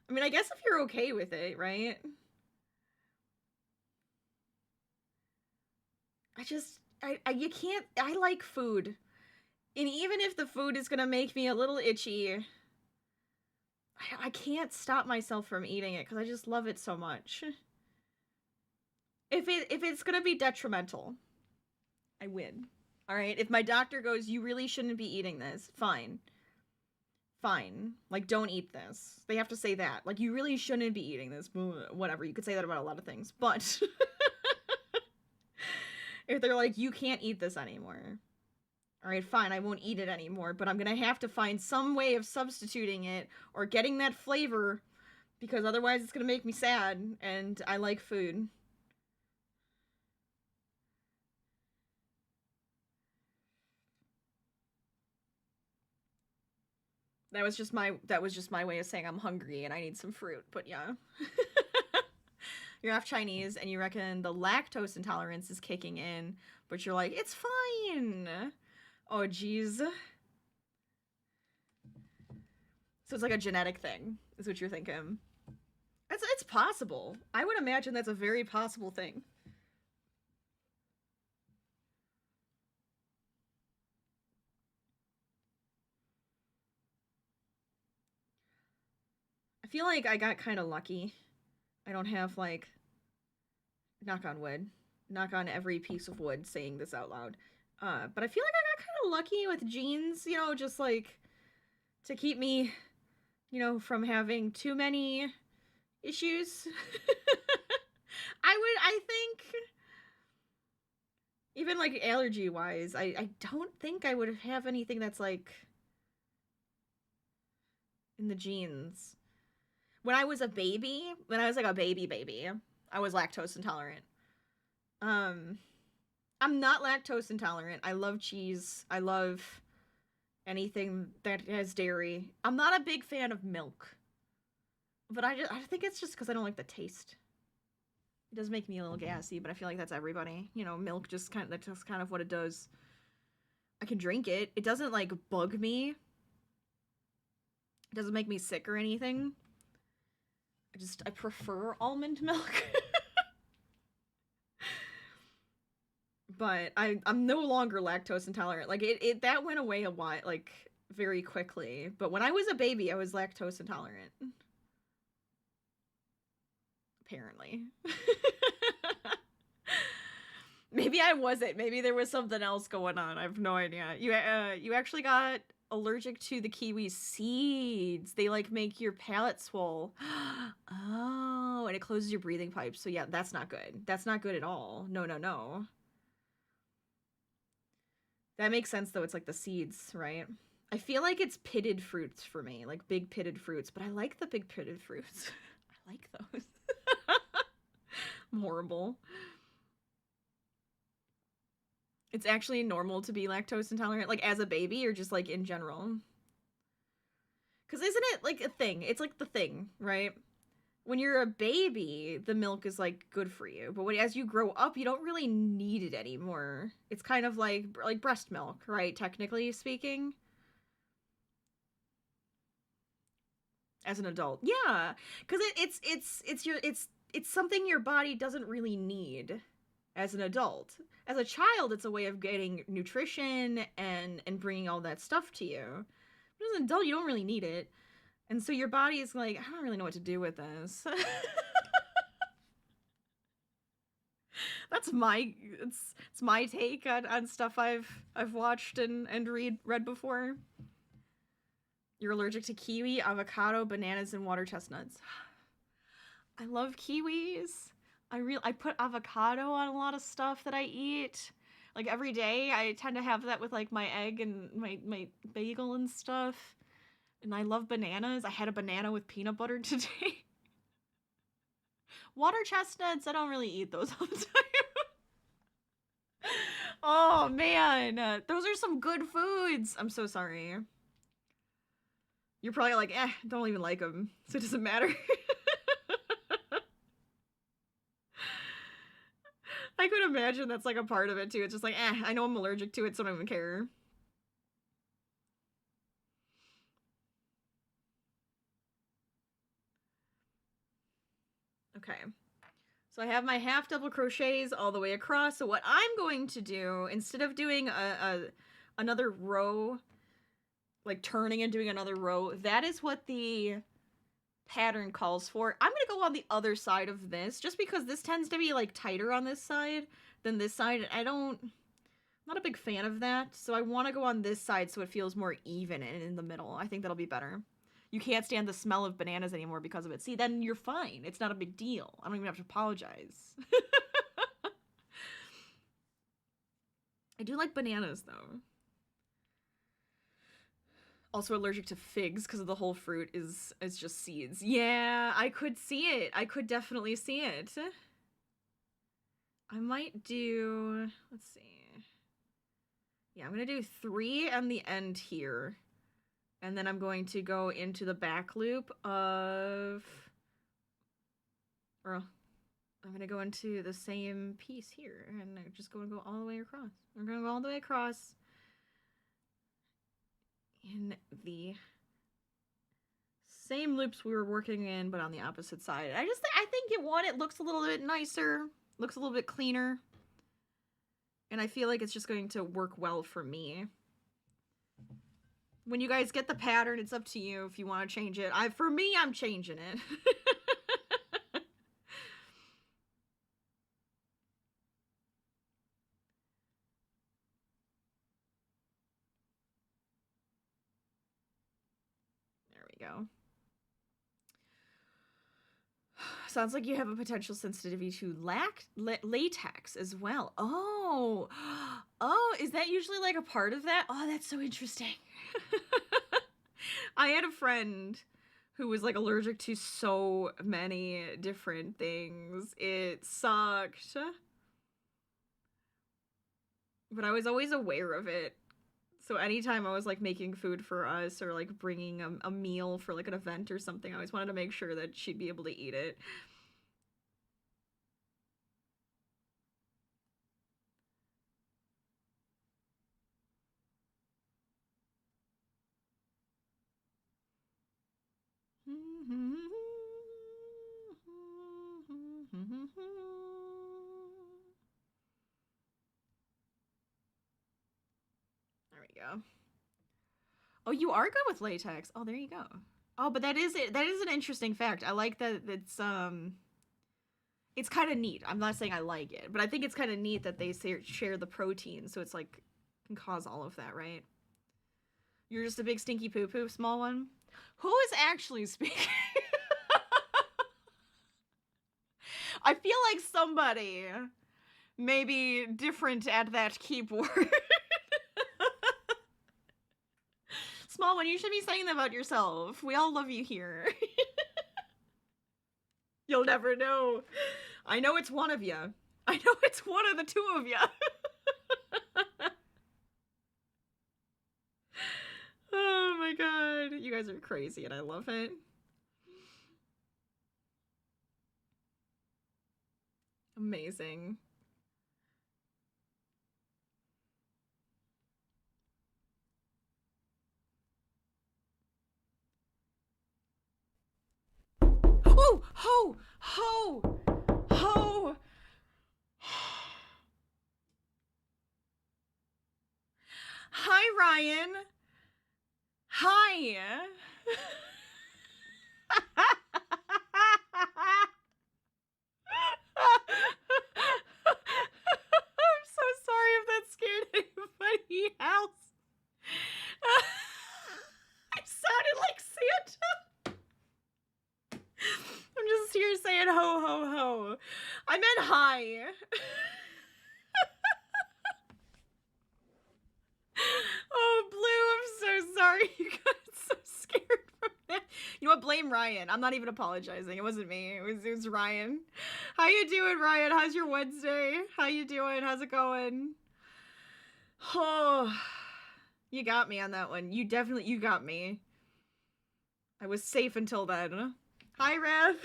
I guess if you're okay with it, right? You can't... I like food. And even if the food is gonna make me a little itchy, I can't stop myself from eating it because I just love it so much. If it's gonna be detrimental, I win. Alright? If my doctor goes, you really shouldn't be eating this, fine. Fine. Like, don't eat this. They have to say that. Like, you really shouldn't be eating this. Whatever. You could say that about a lot of things. But if they're like, you can't eat this anymore. Alright, fine. I won't eat it anymore. But I'm gonna have to find some way of substituting it or getting that flavor because otherwise it's gonna make me sad. And I like food. That was just my way of saying I'm hungry and I need some fruit, but yeah. You're half Chinese and you reckon the lactose intolerance is kicking in, but you're like, it's fine. Oh, geez. So it's like a genetic thing, is what you're thinking. It's possible. I would imagine that's a very possible thing. I feel like I got kind of lucky. I don't have, like, knock on wood, knock on every piece of wood saying this out loud. But I feel like I got kind of lucky with genes, you know, just, like, to keep me, you know, from having too many issues. I think Even like allergy wise, I don't think I would have anything that's like in the genes. When I was a baby, when I was like a baby, I was lactose intolerant. Um, I'm not lactose intolerant. I love cheese. I love anything that has dairy. I'm not a big fan of milk. But I think it's just because I don't like the taste. It does make me a little gassy, but I feel like that's everybody. You know, milk that's just kind of what it does. I can drink it. It doesn't like bug me. It doesn't make me sick or anything. I prefer almond milk. But I'm no longer lactose intolerant. Like it that went away a while, like very quickly. But when I was a baby, I was lactose intolerant. Apparently. Maybe I wasn't. Maybe there was something else going on. I have no idea. You actually got allergic to the kiwi seeds. They like make your palate swell. Oh, and it closes your breathing pipes. So yeah, that's not good. That's not good at all. No, no, no. That makes sense though. It's like the seeds, right? I feel like it's pitted fruits for me, like big pitted fruits, but I like the big pitted fruits. I like those. I'm horrible. It's actually normal to be lactose intolerant, like as a baby or just like in general. Because isn't it like a thing? It's like the thing, right? When you're a baby, the milk is like good for you, but as you grow up, you don't really need it anymore. It's kind of like breast milk, right? Technically speaking, as an adult, yeah, because it's something your body doesn't really need as an adult. As a child, it's a way of getting nutrition and bringing all that stuff to you. But as an adult, you don't really need it. And so your body is like, I don't really know what to do with this. That's it's my take on stuff I've watched and read before. You're allergic to kiwi, avocado, bananas, and water chestnuts. I love kiwis. I put avocado on a lot of stuff that I eat. Like every day, I tend to have that with like my egg and my bagel and stuff. And I love bananas. I had a banana with peanut butter today. Water chestnuts, I don't really eat those all the time. Oh man, those are some good foods. I'm so sorry. You're probably like, don't even like them, so it doesn't matter. I could imagine that's like a part of it too. It's just like, I know I'm allergic to it, so I don't even care. Okay. So I have my half double crochets all the way across. So what I'm going to do, instead of doing another row, like turning and doing another row, that is what the pattern calls for. I'm gonna go on the other side of this, just because this tends to be like tighter on this side than this side. I'm not a big fan of that, so I want to go on this side so it feels more even and in the middle. I think that'll be better. You can't stand the smell of bananas anymore because of it. See, then you're fine. It's not a big deal. I don't even have to apologize. I do like bananas, though. Also allergic to figs because of the whole fruit is just seeds. Yeah, I could see it. I could definitely see it. I might do... Let's see. Yeah, I'm going to do 3 on the end here. And then I'm going to go into the back loop of... Or I'm going to go into the same piece here. And I'm just going to go all the way across. I'm going to go all the way across in the same loops we were working in, but on the opposite side. I think it looks a little bit nicer, looks a little bit cleaner, and I feel like it's just going to work well for me. When you guys get the pattern, it's up to you if you want to change it. For me, I'm changing it. There we go. sounds like you have a potential sensitivity to latex as well. Oh, oh, is that usually like a part of that? Oh, that's so interesting. I had a friend who was like allergic to so many different things. It sucked. But I was always aware of it. So anytime I was like making food for us or like bringing a meal for like an event or something, I always wanted to make sure that she'd be able to eat it. There we go. Oh, you are good with latex. Oh, there you go. Oh, but that is it. That is an interesting fact. I like that it's kind of neat. I'm not saying I like it, but I think it's kind of neat that they share the protein, so it's like can cause all of that, right? You're just a big stinky poo poo, small one. Who is actually speaking? I feel like somebody maybe different at that keyboard. Small one, you should be saying that about yourself. We all love you here. You'll never know. I know it's one of you. I know it's one of the two of you. Oh my god. You guys are crazy and I love it. Amazing. Oh, ho, ho, ho. Hi, Ryan. Hi. I'm so sorry if that scared anybody else. I sounded like Santa. I'm just here saying ho ho ho. I meant hi. Oh, Blue, I'm so sorry. You got so scared from that. You know what? Blame Ryan. I'm not even apologizing. It wasn't me. It was Ryan. How you doing, Ryan? How's your Wednesday? How you doing? How's it going? Oh, you got me on that one. You got me. I was safe until then. Hi, Rev.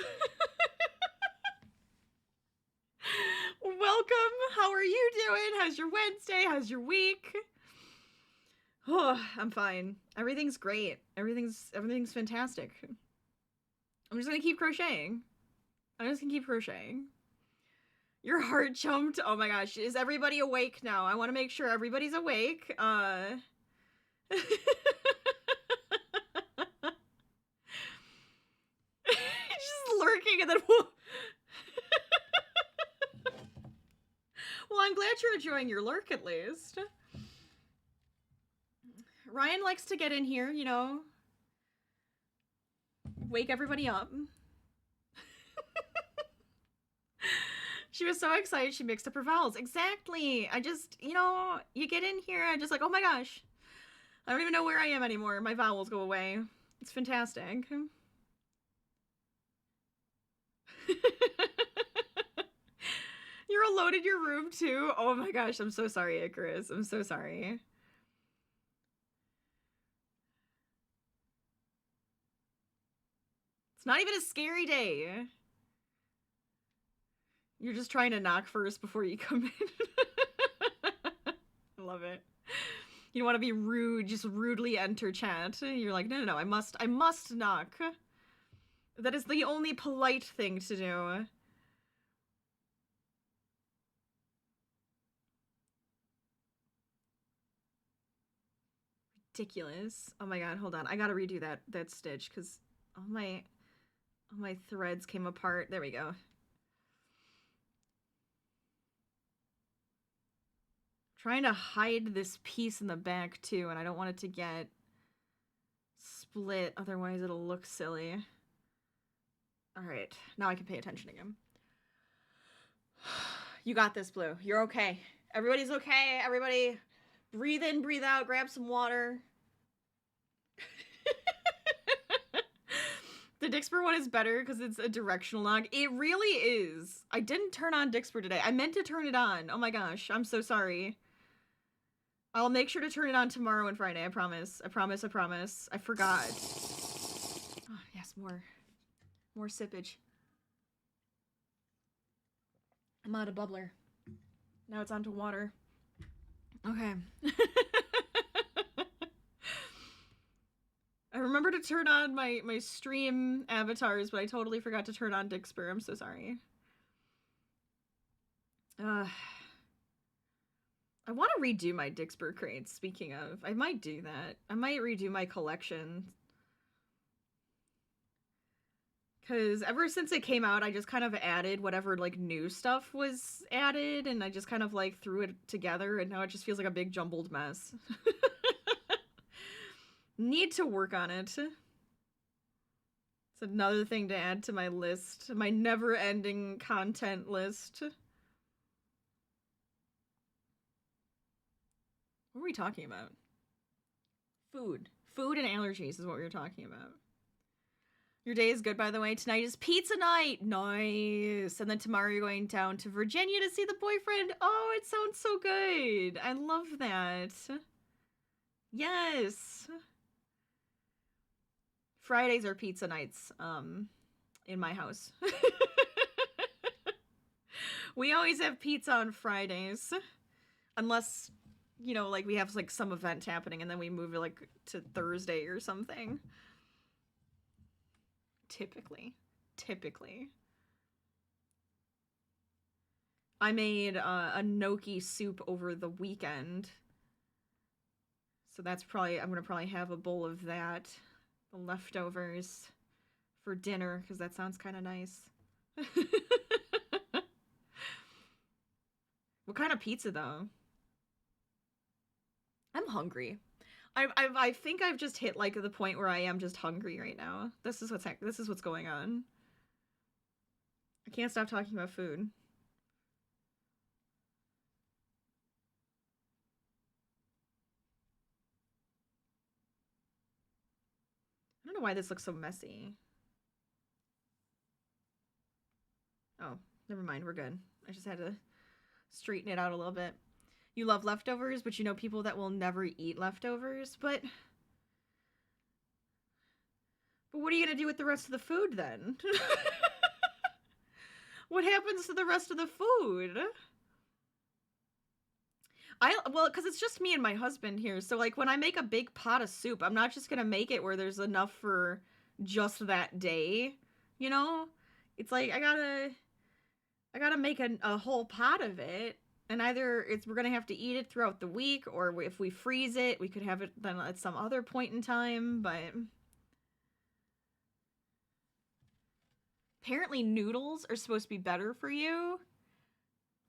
Welcome. How are you doing? How's your Wednesday? How's your week? Oh, I'm fine. Everything's great. Everything's fantastic. I'm just gonna keep crocheting. I'm just gonna keep crocheting. Your heart jumped. Oh my gosh. Is everybody awake now? I want to make sure everybody's awake. Just lurking and then well, I'm glad you're enjoying your lurk at least. Ryan likes to get in here, you know, wake everybody up. She was so excited she mixed up her vowels. Exactly. I just, you know, you get in here, I'm just like, oh my gosh. I don't even know where I am anymore. My vowels go away. It's fantastic. You're alone in your room too? Oh my gosh, I'm so sorry, Icarus. I'm so sorry. It's not even a scary day. You're just trying to knock first before you come in. I love it. You don't want to be rude, just rudely enter chat. You're like, no, I must knock. That is the only polite thing to do. Ridiculous. Oh my god, hold on. I gotta redo that stitch because all my threads came apart. There we go. Trying to hide this piece in the back too, and I don't want it to get split, otherwise it'll look silly. All right, now I can pay attention again. You got this, Blue. You're okay. Everybody's okay. Everybody breathe in, breathe out, grab some water. The Dixper one is better because it's a directional log. It really is. I didn't turn on Dixper today. I meant to turn it on. Oh my gosh, I'm so sorry. I'll make sure to turn it on tomorrow and Friday. I promise. I promise. I promise. I forgot. Oh, yes, more sippage. I'm out of bubbler. Now it's on to water. Okay. I remember to turn on my stream avatars, but I totally forgot to turn on Dixper. I'm so sorry. I want to redo my Dixper crates, speaking of. I might do that. I might redo my collection. Because ever since it came out, I just kind of added whatever, like, new stuff was added, and I just kind of, like, threw it together, and now it just feels like a big jumbled mess. Need to work on it. It's another thing to add to my list. My never-ending content list. What were we talking about? Food. Food and allergies is what we were talking about. Your day is good, by the way. Tonight is pizza night. Nice. And then tomorrow you're going down to Virginia to see the boyfriend. Oh, it sounds so good. I love that. Yes. Fridays are pizza nights, in my house. We always have pizza on Fridays. Unless, you know, like we have like some event happening and then we move it like to Thursday or something. Typically. I made a gnocchi soup over the weekend. So that's I'm gonna probably have a bowl of that. The leftovers for dinner, because that sounds kind of nice. What kind of pizza, though? I'm hungry. I think I've just hit like the point where I am just hungry right now. This is what's going on. I can't stop talking about food. I don't know why this looks so messy. Oh, never mind. We're good. I just had to straighten it out a little bit. You love leftovers, but you know people that will never eat leftovers, but what are you gonna do with the rest of the food then? What happens to the rest of the food? Well, because it's just me and my husband here, so like when I make a big pot of soup, I'm not just gonna make it where there's enough for just that day, you know? It's like I gotta make a whole pot of it, and either we're gonna have to eat it throughout the week, or if we freeze it, we could have it then at some other point in time, but apparently noodles are supposed to be better for you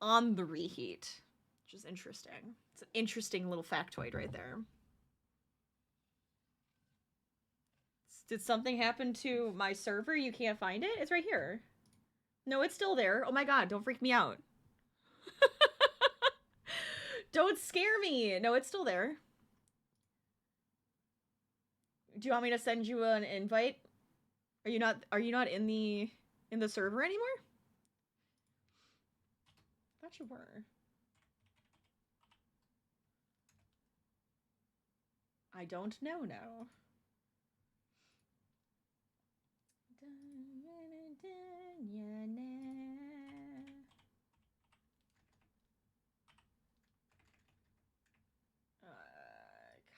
on the reheat, which is interesting. It's an interesting little factoid right there. Did something happen to my server? You can't find it? It's right here. No, it's still there. Oh my god, don't freak me out. Don't scare me. No, it's still there. Do you want me to send you an invite? Are you not in the server anymore? I thought you were. I don't know now.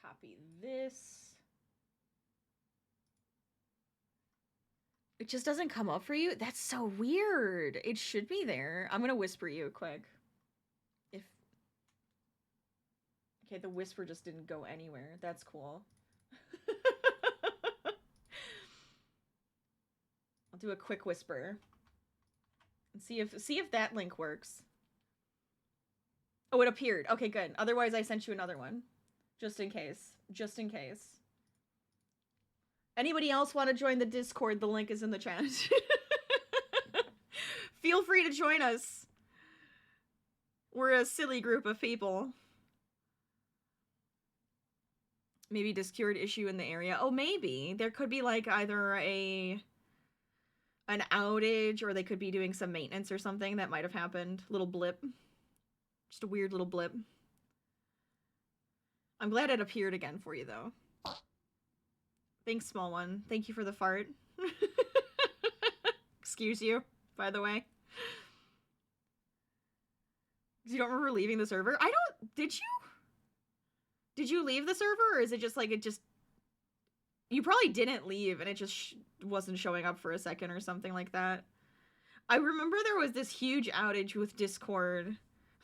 Copy this. It just doesn't come up for you? That's so weird. It should be there. I'm gonna whisper you quick. Okay, the whisper just didn't go anywhere. That's cool. I'll do a quick whisper. And see if that link works. Oh, it appeared. Okay, good. Otherwise, I sent you another one. Just in case. Just in case. Anybody else want to join the Discord? The link is in the chat. Feel free to join us. We're a silly group of people. Maybe Discord issue in the area. Oh, maybe. There could be like either an outage, or they could be doing some maintenance or something that might have happened. Little blip. Just a weird little blip. I'm glad it appeared again for you, though. Thanks, small one. Thank you for the fart. Excuse you, by the way. You don't remember leaving the server? I don't... Did you? Did you leave the server, or is it just like it just... You probably didn't leave, and it just wasn't showing up for a second or something like that. I remember there was this huge outage with Discord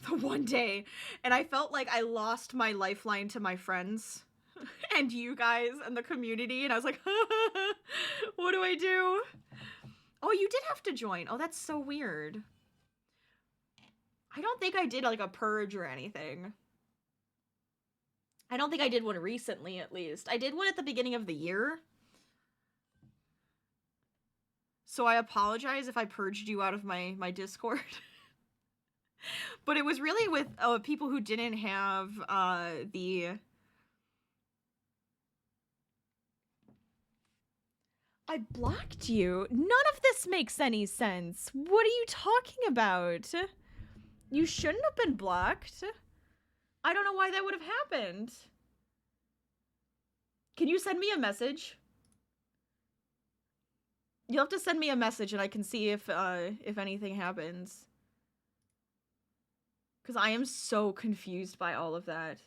the one day, and I felt like I lost my lifeline to my friends and you guys and the community, and I was like, what do I do? Oh, you did have to join. Oh, that's so weird. I don't think I did like a purge or anything. I don't think I did one recently, at least. I did one at the beginning of the year. So I apologize if I purged you out of my Discord. But it was really with people who didn't have the... I blocked you? None of this makes any sense. What are you talking about? You shouldn't have been blocked. I don't know why that would have happened. Can you send me a message? You'll have to send me a message and I can see if anything happens. Because I am so confused by all of that.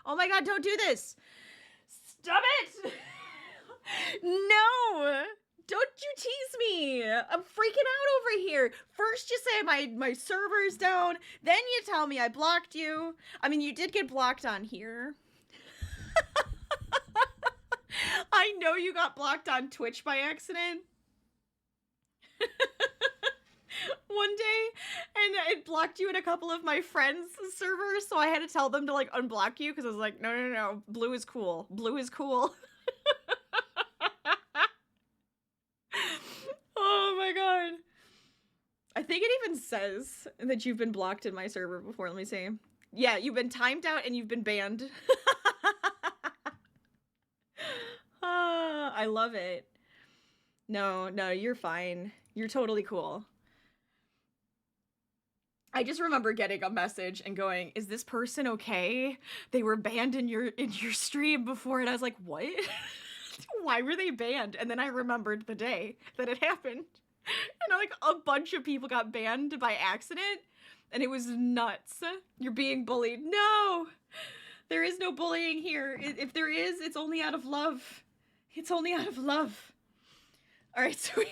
Oh my god, don't do this! Stop it! No! Don't you tease me! I'm freaking out over here! First you say my server's down, then you tell me I blocked you. I mean, you did get blocked on here. I know you got blocked on Twitch by accident. One day, and it blocked you in a couple of my friends' servers, so I had to tell them to like unblock you, because I was like, no, blue is cool. Blue is cool. Oh my god. I think it even says that you've been blocked in my server before. Let me see. Yeah, you've been timed out and you've been banned. I love it. No, you're fine. You're totally cool. I just remember getting a message and going, is this person okay? They were banned in your stream before, and I was like, what? Why were they banned? And then I remembered the day that it happened. And like a bunch of people got banned by accident, and it was nuts. You're being bullied. No! There is no bullying here. If there is, it's only out of love. It's only out of love. Alright, so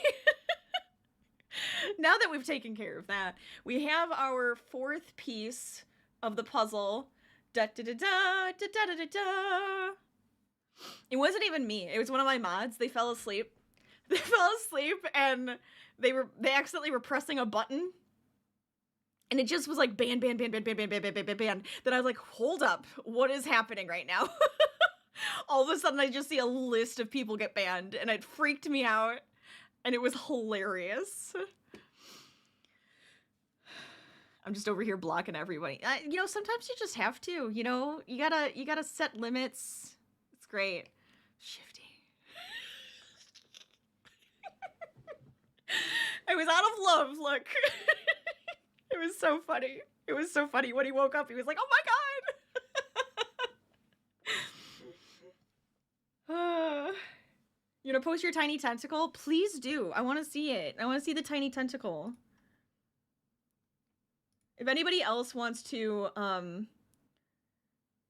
now that we've taken care of that, we have our fourth piece of the puzzle. Da da da da da da da da. It wasn't even me. It was one of my mods. They fell asleep. They fell asleep and they accidentally were pressing a button. And it just was like ban. Then I was like, hold up. What is happening right now? All of a sudden I just see a list of people get banned, and it freaked me out. And it was hilarious. I'm just over here blocking everybody. You know, sometimes you just have to, you know, you gotta set limits. It's great. Shifty. I was out of love, look. It was so funny. It was so funny. When he woke up, he was like, oh my god! You gonna post your tiny tentacle? Please do. I want to see it. I want to see the tiny tentacle. If anybody else wants to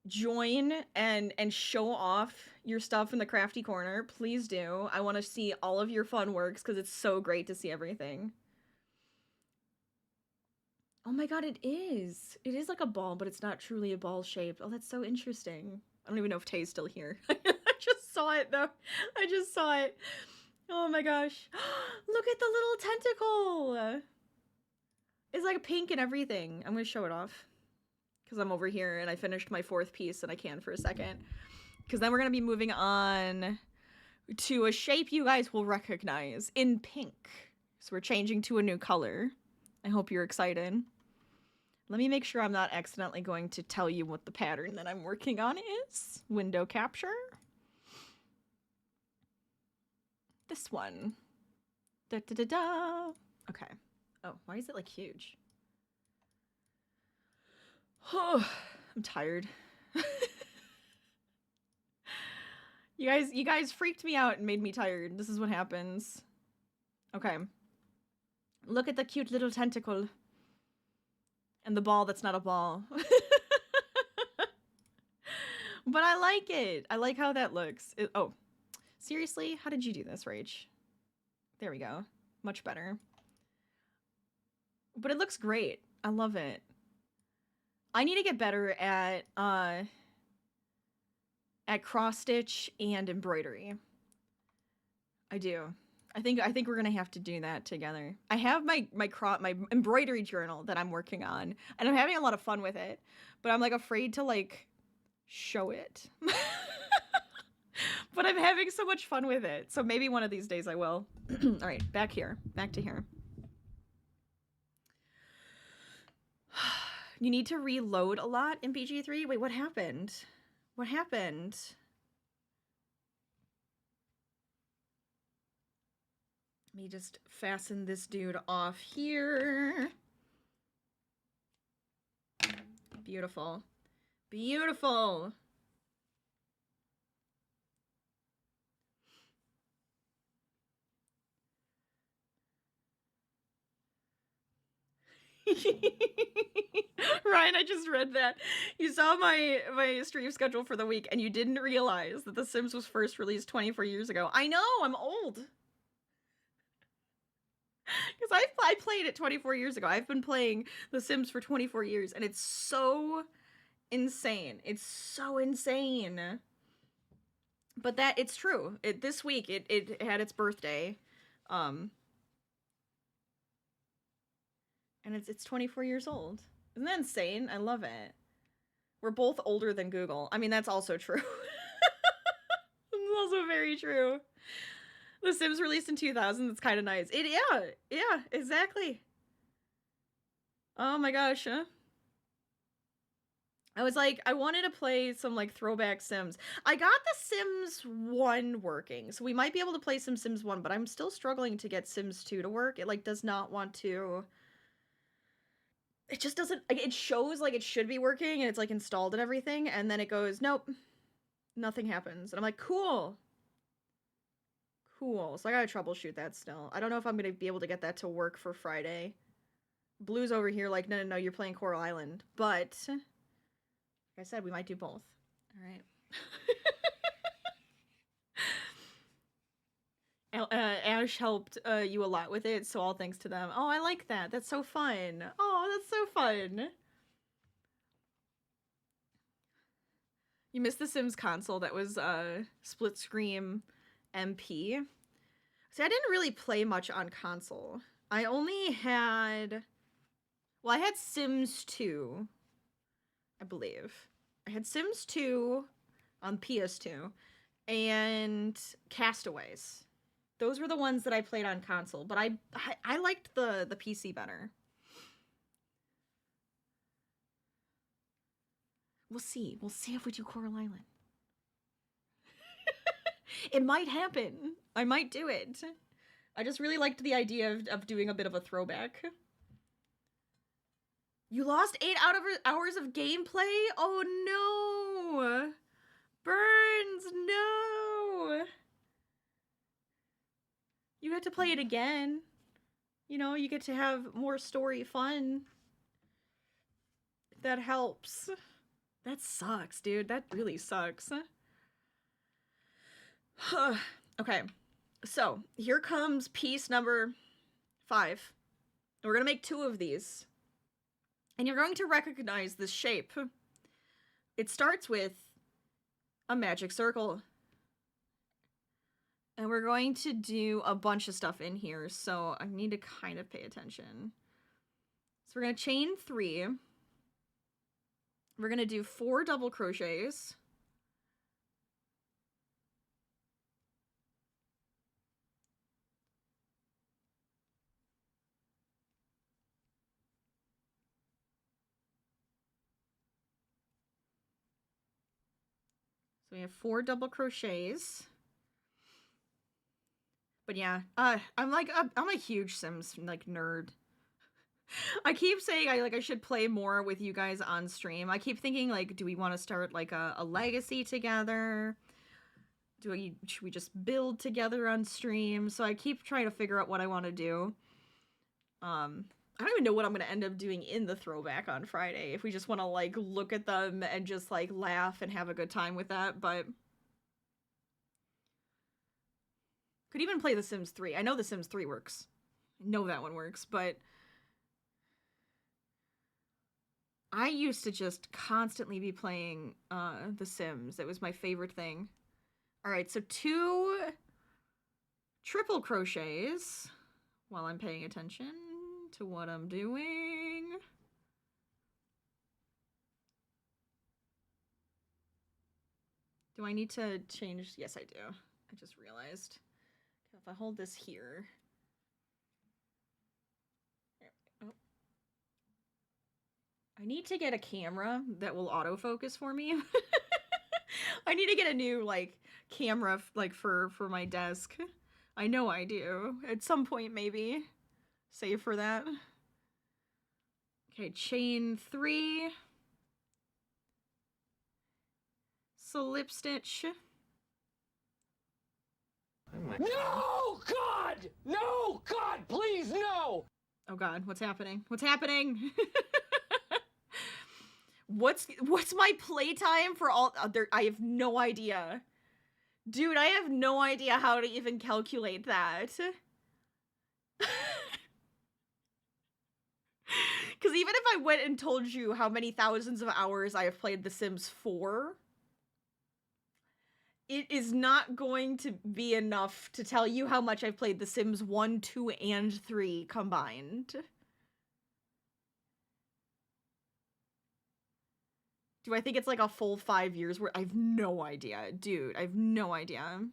join and show off your stuff in the crafty corner, please do. I want to see all of your fun works because it's so great to see everything. Oh my god, it is. It is like a ball, but it's not truly a ball shape. Oh, that's so interesting. I don't even know if Tay's still here. I just saw it though. I just saw it. Oh my gosh. Look at the little tentacle. It's like pink and everything. I'm gonna show it off because I'm over here and I finished my fourth piece and I can for a second. Because then we're gonna be moving on to a shape you guys will recognize in pink. So we're changing to a new color. I hope you're excited. Let me make sure I'm not accidentally going to tell you what the pattern that I'm working on is. Window capture. This one. Da da da da. Okay. Oh, why is it like huge? Oh, I'm tired. You guys freaked me out and made me tired. This is what happens. Okay. Look at the cute little tentacle. And the ball that's not a ball. But I like it. I like how that looks. Oh, seriously? How did you do this, Rach? There we go. Much better. But it looks great. I love it. I need to get better at cross stitch and embroidery. I do. I think we're gonna have to do that together. I have my embroidery journal that I'm working on, and I'm having a lot of fun with it. But I'm like afraid to like show it. But I'm having so much fun with it. So maybe one of these days I will. All right, back here. Back to here. You need to reload a lot in BG3? Wait, what happened? What happened? Let me just fasten this dude off here. Beautiful. Beautiful. Ryan, I just read that. You saw my stream schedule for the week and you didn't realize that The Sims was first released 24 years ago. I know, I'm old. Because I played it 24 years ago. I've been playing The Sims for 24 years and it's so insane. It's so insane. But that, it's true. This week, it had its birthday. And it's 24 years old. Isn't that insane? I love it. We're both older than Google. I mean, that's also true. It's also very true. The Sims released in 2000. That's kind of nice. Yeah, exactly. Oh my gosh, huh? I was like, I wanted to play some like throwback Sims. I got the Sims 1 working, so we might be able to play some Sims 1, but I'm still struggling to get Sims 2 to work. It like does not want to. It just doesn't, like, it shows like it should be working and it's like installed and everything, and then it goes, nope, nothing happens. And I'm like, cool. Cool. So I gotta troubleshoot that still. I don't know if I'm gonna be able to get that to work for Friday. Blue's over here like, no, you're playing Coral Island. But, like I said, we might do both. All right. Ash helped you a lot with it, so all thanks to them. Oh, I like that. That's so fun. Oh, that's so fun. You missed the Sims console that was split screen MP. See, I didn't really play much on console. I only had... Well, I had Sims 2, I believe. I had Sims 2 on PS2 and Castaways. Those were the ones that I played on console, but I liked the PC better. We'll see. We'll see if we do Coral Island. It might happen. I might do it. I just really liked the idea of doing a bit of a throwback. You lost 8 hours of gameplay? Oh no! Burns, no! You get to play it again. You know, you get to have more story fun. That helps. That sucks, dude. That really sucks. Okay, so here comes piece number 5. We're gonna make 2 of these. And you're going to recognize this shape. It starts with a magic circle. And we're going to do a bunch of stuff in here, so I need to kind of pay attention. So we're going to chain 3. We're going to do 4 double crochets. So we have 4 double crochets. But yeah, I'm a huge Sims like nerd. I keep saying I should play more with you guys on stream. I keep thinking like, do we want to start like a legacy together? Should we just build together on stream? So I keep trying to figure out what I want to do. I don't even know what I'm gonna end up doing in the throwback on Friday. If we just want to like look at them and just like laugh and have a good time with that, but could even play The Sims 3. I know The Sims 3 works. I know that one works, but I used to just constantly be playing The Sims. It was my favorite thing. All right, so 2 triple crochets while I'm paying attention to what I'm doing. Do I need to change? Yes, I do. I just realized. If I hold this here. Oh. I need to get a camera that will autofocus for me. I need to get a new like camera like for my desk. I know I do. At some point maybe. Save for that. Okay, chain 3. Slip stitch. No, God! No, God, please, no! Oh God, what's happening? What's happening? What's my playtime for all other? I have no idea. Dude, I have no idea how to even calculate that. Because even if I went and told you how many thousands of hours I have played The Sims 4, it is not going to be enough to tell you how much I've played The Sims 1, 2, and 3 combined. Do I think it's like a full 5 years worth? I have no idea, dude. I have no idea.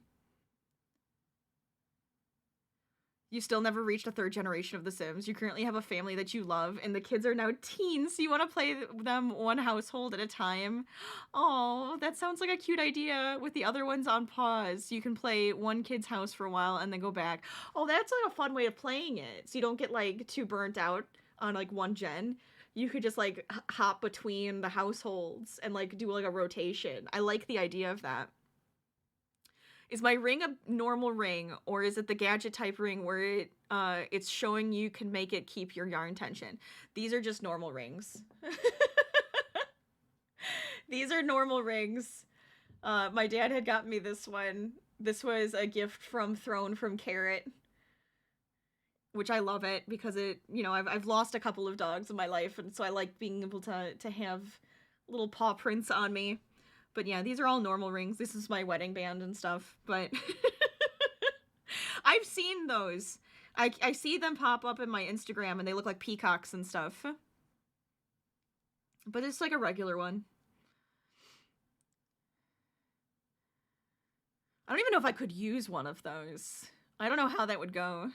You still never reached a 3rd generation of The Sims. You currently have a family that you love, and the kids are now teens, so you want to play them one household at a time. Oh, that sounds like a cute idea with the other ones on pause. You can play one kid's house for a while and then go back. Oh, that's like a fun way of playing it, so you don't get like too burnt out on like one gen. You could just like hop between the households and like do like a rotation. I like the idea of that. Is my ring a normal ring, or is it the gadget type ring where it's showing you can make it keep your yarn tension? These are just normal rings. These are normal rings. My dad had gotten me this one. This was a gift from Throne from Carrot, which I love it because it, you know, I've lost a couple of dogs in my life, and so I like being able to have little paw prints on me. But yeah, these are all normal rings. This is my wedding band and stuff, but I've seen those. I see them pop up in my Instagram and they look like peacocks and stuff. But it's like a regular one. I don't even know if I could use one of those. I don't know how that would go.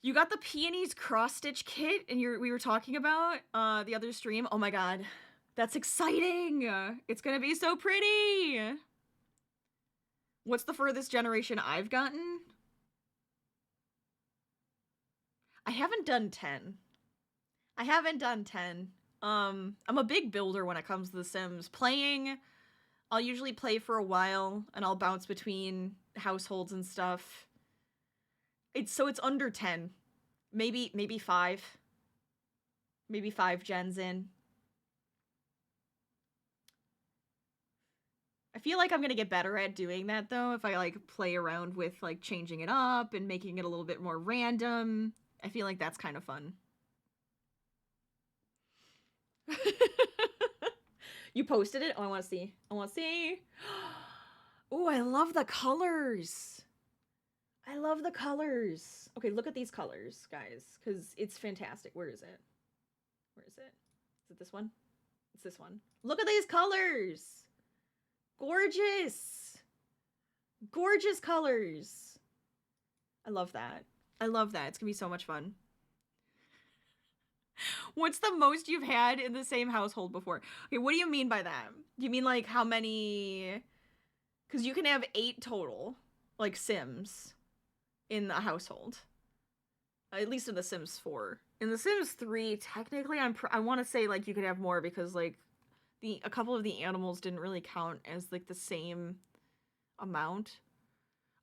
You got the Peonies cross-stitch kit and we were talking about the other stream. Oh my god. That's exciting! It's gonna be so pretty! What's the furthest generation I've gotten? I haven't done 10. I haven't done 10. I'm a big builder when it comes to The Sims. Playing, I'll usually play for a while, and I'll bounce between households and stuff. It's under 10. Maybe 5. Maybe 5 gens in. I feel like I'm gonna get better at doing that, though, if I, like, play around with, like, changing it up and making it a little bit more random. I feel like that's kind of fun. You posted it? Oh, I want to see. I want to see. Oh, I love the colors. I love the colors. Okay, look at these colors, guys, because it's fantastic. Where is it? Where is it? Is it this one? It's this one. Look at these colors. Gorgeous. Gorgeous colors. I love that. I love that. It's gonna be so much fun. What's the most you've had in the same household before? Okay, what do you mean by that? Do you mean like how many? Because you can have 8 total, like Sims, in a household. At least in The Sims 4. In The Sims 3, technically, I want to say like you could have more because like a couple of the animals didn't really count as like the same amount.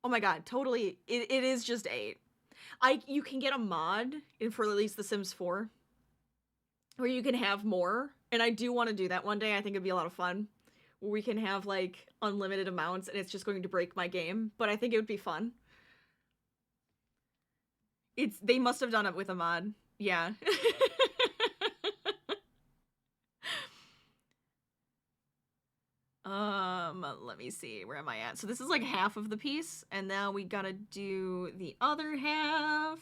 Oh my god, totally. It is just 8. You can get a mod for at least The Sims 4 where you can have more, and I do want to do that one day. I think it'd be a lot of fun. Where we can have like unlimited amounts and it's just going to break my game, but I think it would be fun. They must have done it with a mod. Yeah. Let me see. Where am I at? So this is like half of the piece, and now we gotta do the other half.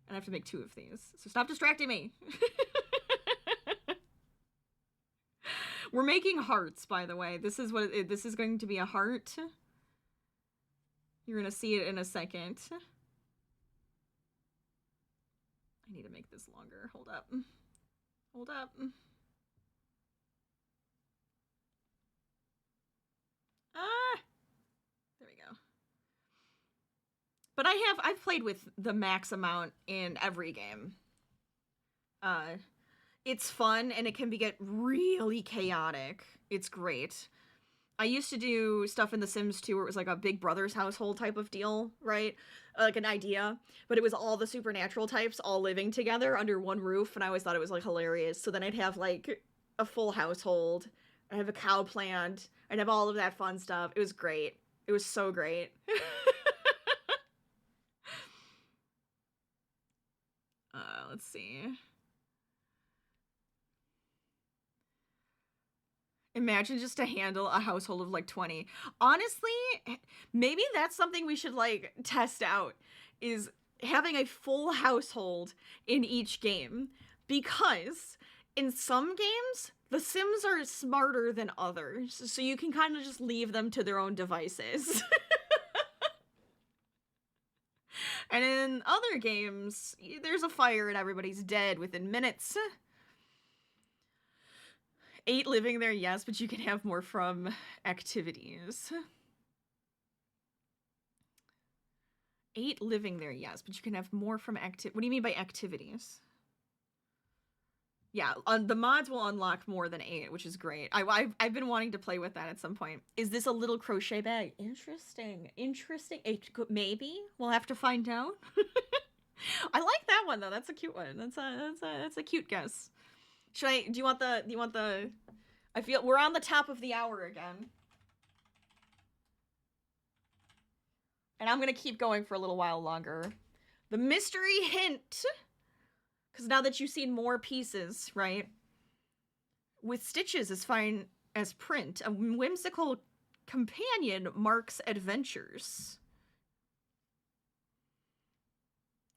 And I have to make 2 of these. So stop distracting me. We're making hearts, by the way. This is this is going to be a heart. You're gonna see it in a second. I need to make this longer. Hold up. Hold up. There we go. But I've played with the max amount in every game. It's fun and it can get really chaotic. It's great. I used to do stuff in The Sims 2 where it was like a Big Brother's household type of deal, right? Like an idea, but it was all the supernatural types all living together under one roof, and I always thought it was like hilarious. So then I'd have like a full household. I'd have a cow plant. I'd have all of that fun stuff. It was great. It was so great. Let's see. Imagine just to handle a household of like 20. Honestly, maybe that's something we should like test out, is having a full household in each game. Because in some games, the Sims are smarter than others. So you can kind of just leave them to their own devices. And in other games, there's a fire and everybody's dead within minutes. 8 living there, yes, but you can have more from activities. 8 living there, yes, but you can have more from what do you mean by activities? Yeah, the mods will unlock more than 8, which is great. I've been wanting to play with that at some point. Is this a little crochet bag? Interesting. Interesting. Maybe we'll have to find out. I like that one though. That's a cute one. That's a cute guess. Do you want the I feel we're on the top of the hour again. And I'm gonna keep going for a little while longer. The mystery hint, because now that you've seen more pieces, right? With stitches as fine as print, a whimsical companion marks adventures.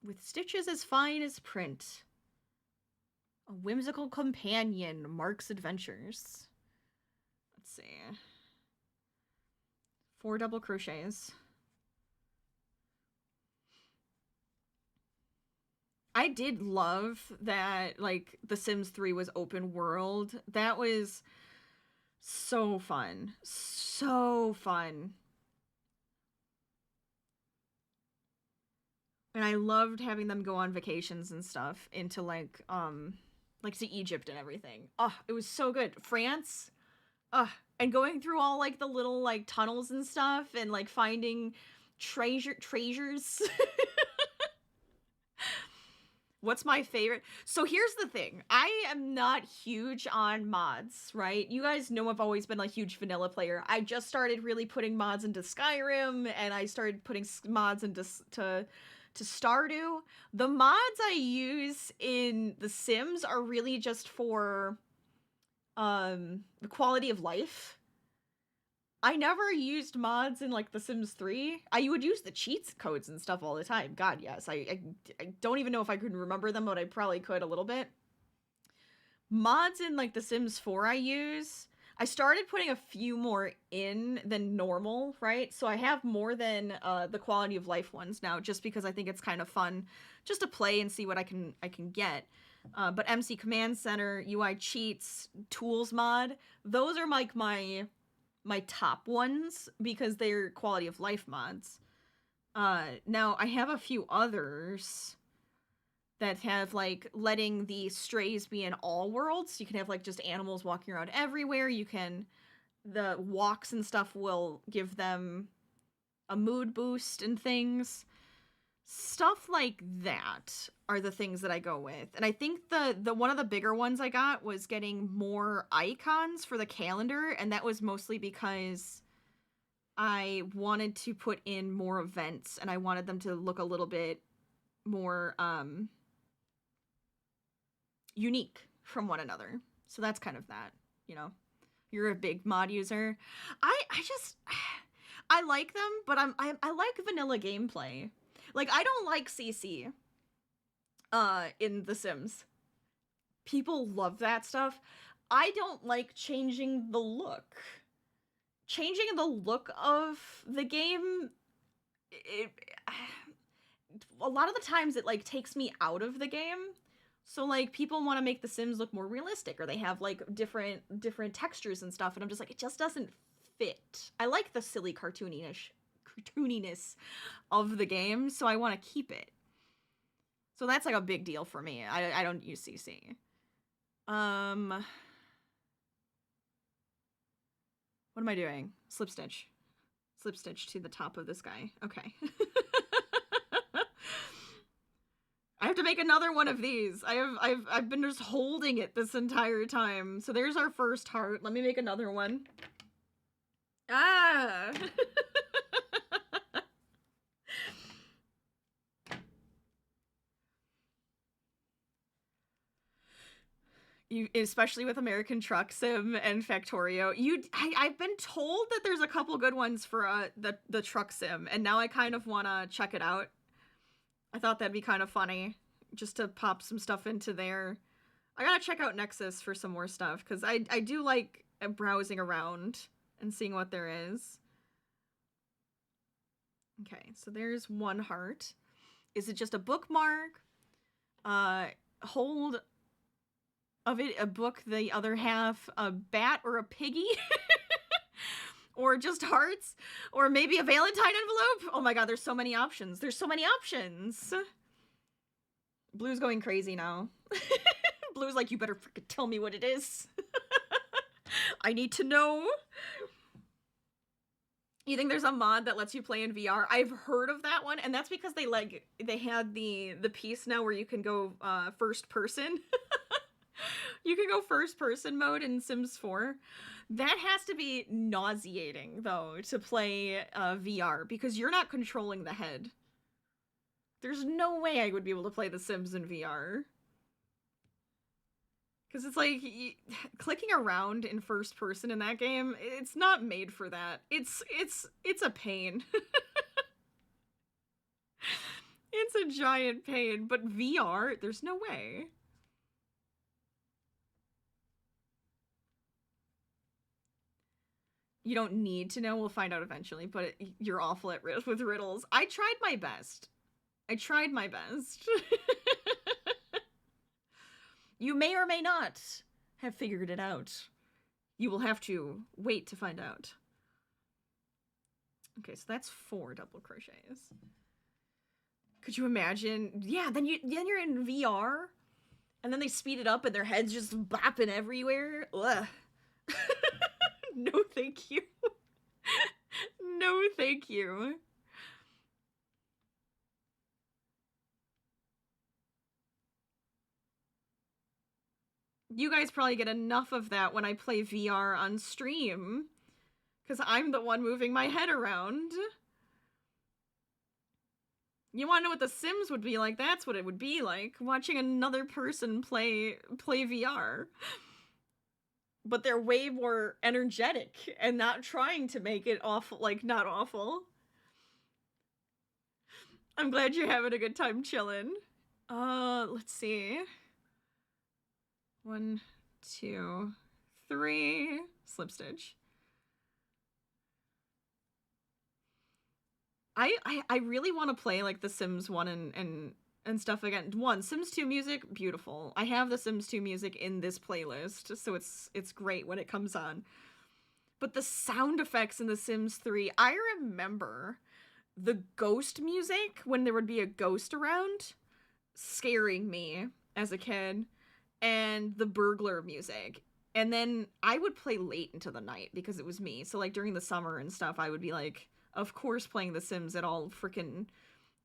With stitches as fine as print, a whimsical companion marks adventures. Let's see. 4 double crochets. I did love that, like, The Sims 3 was open world. That was so fun. So fun. And I loved having them go on vacations and stuff into, like to Egypt and everything. Oh, it was so good. France. And going through all, like, the little, like, tunnels and stuff and, like, finding treasures. What's my favorite? So here's the thing. I am not huge on mods, right? You guys know I've always been a huge vanilla player. I just started really putting mods into Skyrim, and I started putting mods into to Stardew. The mods I use in The Sims are really just for the quality of life. I never used mods in, like, The Sims 3. I would use the cheats codes and stuff all the time. God, yes. I don't even know if I could remember them, but I probably could a little bit. Mods in, like, The Sims 4 I started putting a few more in than normal, right? So I have more than the quality of life ones now, just because I think it's kind of fun just to play and see what I can get. But MC Command Center, UI Cheats, Tools mod, those are like my top ones because they're quality of life mods. Now I have a few others that have like letting the strays be in all worlds. You can have like just animals walking around everywhere. You can, the walks and stuff will give them a mood boost and things. Stuff like that are the things that I go with. And I think the one of the bigger ones I got was getting more icons for the calendar, and that was mostly because I wanted to put in more events and I wanted them to look a little bit more unique from one another. So that's kind of that, you know. You're a big mod user. I just I like them, but I like vanilla gameplay. Like, I don't like CC in The Sims. People love that stuff. I don't like changing the look. Changing the look of the game, a lot of the times it like takes me out of the game. So like people want to make the Sims look more realistic, or they have like different textures and stuff, and I'm just like, it just doesn't fit. I like the silly cartooniness of the game, so I want to keep it. So that's like a big deal for me. I don't use CC. What am I doing? Slip stitch. Slip stitch to the top of this guy. Okay. I have to make another one of these. I've been just holding it this entire time. So there's our first heart. Let me make another one. Ah! You, especially with American Truck Sim and Factorio, I've been told that there's a couple good ones for the Truck Sim, and now I kind of want to check it out. I thought that'd be kind of funny, just to pop some stuff into there. I gotta check out Nexus for some more stuff, because I do like browsing around and seeing what there is. Okay, so there's one heart. Is it just a bookmark? Hold of it a book, the other half a bat or a piggy? Or just hearts? Or maybe a Valentine envelope? Oh my god, there's so many options. There's so many options. Blue's going crazy now. Blue's like, you better freaking tell me what it is. I need to know. You think there's a mod that lets you play in VR? I've heard of that one, and that's because they had the piece now where you can go first person. You can go first person mode in Sims 4. That has to be nauseating, though, to play VR, because you're not controlling the head. There's no way I would be able to play The Sims in VR. Because it's like, clicking around in first person in that game, it's not made for that. It's a pain. It's a giant pain, but VR, there's no way. You don't need to know, we'll find out eventually, but you're awful at with riddles. I tried my best. You may or may not have figured it out. You will have to wait to find out. Okay, so that's 4 double crochets. Could you imagine? Yeah, then you're in VR, and then they speed it up and their heads just bopping everywhere. Ugh. No, thank you. No, thank you. You guys probably get enough of that when I play VR on stream, because I'm the one moving my head around. You want to know what The Sims would be like? That's what it would be like, watching another person play VR. But they're way more energetic and not trying to make it awful, like, not awful. I'm glad you're having a good time chilling. Let's see. 1, 2, 3. Slip stitch. I really want to play, like, The Sims 1 and and stuff again. One, Sims 2 music, beautiful. I have the Sims 2 music in this playlist, so it's great when it comes on. But the sound effects in The Sims 3, I remember the ghost music when there would be a ghost around scaring me as a kid, and the burglar music. And then I would play late into the night because it was me. So like during the summer and stuff, I would be like, of course, playing The Sims at all freaking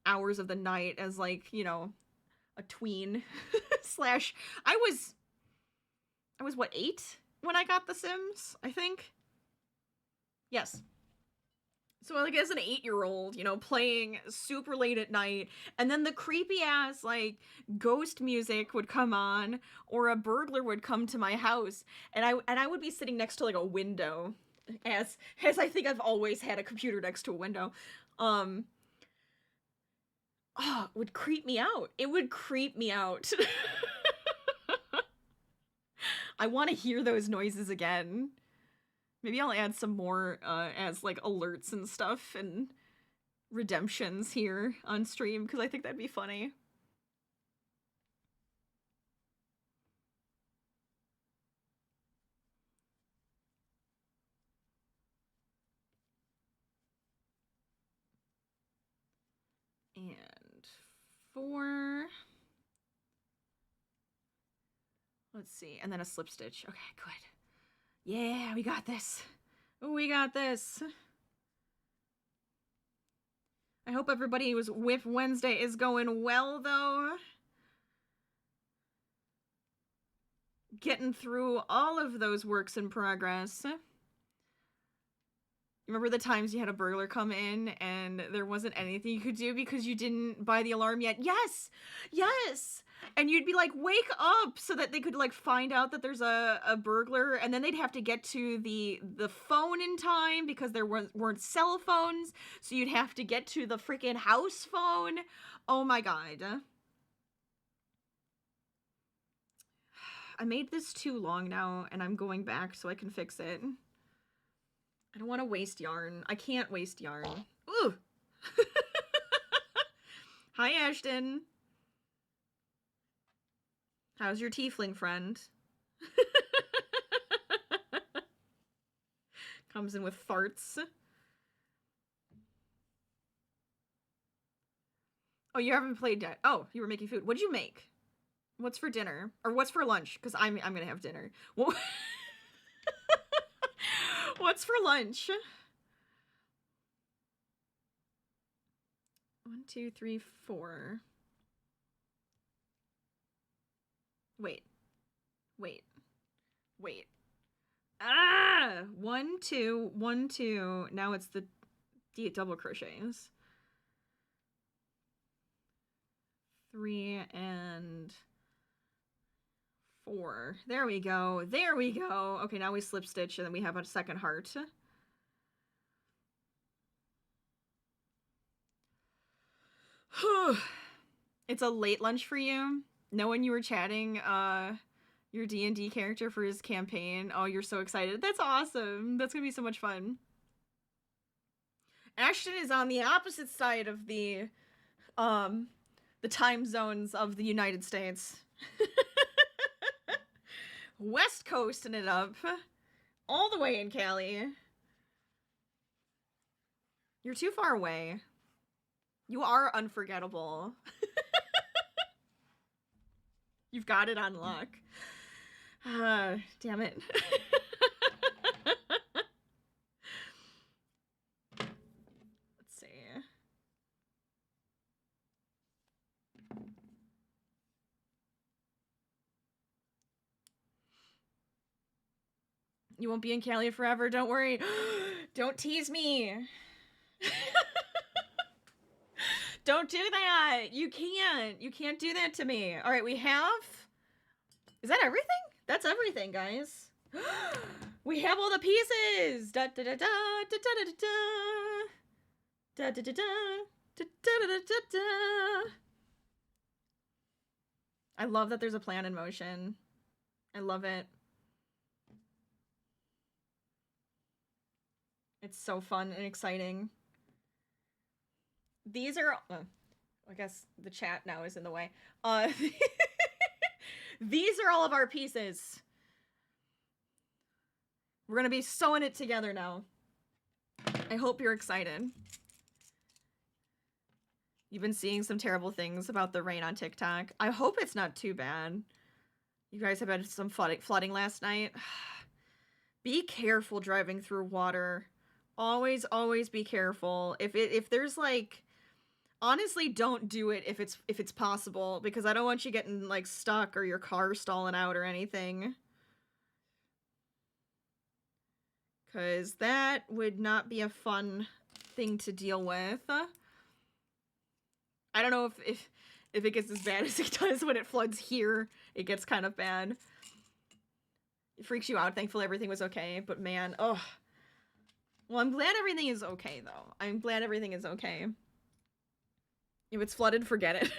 hours of the night as like, you know, a tween slash I was what, 8 when I got The Sims, I think. Yes. So like as an 8-year-old, you know, playing super late at night, and then the creepy ass like ghost music would come on, or a burglar would come to my house, and I would be sitting next to like a window, as I think I've always had a computer next to a window. Oh, it would creep me out. It would creep me out. I want to hear those noises again. Maybe I'll add some more as like alerts and stuff and redemptions here on stream because I think that'd be funny. And 4. Let's see. And then a slip stitch. Okay, good. Yeah, we got this. We got this. I hope everybody was with Wednesday is going well, though. Getting through all of those works in progress. Remember the times you had a burglar come in and there wasn't anything you could do because you didn't buy the alarm yet? Yes! Yes! And you'd be like, wake up, so that they could like find out that there's a burglar, and then they'd have to get to the phone in time because there weren't cell phones, so you'd have to get to the freaking house phone. Oh my god. I made this too long now, and I'm going back so I can fix it. I don't want to waste yarn. I can't waste yarn. Ooh! Hi, Ashton. How's your tiefling friend? Comes in with farts. Oh, you haven't played yet. Oh, you were making food. What'd you make? What's for dinner? Or what's for lunch? Because I'm gonna have dinner. What's for lunch? 1, 2, 3, 4. Wait. Ah! 1, 2, 1, 2. Now it's the double crochets. 3 and 4. There we go. There we go. Okay, now we slip stitch and then we have a second heart. It's a late lunch for you. Knowing you were chatting your D&D character for his campaign. Oh, you're so excited. That's awesome. That's gonna be so much fun. Ashton is on the opposite side of the time zones of the United States. West coasting it up. All the way in Cali. You're too far away. You are unforgettable. You've got it on lock. Damn it. Let's see. You won't be in Cali forever, don't worry. Don't tease me. Don't do that. You can't do that to me. All right, we have... Is that everything? That's everything, guys. We have all the pieces. Da da da da da da da da da da da da da da da da. I love that there's a plan in motion. I love it. It's so fun and exciting. These are I guess the chat now is in the way. These are all of our pieces. We're gonna be sewing it together now. I hope you're excited. You've been seeing some terrible things about the rain on TikTok. I hope it's not too bad. You guys have had some flooding last night. Be careful driving through water. Always, always be careful. If there's like, honestly, don't do it if it's possible, because I don't want you getting like stuck or your car stalling out or anything. Because that would not be a fun thing to deal with. I don't know if it gets as bad as it does when it floods here. It gets kind of bad. It freaks you out. Thankfully, everything was okay. But man, oh. Well, I'm glad everything is okay, though. I'm glad everything is okay. If it's flooded, forget it.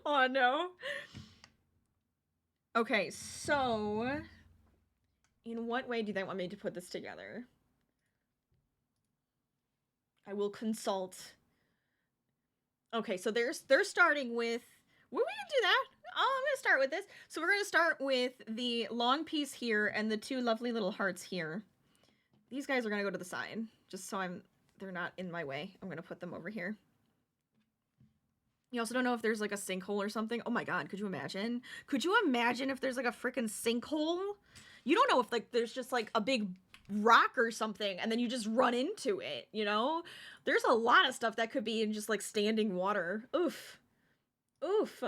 Oh, no. Okay, so... in what way do they want me to put this together? I will consult. Okay, so they're starting with... well, we can do that. Oh, I'm going to start with this. So we're going to start with the long piece here and the two lovely little hearts here. These guys are going to go to the side, just so they're not in my way. I'm going to put them over here. You also don't know if there's like a sinkhole or something. Oh my god, could you imagine? Could you imagine if there's like a freaking sinkhole? You don't know if like there's just like a big rock or something and then you just run into it, you know? There's a lot of stuff that could be in just like standing water. Oof. Oof.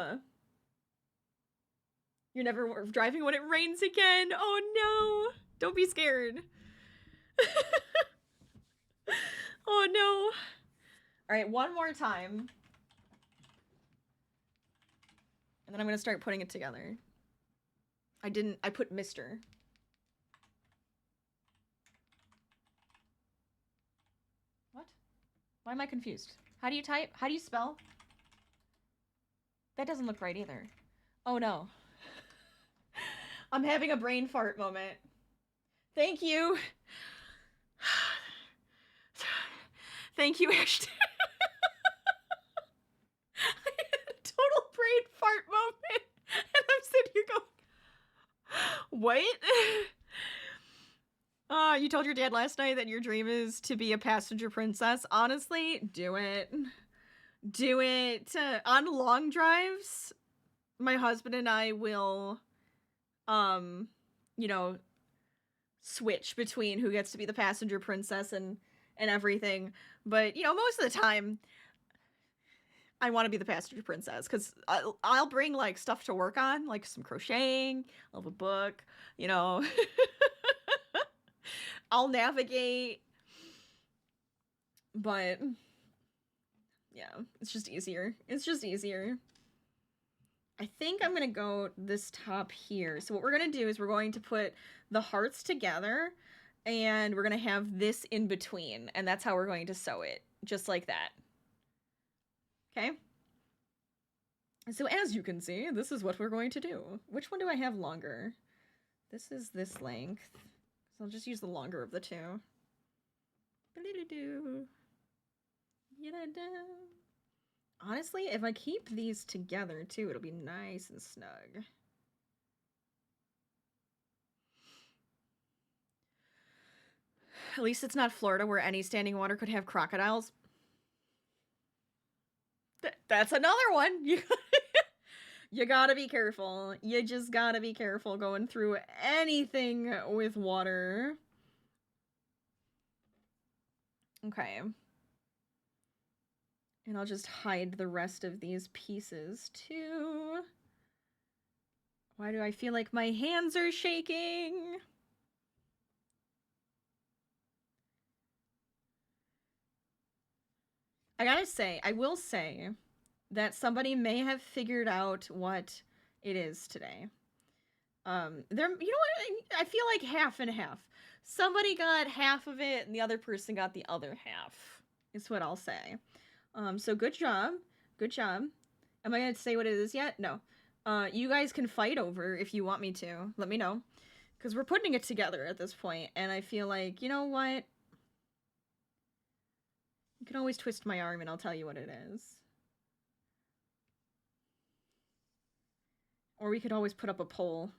You're never driving when it rains again. Oh no. Don't be scared. Oh no. All right, one more time. And then I'm going to start putting it together. I put Mr. What? Why am I confused? How do you type? How do you spell? That doesn't look right either. Oh no. I'm having a brain fart moment. Thank you. Thank you, Ashton. I had a total brain fart moment. And I'm sitting here going, what? You told your dad last night that your dream is to be a passenger princess. Honestly, do it. Do it. On long drives, my husband and I will, you know, switch between who gets to be the passenger princess and everything. But, you know, most of the time, I want to be the passenger princess because I'll bring like stuff to work on, like some crocheting, I'll have a book, you know. I'll navigate. But yeah, it's just easier. It's just easier. I think I'm going to go this top here. So what we're going to do is we're going to put the hearts together and we're going to have this in between. And that's how we're going to sew it. Just like that. Okay? So as you can see, this is what we're going to do. Which one do I have longer? This is this length. So I'll just use the longer of the two. Honestly, if I keep these together too, it'll be nice and snug. At least it's not Florida where any standing water could have crocodiles. That's another one. You gotta be careful. You just gotta be careful going through anything with water. Okay. And I'll just hide the rest of these pieces too. Why do I feel like my hands are shaking? I gotta say, I will say that somebody may have figured out what it is today. You know what? I feel like half and half. Somebody got half of it and the other person got the other half, is what I'll say. So good job. Good job. Am I going to say what it is yet? No. You guys can fight over if you want me to. Let me know. Because we're putting it together at this point, and I feel like, you know what? You can always twist my arm and I'll tell you what it is. Or we could always put up a poll.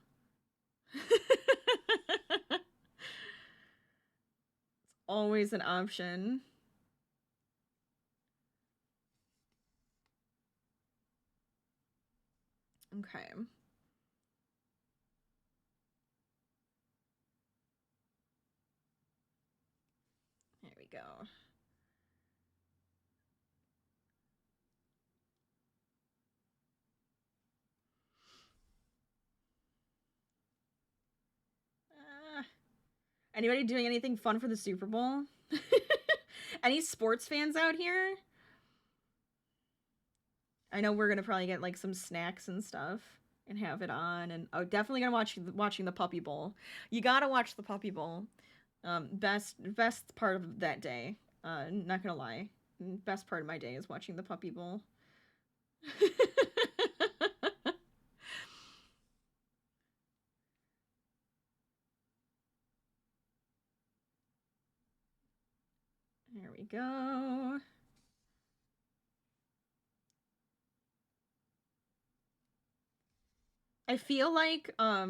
It's always an option. Okay. There we go. Anybody doing anything fun for the Super Bowl? Any sports fans out here? I know we're gonna probably get like some snacks and stuff and have it on, and oh, definitely gonna watching the Puppy Bowl. You gotta watch the Puppy Bowl. Best part of that day. Not gonna lie, best part of my day is watching the Puppy Bowl. There we go. I feel like all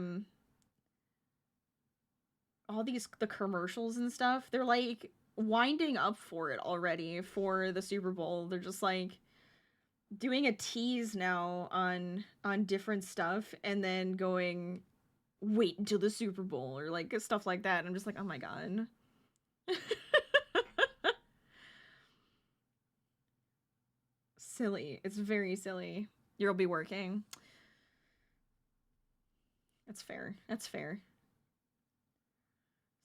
the commercials and stuff, they're like winding up for it already for the Super Bowl. They're just like doing a tease now on different stuff and then going wait until the Super Bowl or like stuff like that. And I'm just like, "Oh my god." Silly. It's very silly. You'll be working. That's fair. That's fair.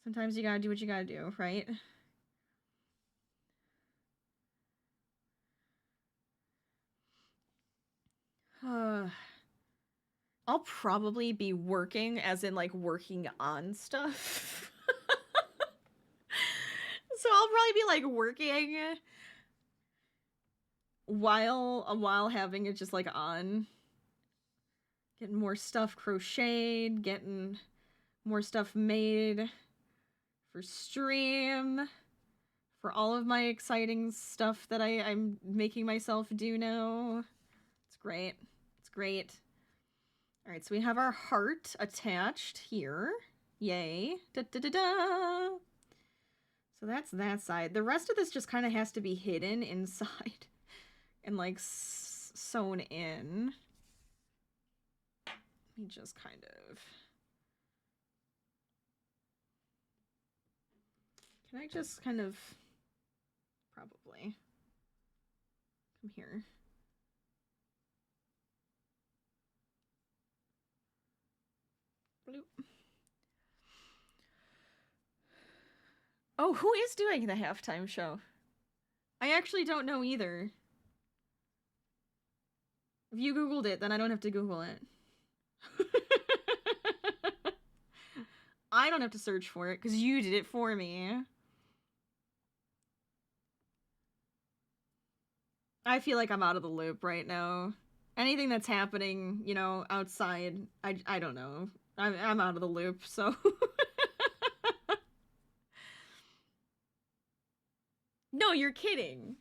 Sometimes you gotta do what you gotta do, right? I'll probably be working, as in like working on stuff. So I'll probably be like working while having it just like on. Getting more stuff crocheted, getting more stuff made for stream, for all of my exciting stuff that I'm making myself do now. It's great. It's great. All right, so we have our heart attached here. Yay. Da da da da. So that's that side. The rest of this just kind of has to be hidden inside and like sewn in. Let me just kind of... Can I just kind of... Probably. Come here. Bloop. Oh, who is doing the halftime show? I actually don't know either. If you Googled it, then I don't have to Google it. I don't have to search for it, because you did it for me. I feel like I'm out of the loop right now. Anything that's happening, you know, outside, I don't know. I'm out of the loop, so... No, you're kidding.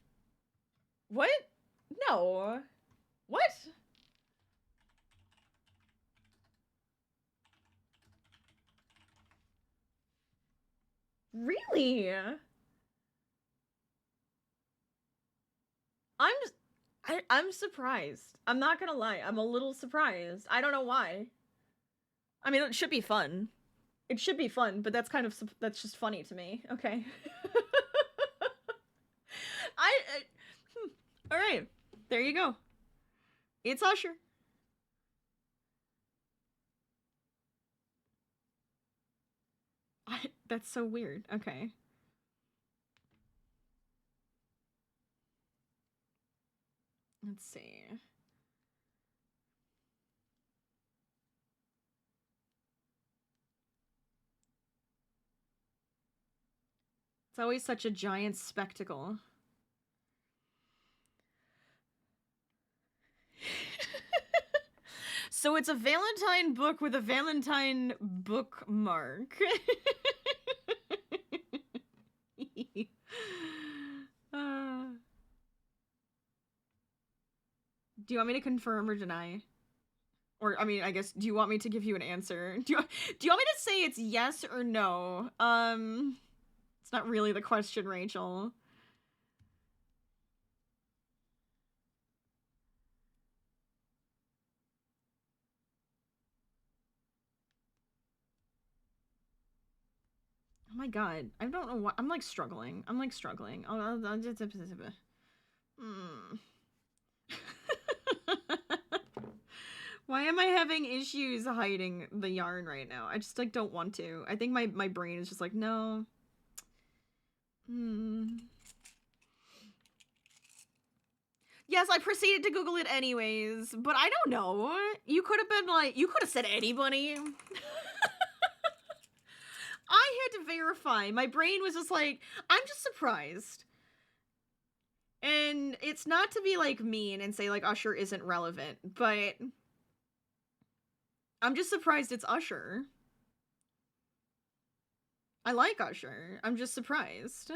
What? No. What? Really? I'm surprised. I'm not gonna lie. I'm a little surprised. I don't know why. I mean, it should be fun. It should be fun, but that's that's just funny to me. Okay. All right. There you go. It's Usher. That's so weird. Okay. Let's see. It's always such a giant spectacle. So it's a Valentine book with a Valentine bookmark. Do you want me to confirm or deny? Or, I mean, I guess, do you want me to give you an answer? Do you want me to say it's yes or no? It's not really the question, Rachel. Oh my god, I don't know what, I'm like struggling. I'll just... Why am I having issues hiding the yarn right now? I just like don't want to. I think my brain is just like, no. Yes, I proceeded to Google it anyways, but I don't know. You could have been like, you could have said anybody. I had to verify. My brain was just like, I'm just surprised. And it's not to be like mean and say like Usher isn't relevant, but I'm just surprised it's Usher. I like Usher. I'm just surprised.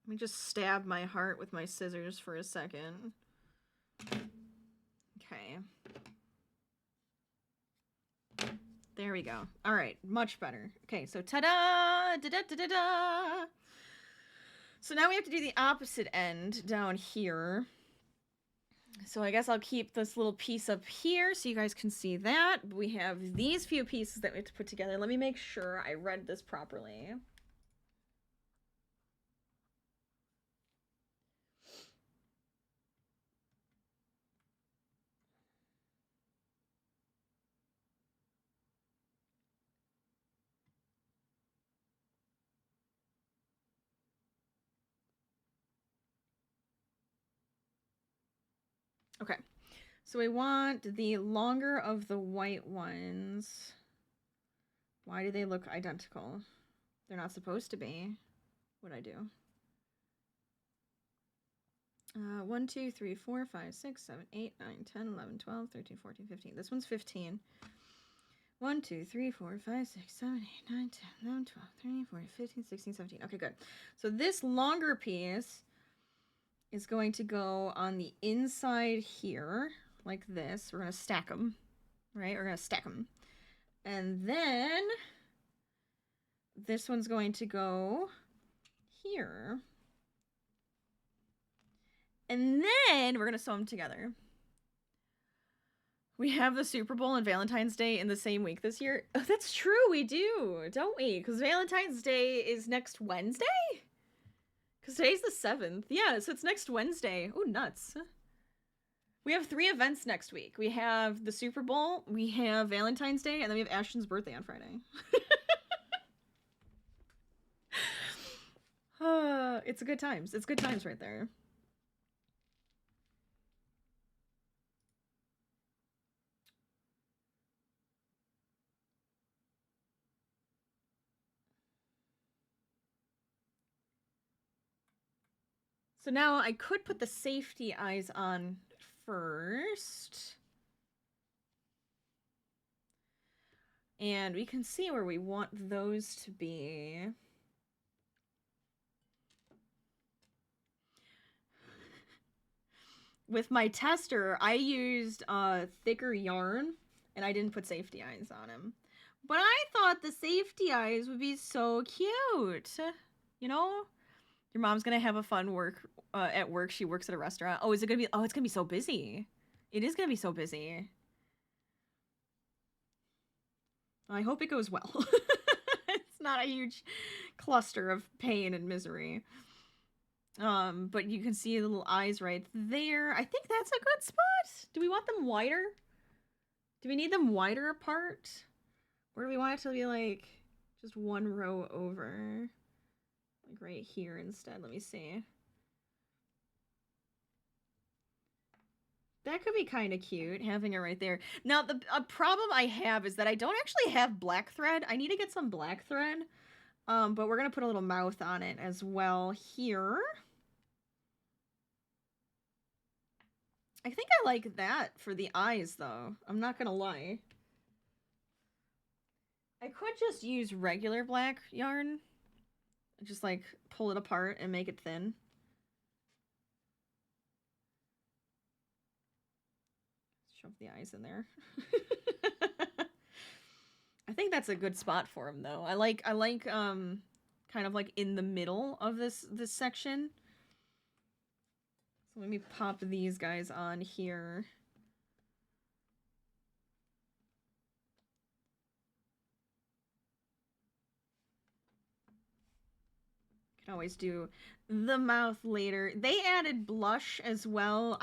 Let me just stab my heart with my scissors for a second. Okay. There we go. All right, much better. Okay, so ta-da! Da-da-da-da-da! So now we have to do the opposite end down here. So I guess I'll keep this little piece up here so you guys can see that. We have these few pieces that we have to put together. Let me make sure I read this properly. Okay, so we want the longer of the white ones. Why do they look identical? They're not supposed to be. What'd I do? 1, 2, 3, 4, 5, 6, 7, 8, 9, 10, 11, 12, 13, 14, 15. This one's 15. 1, 2, 3, 4, 5, 6, 7, 8, 9, 10, 11, 12, 13, 14, 15, 16, 17. Okay, good. So this longer piece is going to go on the inside here, like this. We're going to stack them, right? We're going to stack them. And then this one's going to go here. And then we're going to sew them together. We have the Super Bowl and Valentine's Day in the same week this year. Oh, that's true, we do, don't we? Because Valentine's Day is next Wednesday? Because today's the 7th. Yeah, so it's next Wednesday. Oh, nuts. We have 3 events next week. We have the Super Bowl, we have Valentine's Day, and then we have Ashton's birthday on Friday. It's good times. It's good times right there. So now I could put the safety eyes on first. And we can see where we want those to be. With my tester, I used thicker yarn, and I didn't put safety eyes on him. But I thought the safety eyes would be so cute. You know? Your mom's gonna have a fun work at work. She works at a restaurant. Oh, is it gonna be? Oh, it's gonna be so busy. It is gonna be so busy. I hope it goes well. It's not a huge cluster of pain and misery. But you can see the little eyes right there. I think that's a good spot. Do we want them wider? Do we need them wider apart? Or do we want it to be like just one row over? Like right here instead. Let me see. That could be kind of cute, having it right there. Now, the problem I have is that I don't actually have black thread. I need to get some black thread. But we're going to put a little mouth on it as well here. I think I like that for the eyes, though. I'm not going to lie. I could just use regular black yarn. Just, like, pull it apart and make it thin. Shove the eyes in there. I think that's a good spot for him, though. I like kind of like in the middle of this section. So let me pop these guys on here. Can always do the mouth later. They added blush as well.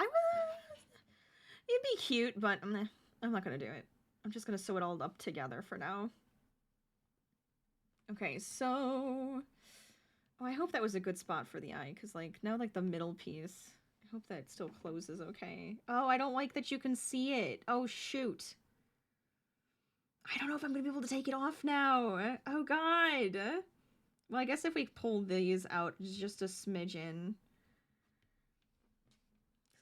It'd be cute, but I'm not gonna do it. I'm just gonna sew it all up together for now. Okay, so oh, I hope that was a good spot for the eye, because like now like the middle piece. I hope that still closes okay. Oh, I don't like that you can see it. Oh shoot. I don't know if I'm gonna be able to take it off now. Oh god. Well, I guess if we pull these out just a smidgen.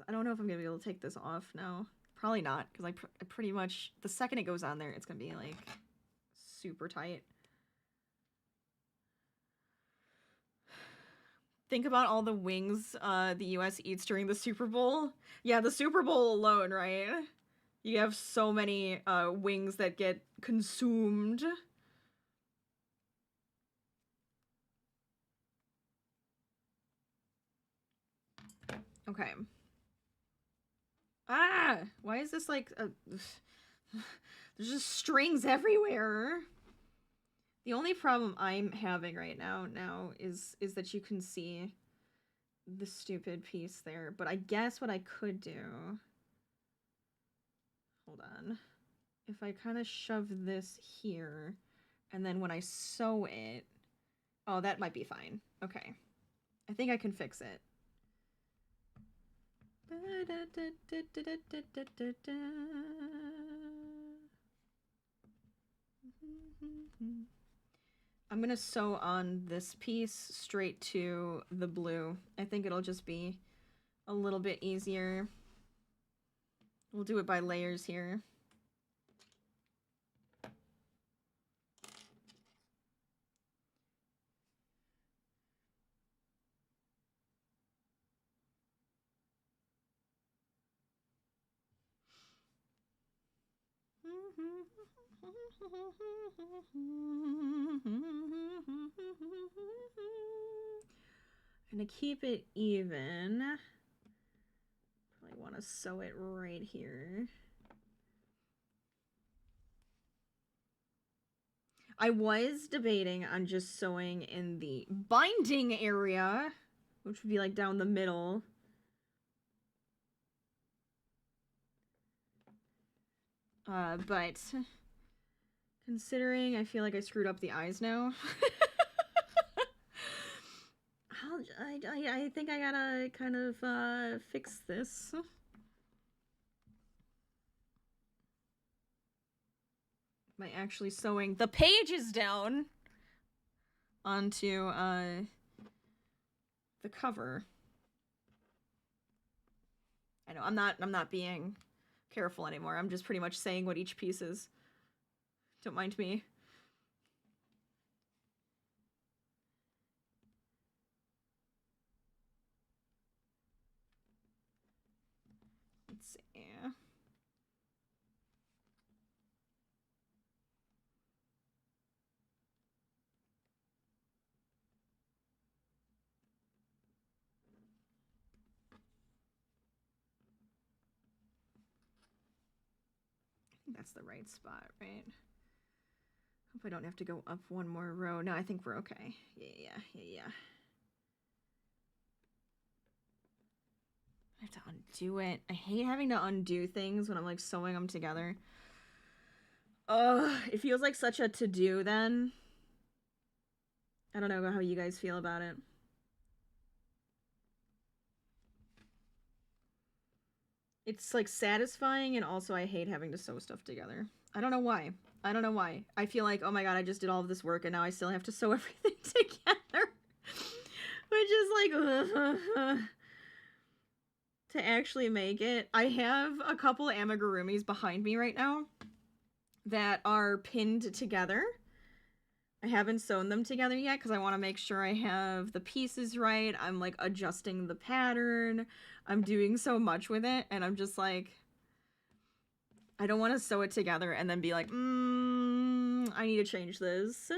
I don't know if I'm gonna be able to take this off now. Probably not, because I pretty much, the second it goes on there, it's gonna be like super tight. Think about all the wings the US eats during the Super Bowl. Yeah, the Super Bowl alone, right? You have so many wings that get consumed. Okay. Ah! Why is this like there's just strings everywhere. The only problem I'm having right now is that you can see the stupid piece there. But I guess what I could do... Hold on. If I kind of shove this here, and then when I sew it... Oh, that might be fine. Okay. I think I can fix it. I'm gonna sew on this piece straight to the blue. I think it'll just be a little bit easier. We'll do it by layers here. And to keep it even, probably want to sew it right here. I was debating on just sewing in the binding area, which would be like down the middle. But considering I feel like I screwed up the eyes now, I think I gotta kind of fix this. By actually sewing the pages down onto the cover. I know I'm not being careful anymore. I'm just pretty much saying what each piece is. Don't mind me. Let's see. I think that's the right spot, right? Hope I don't have to go up one more row. No, I think we're okay. Yeah. I have to undo it. I hate having to undo things when I'm like sewing them together. Ugh, it feels like such a to-do then. I don't know how you guys feel about it. It's like satisfying, and also I hate having to sew stuff together. I don't know why. I don't know why. I feel like, oh my god, I just did all of this work and now I still have to sew everything together. Which is like, to actually make it. I have a couple amigurumis behind me right now that are pinned together. I haven't sewn them together yet because I want to make sure I have the pieces right. I'm like adjusting the pattern. I'm doing so much with it, and I'm just like, I don't want to sew it together and then be like, I need to change this.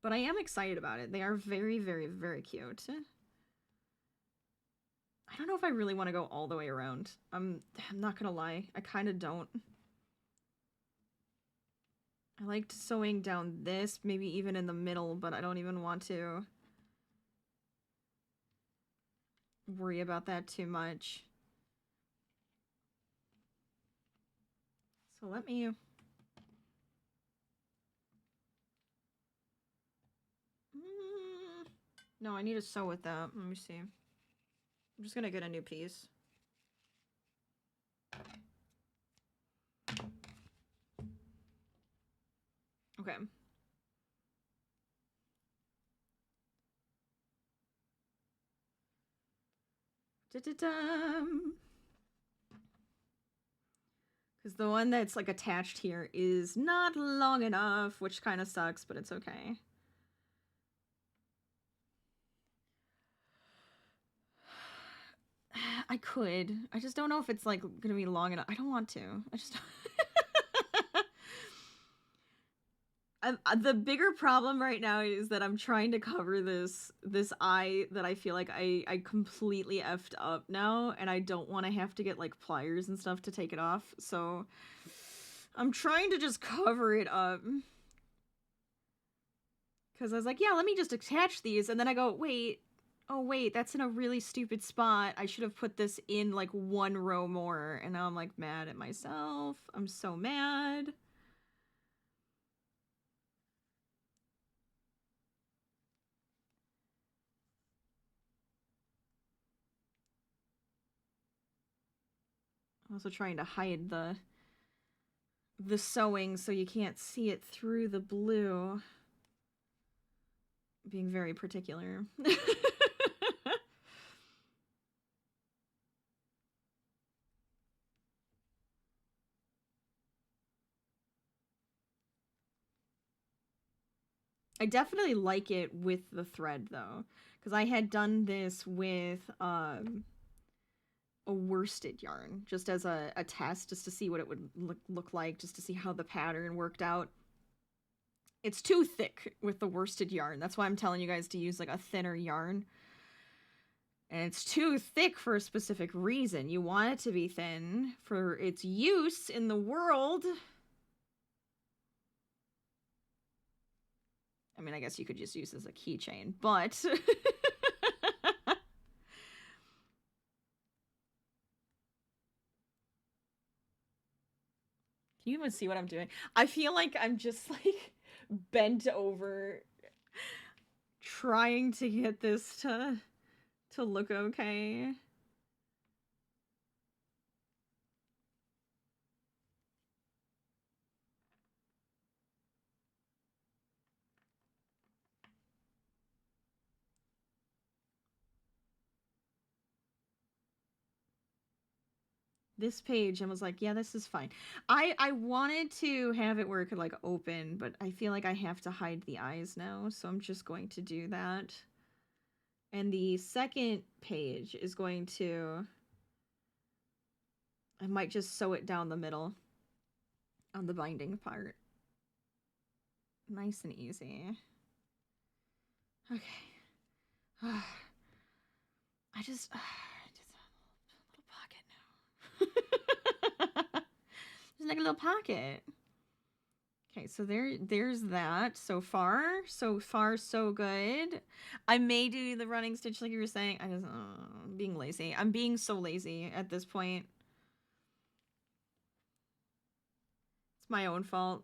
But I am excited about it. They are very, very, very cute. I don't know if I really want to go all the way around. I'm not gonna lie. I kind of don't. I liked sewing down this, maybe even in the middle, but I don't even want to worry about that too much. So let me... No, I need to sew with that. Let me see. I'm just gonna get a new piece. Okay. Da-da-dum! Because the one that's like attached here is not long enough, which kind of sucks, but it's okay. I could. I just don't know if it's like gonna be long enough. I don't want to. I just the bigger problem right now is that I'm trying to cover this eye that I feel like I completely effed up now, and I don't want to have to get like pliers and stuff to take it off. So I'm trying to just cover it up. Because I was like, yeah, let me just attach these, and then I go, wait, oh wait, that's in a really stupid spot. I should have put this in like one row more, and now I'm like mad at myself. I'm so mad. I'm also trying to hide the sewing so you can't see it through the blue. Being very particular. I definitely like it with the thread though, because I had done this with a worsted yarn just as a test, just to see what it would look like, just to see how the pattern worked out. It's too thick with the worsted yarn. That's why I'm telling you guys to use like a thinner yarn. And it's too thick for a specific reason. You want it to be thin for its use in the world. I mean, I guess you could just use this as a keychain, but... Can you even see what I'm doing? I feel like I'm just like bent over trying to get this to look okay. This page and was like, yeah, this is fine. I wanted to have it where it could like open, but I feel like I have to hide the eyes now, so I'm just going to do that. And the second page is going to... I might just sew it down the middle on the binding part. Nice and easy. Okay. I just a little pocket now. Just like a little pocket. Okay, so there's that. So far, so good. I may do the running stitch like you were saying. I just being lazy. I'm being so lazy at this point. It's my own fault.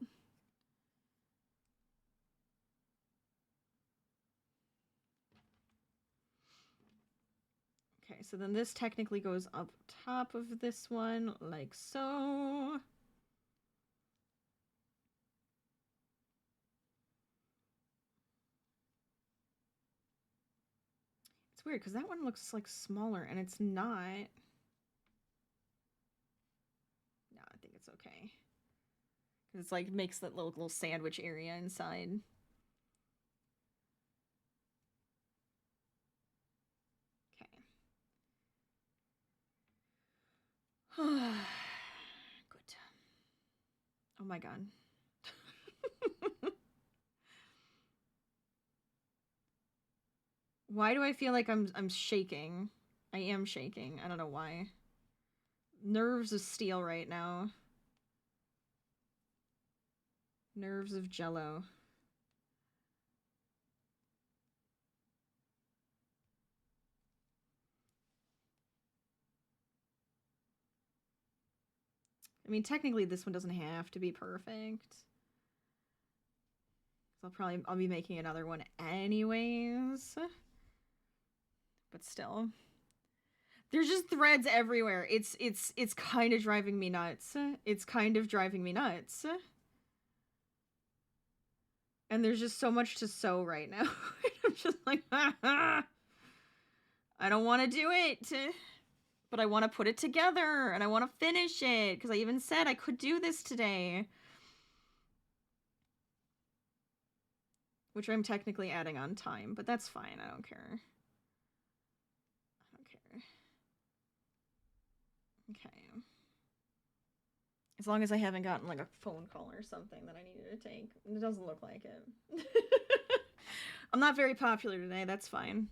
Okay, so then this technically goes up top of this one, like so. It's weird, because that one looks, like, smaller, and it's not. No, I think it's okay. Because it's, like, makes that little sandwich area inside. Good. Oh my god. Why do I feel like I'm shaking? I am shaking. I don't know why. Nerves of steel right now. Nerves of jello. I mean, technically this one doesn't have to be perfect. So I'll be making another one anyways. But still. There's just threads everywhere. It's kind of driving me nuts. It's kind of driving me nuts. And there's just so much to sew right now. I'm just like, I don't want to do it. But I want to put it together. And I want to finish it. Because I even said I could do this today. Which I'm technically adding on time. But that's fine. I don't care. I don't care. Okay. As long as I haven't gotten, like, a phone call or something that I needed to take. It doesn't look like it. I'm not very popular today. That's fine.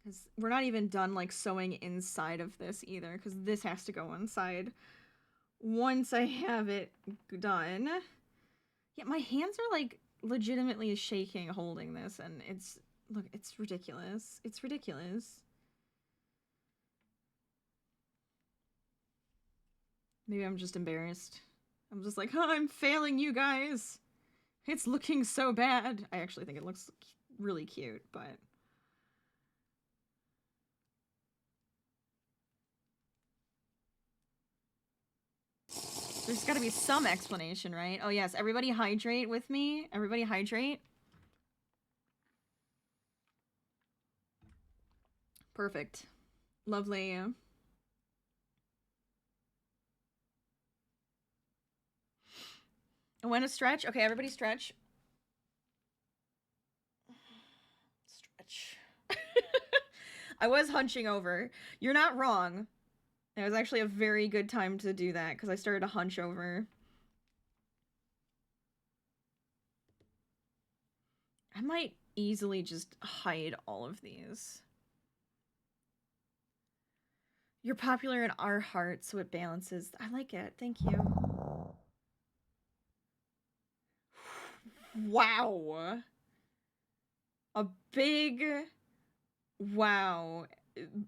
Because we're not even done, like, sewing inside of this either. Because this has to go inside once I have it done. Yeah, my hands are, like, legitimately shaking holding this. And it's... Look, it's ridiculous. It's ridiculous. Maybe I'm just embarrassed. I'm just like, oh, I'm failing you guys. It's looking so bad. I actually think it looks really cute, but... There's gotta be some explanation, right? Oh yes, everybody hydrate with me. Everybody hydrate. Perfect. Lovely. When to stretch? Okay, everybody stretch. Stretch. I was hunching over. You're not wrong. It was actually a very good time to do that because I started to hunch over. I might easily just hide all of these. You're popular in our hearts, so it balances. I like it. Thank you. Wow. A big wow.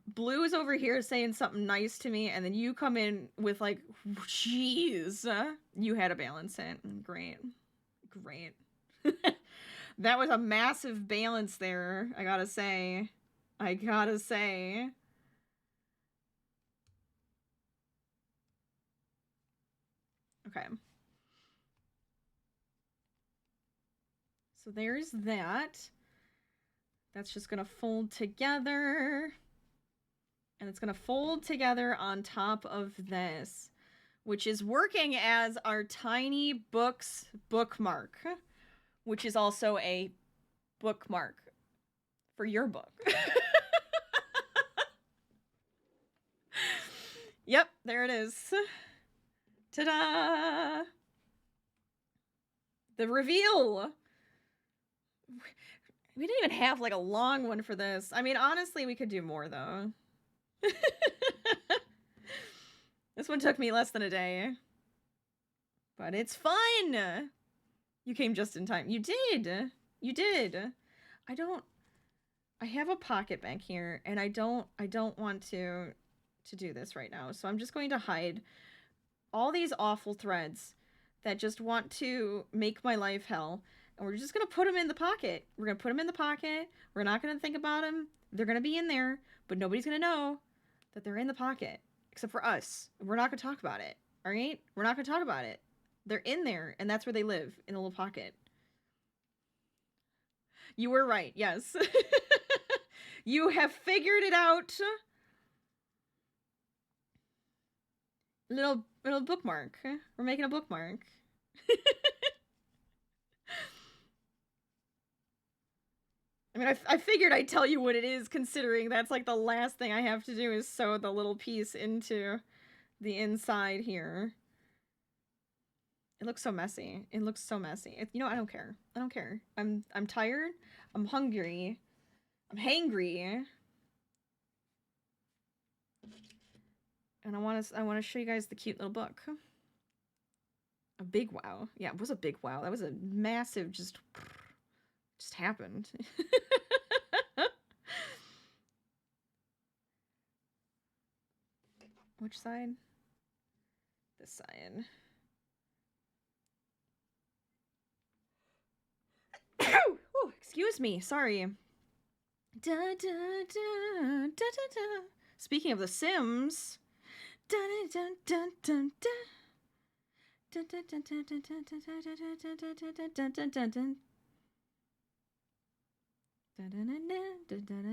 Blue is over here saying something nice to me, and then you come in with, like, jeez. You had to balance it. Great. Great. That was a massive balance there, I gotta say. I gotta say. Okay. So there's that. That's just gonna fold together. And it's gonna fold together on top of this, which is working as our tiny books bookmark, which is also a bookmark for your book. Yep, there it is. Ta-da! The reveal! We didn't even have, like, a long one for this. I mean, honestly, we could do more, though. This one took me less than a day. But it's fun! You came just in time. You did! You did! I I have a pocket back here, and I don't want to do this right now. So I'm just going to hide all these awful threads that just want to make my life hell. And we're just going to put them in the pocket. We're going to put them in the pocket. We're not going to think about them. They're going to be in there, but nobody's going to know that they're in the pocket, except for us. We're not going to talk about it, all right? We're not going to talk about it. They're in there, and that's where they live, in a little pocket. You were right, yes. You have figured it out. Little bookmark. We're making a bookmark. I mean, I figured I'd tell you what it is, considering that's like the last thing I have to do is sew the little piece into the inside here. It looks so messy. It looks so messy. You know, I don't care. I don't care. I'm tired. I'm hungry. I'm hangry. And I want to show you guys the cute little book. A big wow. Yeah, it was a big wow. That was a massive just happened. Which side? This side. Ooh, excuse me. Sorry. Da, da, da, da, da, da. Speaking of The Sims. Da, da, da, da, da.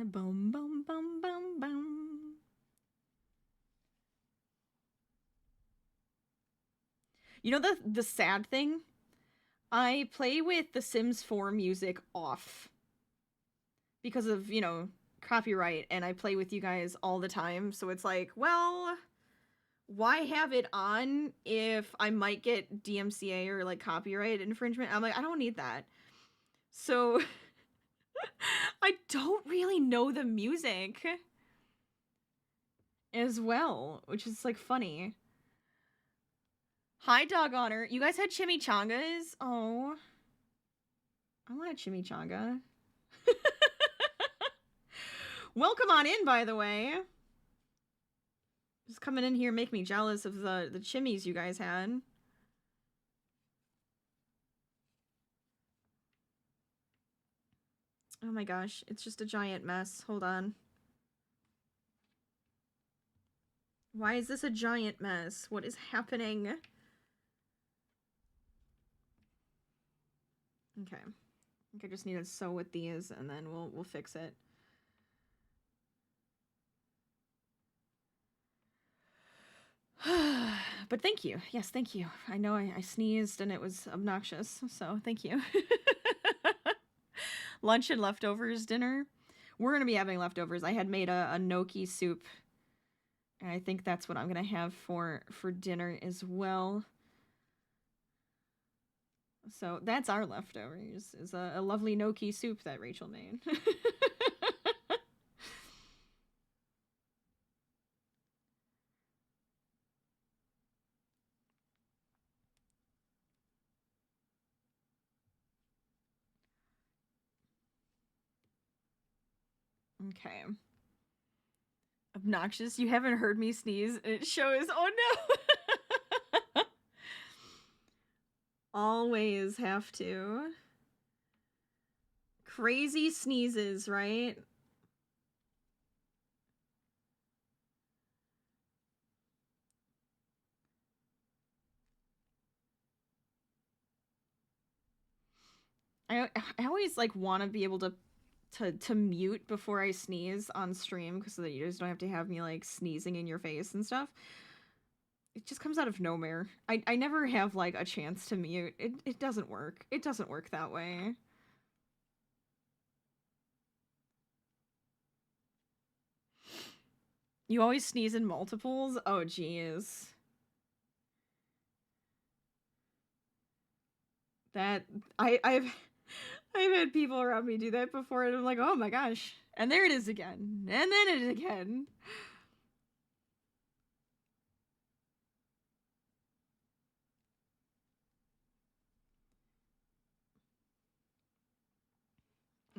Boom, boom, boom, boom, boom. You know the sad thing? I play with The Sims 4 music off because of, you know, copyright, and I play with you guys all the time, so it's like, well, why have it on if I might get DMCA or like copyright infringement? I'm like, I don't need that. So I don't really know the music as well, which is like funny. Hi, Dog Honor. You guys had chimichangas? Oh. I want a chimichanga. Welcome on in, by the way. Just coming in here make me jealous of the chimmies you guys had. Oh my gosh, it's just a giant mess. Hold on. Why is this a giant mess? What is happening? Okay. I think I just need to sew with these and then we'll fix it. But thank you. Yes, thank you. I know I sneezed and it was obnoxious, so thank you. Lunch and leftovers dinner. We're gonna be having leftovers. I had made a gnocchi soup, and I think that's what I'm gonna have for dinner as well. So that's our leftovers, is a lovely gnocchi soup that Rachel made. Okay. Obnoxious. You haven't heard me sneeze. It shows. Oh no. Always have to. Crazy sneezes, right? I always like want to be able to mute before I sneeze on stream, because so that you just don't have to have me like sneezing in your face and stuff. It just comes out of nowhere. I never have like a chance to mute. It doesn't work. It doesn't work that way. You always sneeze in multiples? Oh geez. That I've had people around me do that before, and I'm like, oh my gosh. And there it is again. And then it again.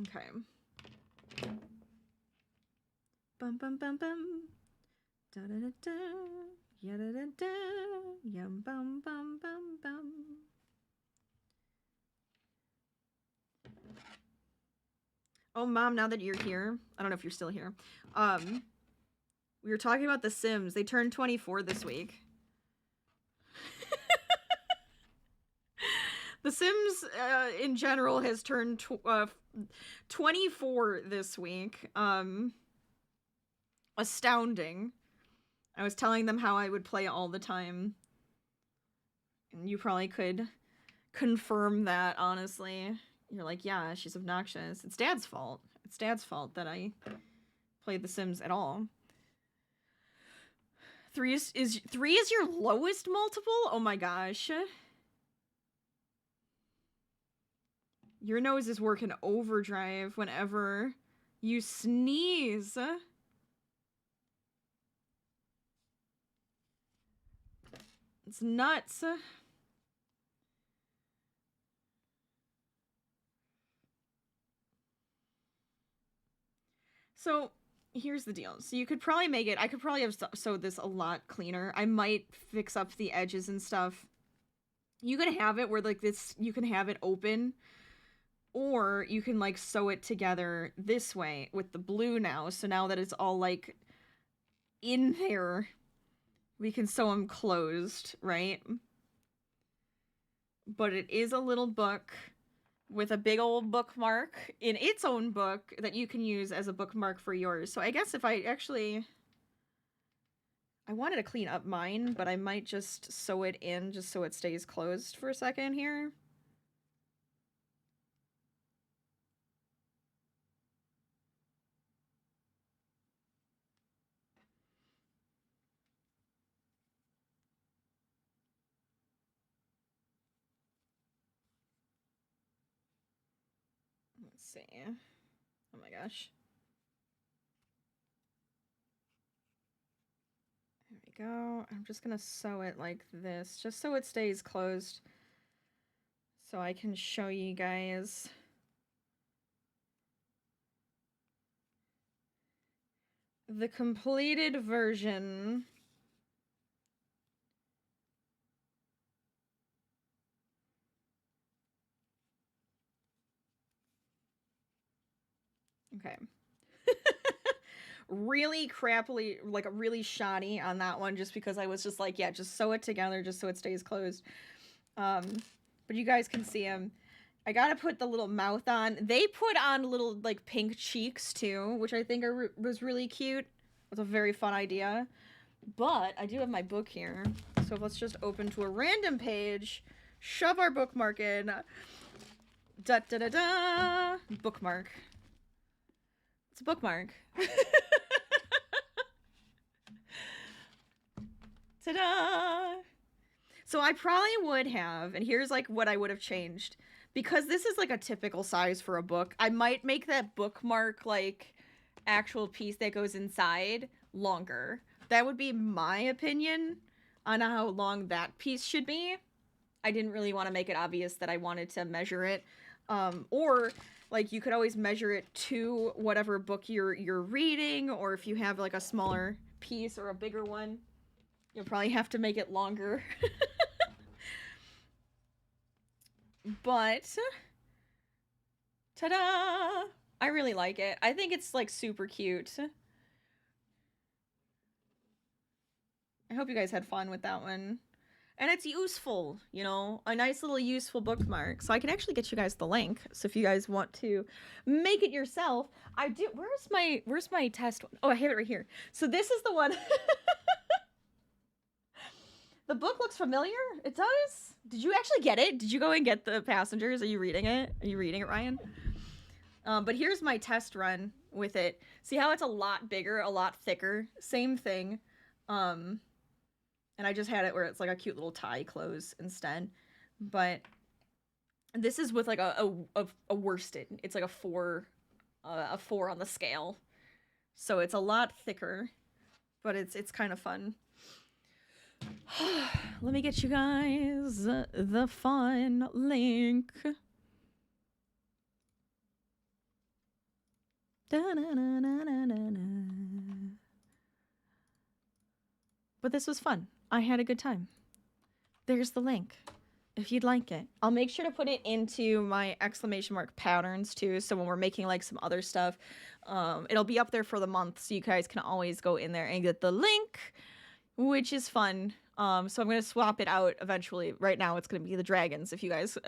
Okay. Bum bum bum bum. Da da da da. Ya da da da. Yum bum bum bum bum. Oh, Mom, now that you're here, I don't know if you're still here. We were talking about The Sims. They turned 24 this week. The Sims, in general, has turned 24 this week. Astounding. I was telling them how I would play all the time. And you probably could confirm that, honestly. You're like, yeah, she's obnoxious. It's Dad's fault. It's Dad's fault that I played The Sims at all. 3 is your lowest multiple? Oh my gosh. Your nose is working overdrive whenever you sneeze. It's nuts. So, here's the deal. So you could probably make it, I could probably have sewed this a lot cleaner. I might fix up the edges and stuff. You can have it where, like, this, you can have it open. Or you can, like, sew it together this way with the blue now. So now that it's all, like, in there, we can sew them closed, right? But it is a little book with a big old bookmark in its own book that you can use as a bookmark for yours. So I guess if I actually... I wanted to clean up mine, but I might just sew it in just so it stays closed for a second here. Let's see. Oh my gosh. There we go. I'm just gonna sew it like this, just so it stays closed. So I can show you guys. The completed version. Okay. Really crappily, like, really shoddy on that one, just because I was just like, yeah, just sew it together just so it stays closed. But you guys can see them. I gotta put the little mouth on. They put on little, like, pink cheeks, too, which I think was really cute. It was a very fun idea. But I do have my book here. So let's just open to a random page, shove our bookmark in. Da-da-da-da! Bookmark. It's a bookmark. Ta-da! So I probably would have, and here's, like, what I would have changed. Because this is, like, a typical size for a book, I might make that bookmark, like, actual piece that goes inside longer. That would be my opinion on how long that piece should be. I didn't really want to make it obvious that I wanted to measure it. Or, like, you could always measure it to whatever book you're reading, or if you have, like, a smaller piece or a bigger one, you'll probably have to make it longer. But, ta-da! I really like it. I think it's, like, super cute. I hope you guys had fun with that one. And it's useful, you know, a nice little useful bookmark. So I can actually get you guys the link. So if you guys want to make it yourself, I do. Where's my test one? Oh, I have it right here. So this is the one. The book looks familiar. It does. Did you actually get it? Did you go and get The Passengers? Are you reading it? Are you reading it, Ryan? But here's my test run with it. See how it's a lot bigger, a lot thicker? Same thing. And I just had it where it's like a cute little tie close instead. But this is with like a worsted. It's like a 4 on the scale. So it's a lot thicker, but it's kind of fun. Let me get you guys the fun link. Da-na-na-na-na-na-na. But this was fun. I had a good time. There's the link if you'd like it. I'll make sure to put it into my exclamation mark patterns too. So when we're making like some other stuff, it'll be up there for the month. So you guys can always go in there and get the link, which is fun. So I'm going to swap it out eventually. Right now it's going to be the dragons if you guys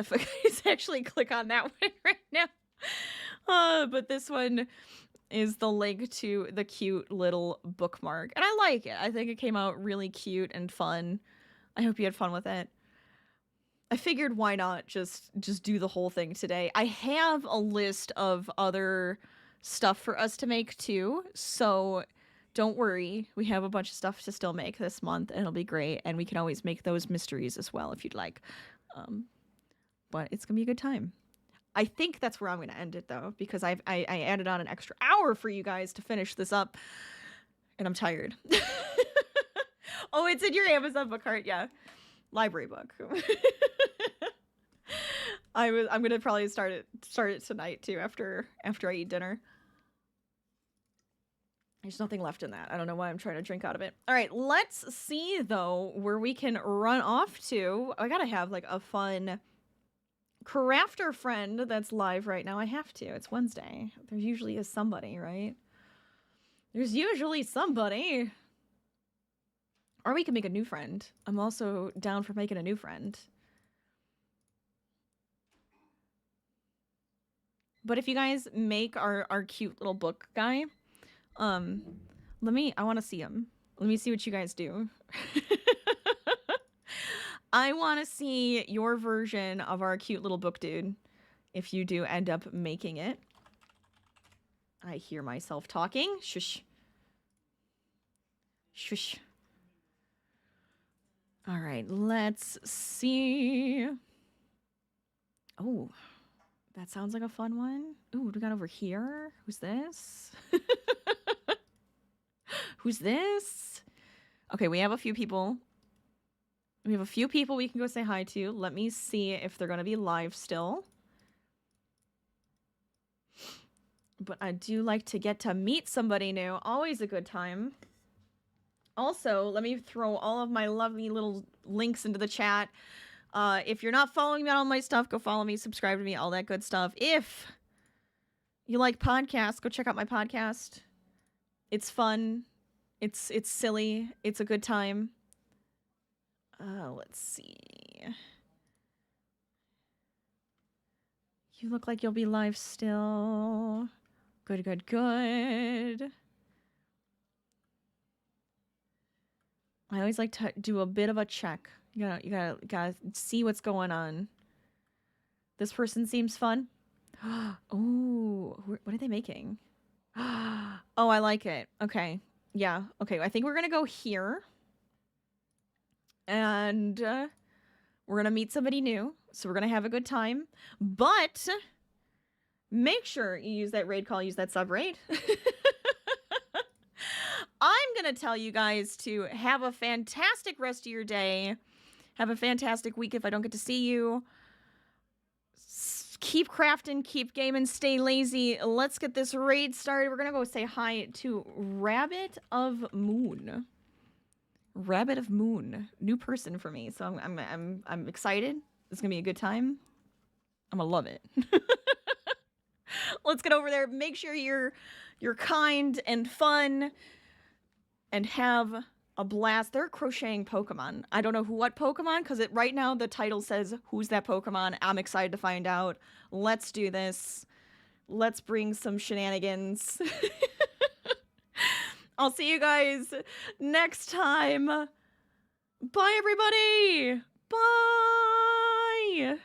actually click on that one right now. But this one is the link to the cute little bookmark. And I like it. I think it came out really cute and fun. I hope you had fun with it. I figured why not just do the whole thing today. I have a list of other stuff for us to make too. So don't worry. We have a bunch of stuff to still make this month and it'll be great. And we can always make those mysteries as well if you'd like. But it's going to be a good time. I think that's where I'm going to end it though, because I added on an extra hour for you guys to finish this up. And I'm tired. Oh, it's in your Amazon book cart. Yeah. Library book. I'm going to probably start it tonight too after I eat dinner. There's nothing left in that. I don't know why I'm trying to drink out of it. All right, let's see though where we can run off to. I got to have like a fun crafter friend that's live right now. I have to. It's Wednesday. There usually is somebody, right? There's usually somebody. Or we can make a new friend. I'm also down for making a new friend. But if you guys make our cute little book guy, I want to see him. Let me see what you guys do. I want to see your version of our cute little book dude if you do end up making it. I hear myself talking. Shush. Shush. All right, let's see. Oh, that sounds like a fun one. Ooh, what do we got over here? Who's this? Who's this? Okay, we have a few people. We have a few people we can go say hi to. Let me see if they're going to be live still. But I do like to get to meet somebody new. Always a good time. Also, let me throw all of my lovely little links into the chat. If you're not following me on all my stuff, go follow me, subscribe to me, all that good stuff. If you like podcasts, go check out my podcast. It's fun. It's silly. It's a good time. Let's see. You look like you'll be live still. Good, good, good. I always like to do a bit of a check. You gotta see what's going on. This person seems fun. Oh, what are they making? Oh, I like it. Okay. Yeah. Okay. I think we're going to go here. And we're going to meet somebody new. So we're going to have a good time. But make sure you use that raid call, use that sub raid. I'm going to tell you guys to have a fantastic rest of your day. Have a fantastic week if I don't get to see you. Keep crafting, keep gaming, stay lazy. Let's get this raid started. We're going to go say hi to Rabbit of Moon. Rabbit of Moon. New person for me. So I'm excited. It's going to be a good time. I'm going to love it. Let's get over there. Make sure you're kind and fun. And have a blast. They're crocheting Pokemon. I don't know what Pokemon, because right now the title says, who's that Pokemon? I'm excited to find out. Let's do this. Let's bring some shenanigans. I'll see you guys next time. Bye, everybody. Bye.